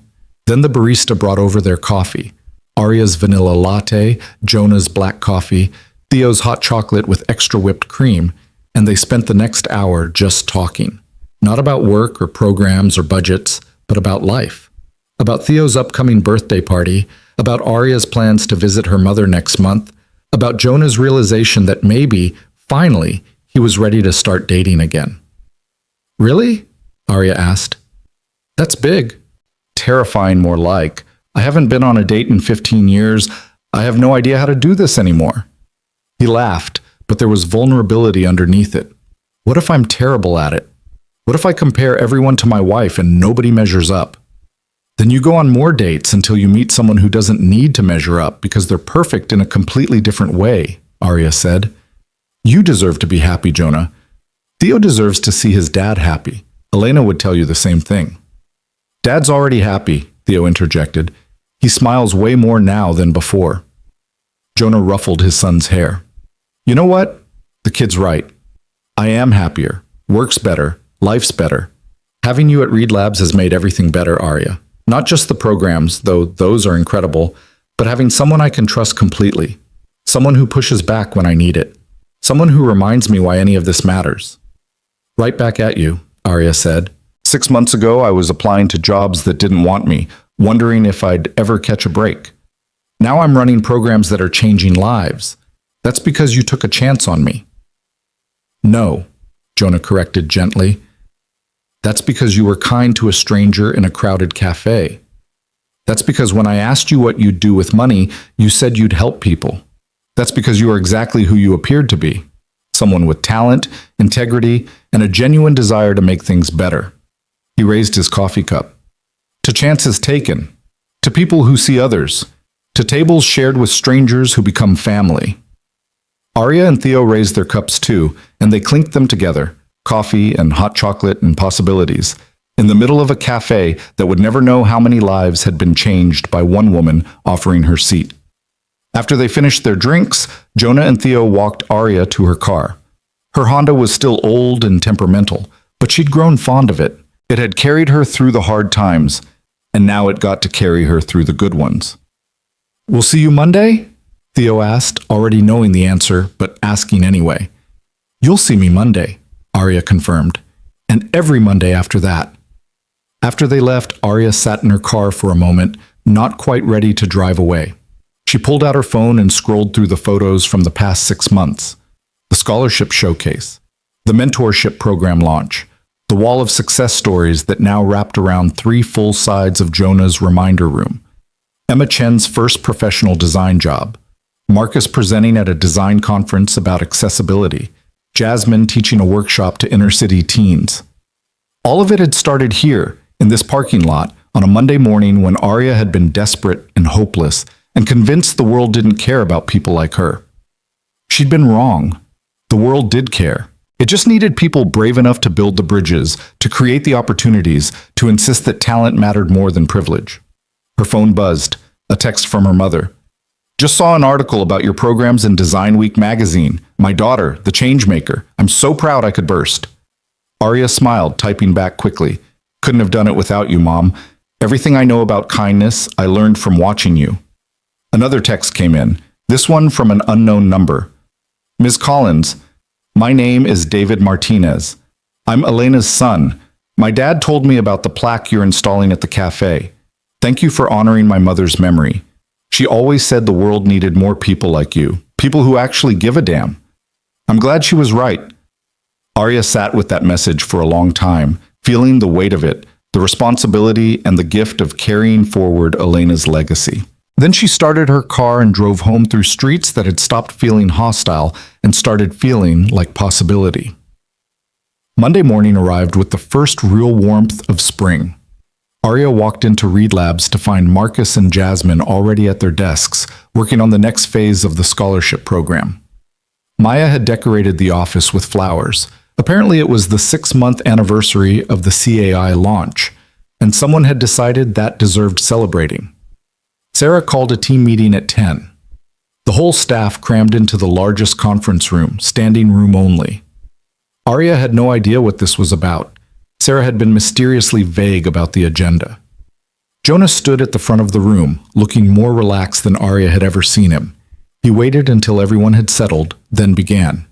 Then the barista brought over their coffee. Arya's vanilla latte, Jonah's black coffee, Theo's hot chocolate with extra whipped cream, and they spent the next hour just talking. Not about work or programs or budgets, but about life. About Theo's upcoming birthday party, about Arya's plans to visit her mother next month, about Jonah's realization that maybe, finally, he was ready to start dating again. "Really?" Arya asked. "That's big." "Terrifying, more like. I haven't been on a date in 15 years. I have no idea how to do this anymore." He laughed, but there was vulnerability underneath it. "What if I'm terrible at it? What if I compare everyone to my wife and nobody measures up?" "Then you go on more dates until you meet someone who doesn't need to measure up because they're perfect in a completely different way," Arya said. "You deserve to be happy, Jonah. Theo deserves to see his dad happy. Elena would tell you the same thing." "Dad's already happy," Theo interjected. "He smiles way more now than before." Jonah ruffled his son's hair. "You know what? The kid's right. I am happier. Work's better. Life's better. Having you at Reed Labs has made everything better, Arya. Not just the programs, though those are incredible, but having someone I can trust completely. Someone who pushes back when I need it. Someone who reminds me why any of this matters." "Right back at you," Arya said. 6 months ago, I was applying to jobs that didn't want me, wondering if I'd ever catch a break. Now I'm running programs that are changing lives. That's because you took a chance on me." "No," Jonah corrected gently. "That's because you were kind to a stranger in a crowded cafe. That's because when I asked you what you'd do with money, you said you'd help people. That's because you are exactly who you appeared to be. Someone with talent, integrity, and a genuine desire to make things better." He raised his coffee cup. "To chances taken. To people who see others. To tables shared with strangers who become family." Arya and Theo raised their cups too, and they clinked them together, coffee and hot chocolate and possibilities, in the middle of a cafe that would never know how many lives had been changed by one woman offering her seat. After they finished their drinks, Jonah and Theo walked Arya to her car. Her Honda was still old and temperamental, but she'd grown fond of it. It had carried her through the hard times, and now it got to carry her through the good ones. "We'll see you Monday?" Theo asked, already knowing the answer, but asking anyway. "You'll see me Monday," Arya confirmed, "and every Monday after that." After they left, Arya sat in her car for a moment, not quite ready to drive away. She pulled out her phone and scrolled through the photos from the past 6 months. The scholarship showcase, the mentorship program launch, the wall of success stories that now wrapped around 3 full sides of Jonah's reminder room. Emma Chen's first professional design job, Marcus presenting at a design conference about accessibility, Jasmine teaching a workshop to inner-city teens. All of it had started here, in this parking lot, on a Monday morning when Arya had been desperate and hopeless and convinced the world didn't care about people like her. She'd been wrong. The world did care. It just needed people brave enough to build the bridges, to create the opportunities, to insist that talent mattered more than privilege. Her phone buzzed, a text from her mother. Just saw an article about your programs in Design Week magazine. My daughter, the changemaker. I'm so proud I could burst. Arya smiled, typing back quickly. Couldn't have done it without you, Mom. Everything I know about kindness, I learned from watching you. Another text came in, this one from an unknown number. Ms. Collins, my name is David Martinez. I'm Elena's son. My dad told me about the plaque you're installing at the cafe. Thank you for honoring my mother's memory. She always said the world needed more people like you, people who actually give a damn. I'm glad she was right. Arya sat with that message for a long time, feeling the weight of it, the responsibility and the gift of carrying forward Elena's legacy. Then she started her car and drove home through streets that had stopped feeling hostile and started feeling like possibility. Monday morning arrived with the first real warmth of spring. Arya walked into Reed Labs to find Marcus and Jasmine already at their desks, working on the next phase of the scholarship program. Maya had decorated the office with flowers. Apparently it was the 6-month anniversary of the CAI launch, and someone had decided that deserved celebrating. Sarah called a team meeting at 10. The whole staff crammed into the largest conference room, standing room only. Arya had no idea what this was about. Sarah had been mysteriously vague about the agenda. Jonah stood at the front of the room, looking more relaxed than Arya had ever seen him. He waited until everyone had settled, then began.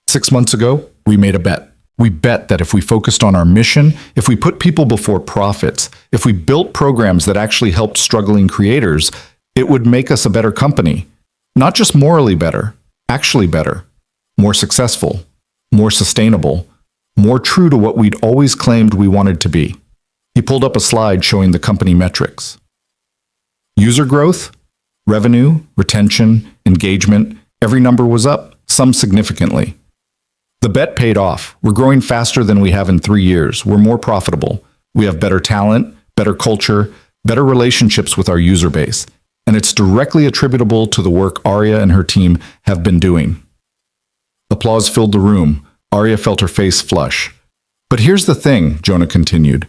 6 months ago, we made a bet. We bet that if we focused on our mission, if we put people before profits, if we built programs that actually helped struggling creators, it would make us a better company. Not just morally better, actually better, more successful, more sustainable, more true to what we'd always claimed we wanted to be. He pulled up a slide showing the company metrics. User growth, revenue, retention, engagement, every number was up, some significantly. The bet paid off. We're growing faster than we have in 3 years. We're more profitable. We have better talent, better culture, better relationships with our user base. And it's directly attributable to the work Arya and her team have been doing. Applause filled the room. Arya felt her face flush. But here's the thing, Jonah continued.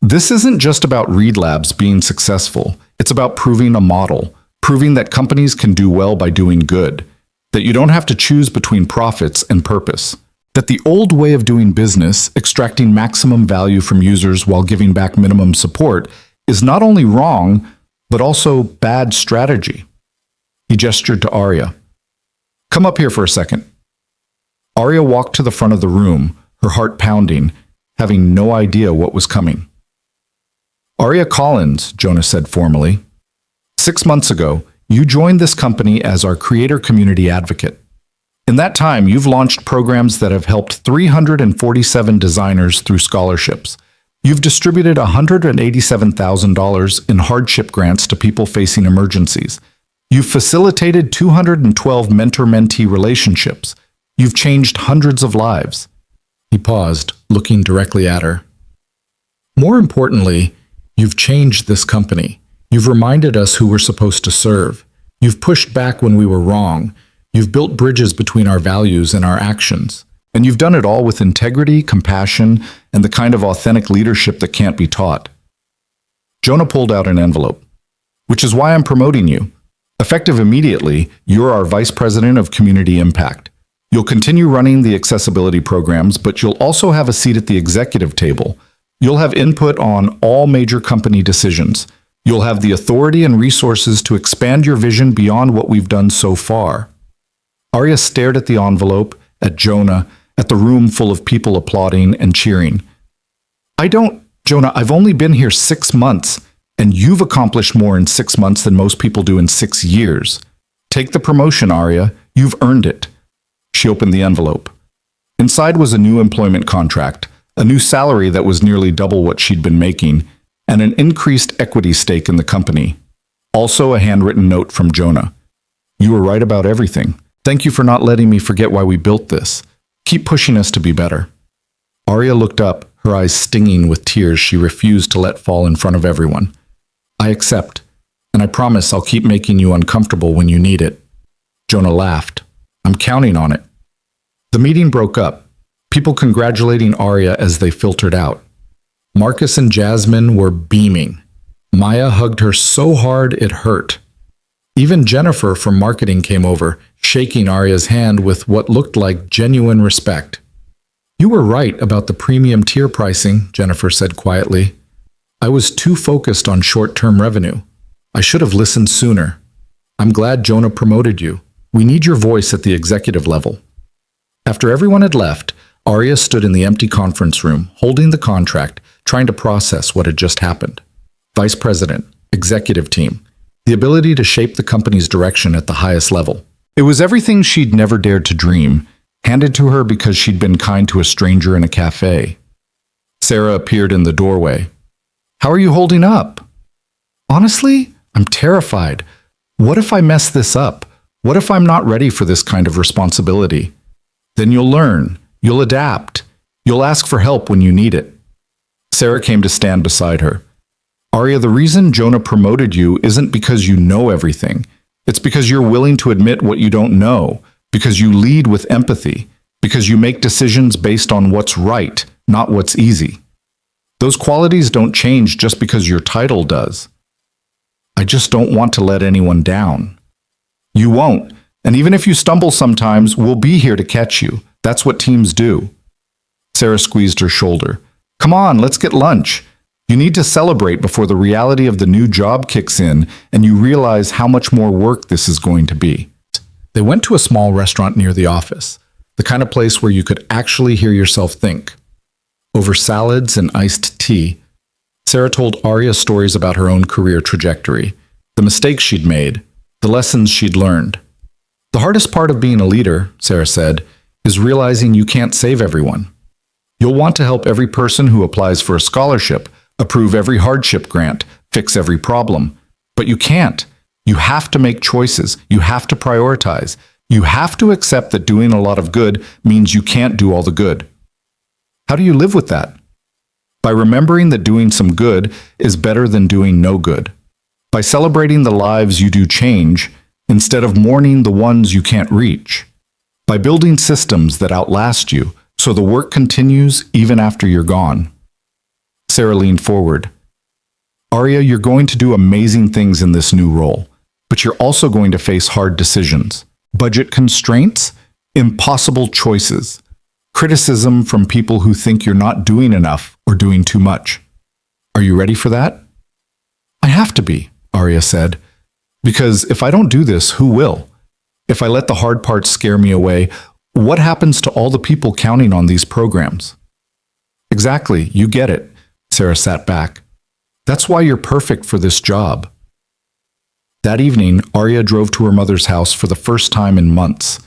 This isn't just about Reed Labs being successful. It's about proving a model, proving that companies can do well by doing good, that you don't have to choose between profits and purpose, that the old way of doing business, extracting maximum value from users while giving back minimum support, is not only wrong, but also bad strategy. He gestured to Arya. Come up here for a second. Arya walked to the front of the room, her heart pounding, having no idea what was coming. Arya Collins, Jonah said formally. 6 months ago, you joined this company as our creator community advocate. In that time, you've launched programs that have helped 347 designers through scholarships. You've distributed $187,000 in hardship grants to people facing emergencies. You've facilitated 212 mentor-mentee relationships. You've changed hundreds of lives. He paused, looking directly at her. More importantly, you've changed this company. You've reminded us who we're supposed to serve. You've pushed back when we were wrong. You've built bridges between our values and our actions. And you've done it all with integrity, compassion, and the kind of authentic leadership that can't be taught. Jonah pulled out an envelope. Which is why I'm promoting you. Effective immediately, you're our Vice President of Community Impact. You'll continue running the accessibility programs, but you'll also have a seat at the executive table. You'll have input on all major company decisions. You'll have the authority and resources to expand your vision beyond what we've done so far. Arya stared at the envelope, at Jonah, at the room full of people applauding and cheering. Jonah, I've only been here 6 months, and you've accomplished more in 6 months than most people do in 6 years. Take the promotion, Arya. You've earned it. She opened the envelope. Inside was a new employment contract, a new salary that was nearly double what she'd been making, and an increased equity stake in the company. Also a handwritten note from Jonah. You were right about everything. Thank you for not letting me forget why we built this. Keep pushing us to be better. Arya looked up, her eyes stinging with tears she refused to let fall in front of everyone. I accept, and I promise I'll keep making you uncomfortable when you need it. Jonah laughed. I'm counting on it. The meeting broke up, people congratulating Arya as they filtered out. Marcus and Jasmine were beaming. Maya hugged her so hard it hurt. Even Jennifer from marketing came over, shaking Arya's hand with what looked like genuine respect. You were right about the premium tier pricing, Jennifer said quietly. I was too focused on short-term revenue. I should have listened sooner. I'm glad Jonah promoted you. We need your voice at the executive level. After everyone had left, Arya stood in the empty conference room, holding the contract, trying to process what had just happened. Vice president, executive team, the ability to shape the company's direction at the highest level. It was everything she'd never dared to dream, handed to her because she'd been kind to a stranger in a cafe. Sarah appeared in the doorway. How are you holding up? Honestly, I'm terrified. What if I mess this up? What if I'm not ready for this kind of responsibility? Then you'll learn. You'll adapt. You'll ask for help when you need it. Sarah came to stand beside her. Arya, the reason Jonah promoted you isn't because you know everything. It's because you're willing to admit what you don't know, because you lead with empathy, because you make decisions based on what's right, not what's easy. Those qualities don't change just because your title does. I just don't want to let anyone down. You won't, and even if you stumble sometimes, we'll be here to catch you. That's what teams do. Sarah squeezed her shoulder. Come on, let's get lunch. You need to celebrate before the reality of the new job kicks in and you realize how much more work this is going to be. They went to a small restaurant near the office, the kind of place where you could actually hear yourself think. Over salads and iced tea, Sarah told Arya stories about her own career trajectory, the mistakes she'd made, the lessons she'd learned. The hardest part of being a leader, Sarah said, is realizing you can't save everyone. You'll want to help every person who applies for a scholarship, approve every hardship grant, fix every problem. But you can't. You have to make choices. You have to prioritize. You have to accept that doing a lot of good means you can't do all the good. How do you live with that? By remembering that doing some good is better than doing no good. By celebrating the lives you do change instead of mourning the ones you can't reach. By building systems that outlast you so the work continues even after you're gone. Sarah leaned forward. Arya, you're going to do amazing things in this new role, but you're also going to face hard decisions. Budget constraints, impossible choices, criticism from people who think you're not doing enough or doing too much. Are you ready for that? I have to be, Arya said, because if I don't do this, who will? If I let the hard parts scare me away, what happens to all the people counting on these programs? Exactly, you get it. Sarah sat back. That's why you're perfect for this job. That evening, Arya drove to her mother's house for the first time in months.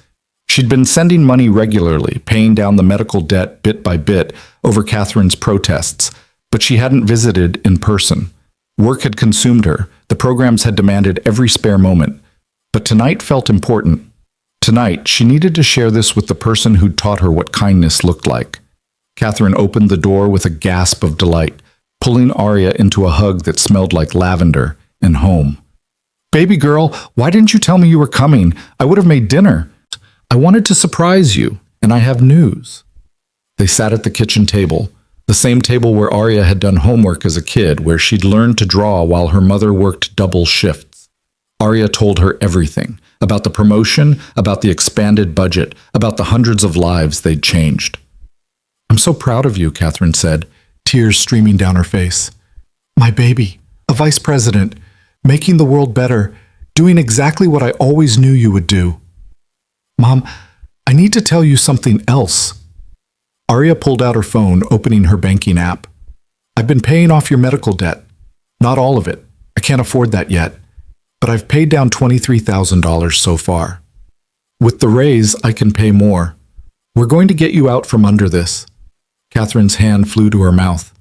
She'd been sending money regularly, paying down the medical debt bit by bit over Catherine's protests, but she hadn't visited in person. Work had consumed her. The programs had demanded every spare moment. But tonight felt important. Tonight, she needed to share this with the person who'd taught her what kindness looked like. Catherine opened the door with a gasp of delight, pulling Arya into a hug that smelled like lavender and home. Baby girl, why didn't you tell me you were coming? I would have made dinner. I wanted to surprise you, and I have news. They sat at the kitchen table, the same table where Arya had done homework as a kid, where she'd learned to draw while her mother worked double shifts. Arya told her everything, about the promotion, about the expanded budget, about the hundreds of lives they'd changed. I'm so proud of you, Catherine said, tears streaming down her face. My baby, a vice president, making the world better, doing exactly what I always knew you would do. Mom, I need to tell you something else. Arya pulled out her phone, opening her banking app. I've been paying off your medical debt. Not all of it. I can't afford that yet. But I've paid down $23,000 so far. With the raise, I can pay more. We're going to get you out from under this. Catherine's hand flew to her mouth.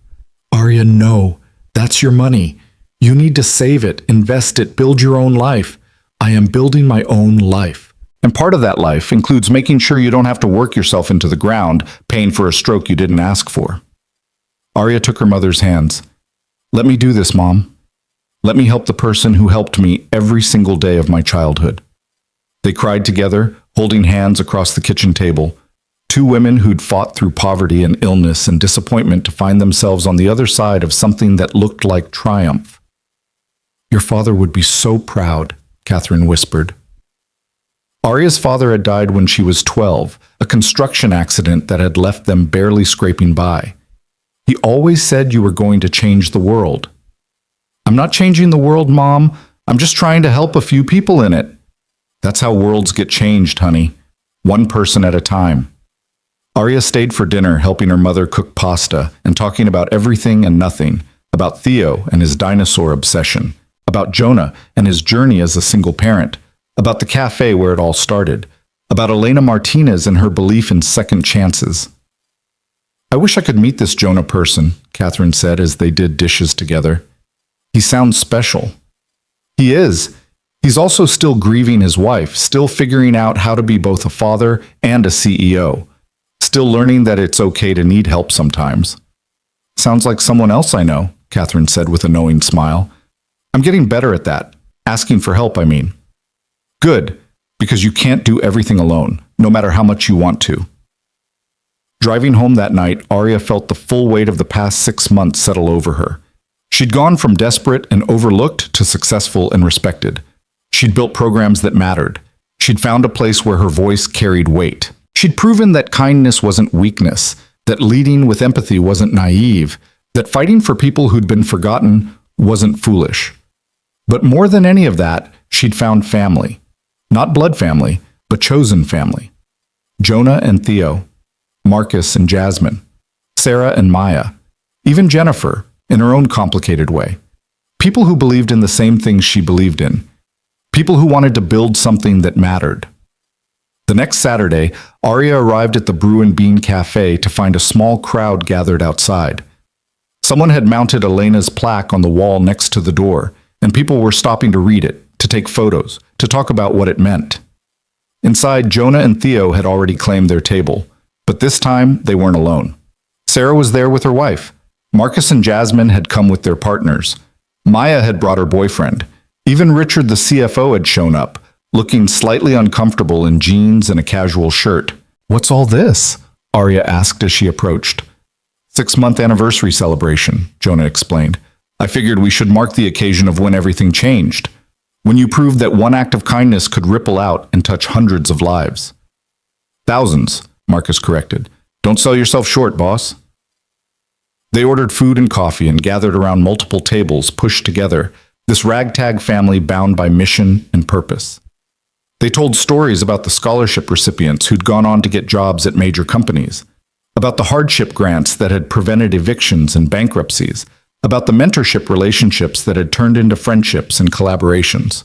Arya, no. That's your money. You need to save it, invest it, build your own life. I am building my own life. And part of that life includes making sure you don't have to work yourself into the ground, paying for a stroke you didn't ask for. Arya took her mother's hands. Let me do this, Mom. Let me help the person who helped me every single day of my childhood. They cried together, holding hands across the kitchen table. Two women who'd fought through poverty and illness and disappointment to find themselves on the other side of something that looked like triumph. Your father would be so proud, Catherine whispered. Arya's father had died when she was 12, a construction accident that had left them barely scraping by. He always said you were going to change the world. I'm not changing the world, Mom. I'm just trying to help a few people in it. That's how worlds get changed, honey. One person at a time. Arya stayed for dinner, helping her mother cook pasta and talking about everything and nothing, about Theo and his dinosaur obsession, about Jonah and his journey as a single parent, about the cafe where it all started, about Elena Martinez and her belief in second chances. I wish I could meet this Jonah person, Catherine said as they did dishes together. He sounds special. He is. He's also still grieving his wife, still figuring out how to be both a father and a CEO, still learning that it's okay to need help sometimes. Sounds like someone else I know, Catherine said with a knowing smile. I'm getting better at that. Asking for help, I mean. Good, because you can't do everything alone, no matter how much you want to. Driving home that night, Arya felt the full weight of the past 6 months settle over her. She'd gone from desperate and overlooked to successful and respected. She'd built programs that mattered. She'd found a place where her voice carried weight. She'd proven that kindness wasn't weakness, that leading with empathy wasn't naive, that fighting for people who'd been forgotten wasn't foolish. But more than any of that, she'd found family. Not blood family, but chosen family. Jonah and Theo, Marcus and Jasmine, Sarah and Maya, even Jennifer, in her own complicated way. People who believed in the same things she believed in. People who wanted to build something that mattered. The next Saturday, Arya arrived at the Brew and Bean Café to find a small crowd gathered outside. Someone had mounted Elena's plaque on the wall next to the door, and people were stopping to read it, to take photos, to talk about what it meant. Inside, Jonah and Theo had already claimed their table, but this time they weren't alone. Sarah was there with her wife. Marcus and Jasmine had come with their partners. Maya had brought her boyfriend. Even Richard the CFO had shown up, looking slightly uncomfortable in jeans and a casual shirt. What's all this? Arya asked as she approached. 6-month anniversary celebration, Jonah explained. I figured we should mark the occasion of when everything changed. When you proved that one act of kindness could ripple out and touch hundreds of lives. Thousands, Marcus corrected. Don't sell yourself short, boss. They ordered food and coffee and gathered around multiple tables pushed together, this ragtag family bound by mission and purpose. They told stories about the scholarship recipients who'd gone on to get jobs at major companies, about the hardship grants that had prevented evictions and bankruptcies, about the mentorship relationships that had turned into friendships and collaborations.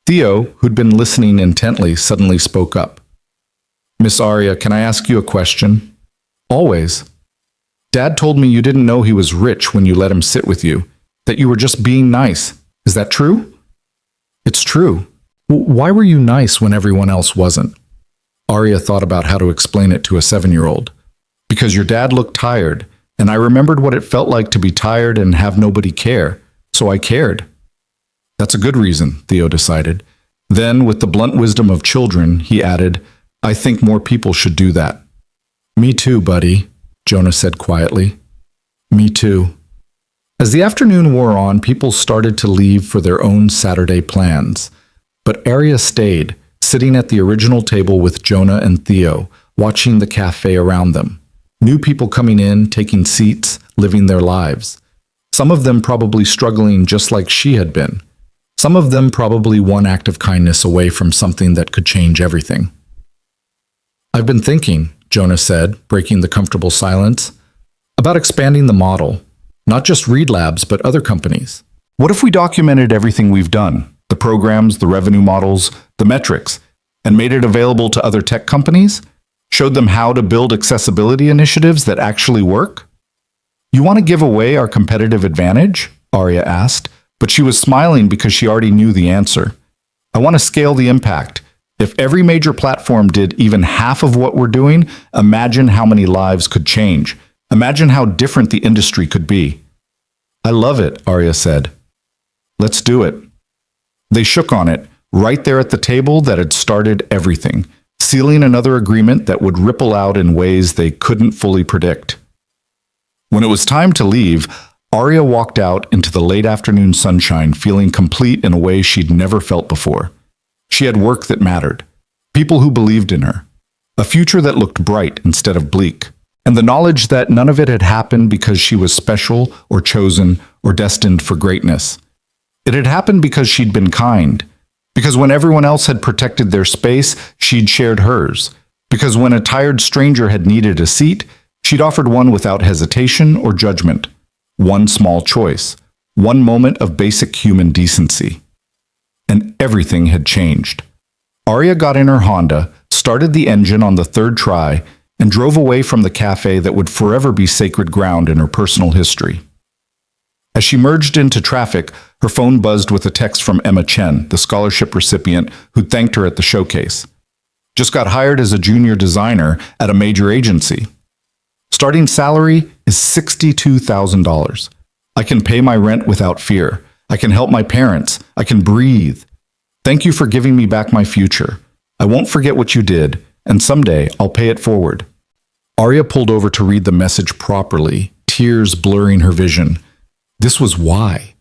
Theo, who'd been listening intently, suddenly spoke up. Miss Arya, can I ask you a question? Always. Dad told me you didn't know he was rich when you let him sit with you, that you were just being nice. Is that true? It's true. Why were you nice when everyone else wasn't? Arya thought about how to explain it to a 7-year-old. Because your dad looked tired, and I remembered what it felt like to be tired and have nobody care, so I cared. That's a good reason, Theo decided. Then, with the blunt wisdom of children, he added, I think more people should do that. Me too, buddy, Jonah said quietly. Me too. As the afternoon wore on, people started to leave for their own Saturday plans. But Arya stayed, sitting at the original table with Jonah and Theo, watching the cafe around them. New people coming in, taking seats, living their lives. Some of them probably struggling just like she had been. Some of them probably one act of kindness away from something that could change everything. I've been thinking, Jonah said, breaking the comfortable silence, about expanding the model. Not just Reed Labs, but other companies. What if we documented everything we've done, the programs, the revenue models, the metrics, and made it available to other tech companies? Showed them how to build accessibility initiatives that actually work? You want to give away our competitive advantage? Arya asked, but she was smiling because she already knew the answer. I want to scale the impact. If every major platform did even half of what we're doing, imagine how many lives could change. Imagine how different the industry could be. I love it, Arya said. Let's do it. They shook on it, right there at the table that had started everything, sealing another agreement that would ripple out in ways they couldn't fully predict. When it was time to leave, Arya walked out into the late afternoon sunshine feeling complete in a way she'd never felt before. She had work that mattered, people who believed in her, a future that looked bright instead of bleak, and the knowledge that none of it had happened because she was special or chosen or destined for greatness. It had happened because she'd been kind, because when everyone else had protected their space, she'd shared hers, because when a tired stranger had needed a seat, she'd offered one without hesitation or judgment. One small choice, one moment of basic human decency. And everything had changed. Arya got in her Honda, started the engine on the third try, and drove away from the cafe that would forever be sacred ground in her personal history. As she merged into traffic, her phone buzzed with a text from Emma Chen, the scholarship recipient who'd thanked her at the showcase. Just got hired as a junior designer at a major agency. Starting salary is $62,000. I can pay my rent without fear. I can help my parents. I can breathe. Thank you for giving me back my future. I won't forget what you did, and someday I'll pay it forward. Arya pulled over to read the message properly, tears blurring her vision. This was why.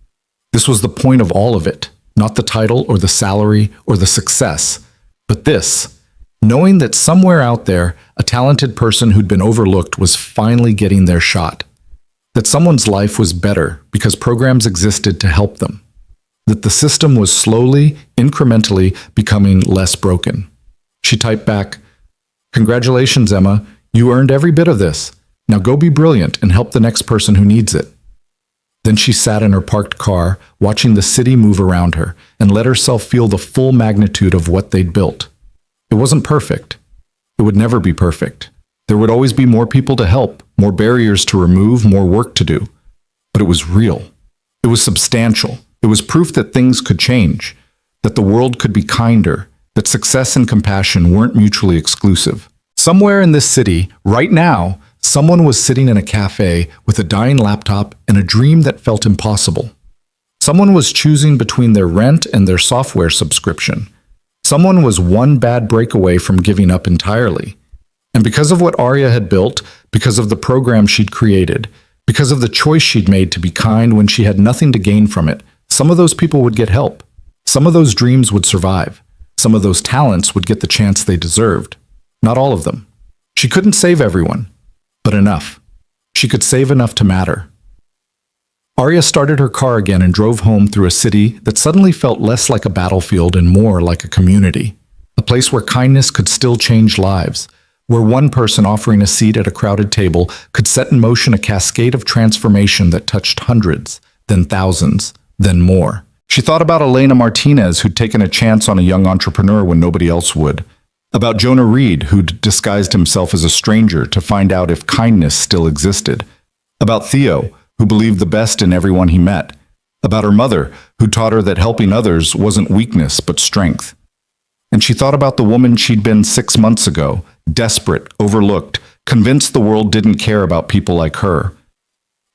This was the point of all of it, not the title or the salary or the success, but this. Knowing that somewhere out there, a talented person who'd been overlooked was finally getting their shot. That someone's life was better because programs existed to help them. That the system was slowly, incrementally becoming less broken. She typed back, "Congratulations, Emma. You earned every bit of this. Now go be brilliant and help the next person who needs it." Then she sat in her parked car, watching the city move around her, and let herself feel the full magnitude of what they'd built. It wasn't perfect. It would never be perfect. There would always be more people to help, more barriers to remove, more work to do. But it was real. It was substantial. It was proof that things could change, that the world could be kinder, that success and compassion weren't mutually exclusive. Somewhere in this city, right now, someone was sitting in a cafe with a dying laptop and a dream that felt impossible. Someone was choosing between their rent and their software subscription. Someone was one bad break away from giving up entirely. And because of what Arya had built, because of the program she'd created, because of the choice she'd made to be kind when she had nothing to gain from it, some of those people would get help. Some of those dreams would survive. Some of those talents would get the chance they deserved. Not all of them. She couldn't save everyone, but enough. She could save enough to matter. Arya started her car again and drove home through a city that suddenly felt less like a battlefield and more like a community. A place where kindness could still change lives, where one person offering a seat at a crowded table could set in motion a cascade of transformation that touched hundreds, then thousands, then more. She thought about Elena Martinez, who'd taken a chance on a young entrepreneur when nobody else would. About Jonah Reed, who'd disguised himself as a stranger to find out if kindness still existed. About Theo, who believed the best in everyone he met. About her mother, who taught her that helping others wasn't weakness but strength. And she thought about the woman she'd been 6 months ago, desperate, overlooked, convinced the world didn't care about people like her.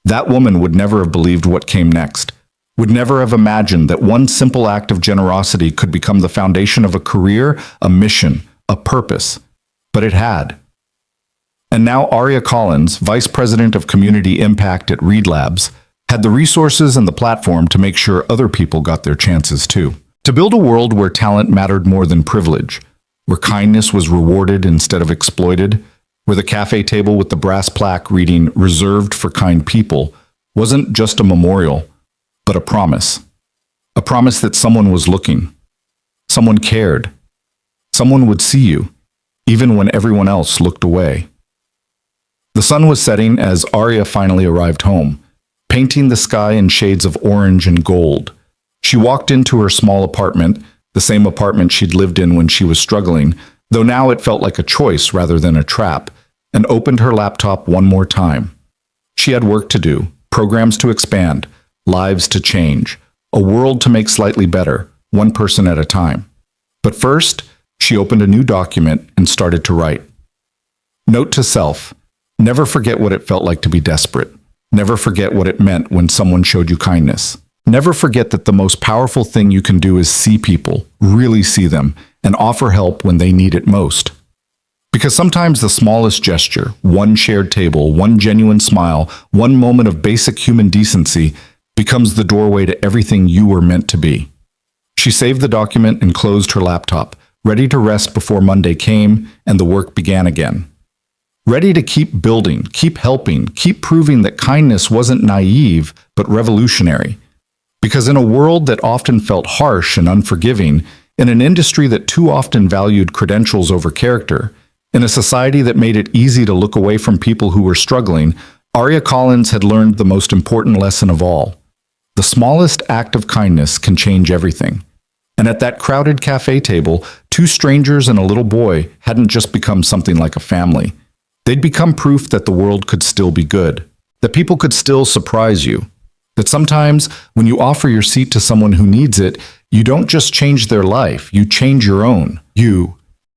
That woman would never have believed what came next, would never have imagined that one simple act of generosity could become the foundation of a career, a mission, a purpose. But it had. And now Arya Collins, Vice President of Community Impact at Reed Labs, had the resources and the platform to make sure other people got their chances too. To build a world where talent mattered more than privilege, where kindness was rewarded instead of exploited, where the cafe table with the brass plaque reading "Reserved for Kind People" wasn't just a memorial, but a promise. A promise that someone was looking. Someone cared. Someone would see you, even when everyone else looked away. The sun was setting as Arya finally arrived home, painting the sky in shades of orange and gold. She walked into her small apartment, the same apartment she'd lived in when she was struggling, though now it felt like a choice rather than a trap, and opened her laptop one more time. She had work to do, programs to expand, lives to change, a world to make slightly better, one person at a time. But first, she opened a new document and started to write. Note to self: Never forget what it felt like to be desperate. Never forget what it meant when someone showed you kindness. Never forget that the most powerful thing you can do is see people, really see them, and offer help when they need it most. Because sometimes the smallest gesture, one shared table, one genuine smile, one moment of basic human decency, becomes the doorway to everything you were meant to be. She saved the document and closed her laptop, ready to rest before Monday came and the work began again. Ready to keep building, keep helping, keep proving that kindness wasn't naive, but revolutionary. Because in a world that often felt harsh and unforgiving, in an industry that too often valued credentials over character, in a society that made it easy to look away from people who were struggling, Aria Collins had learned the most important lesson of all. The smallest act of kindness can change everything. And at that crowded cafe table, two strangers and a little boy hadn't just become something like a family. They'd become proof that the world could still be good, that people could still surprise you, that sometimes when you offer your seat to someone who needs it, you don't just change their life, you change your own. You,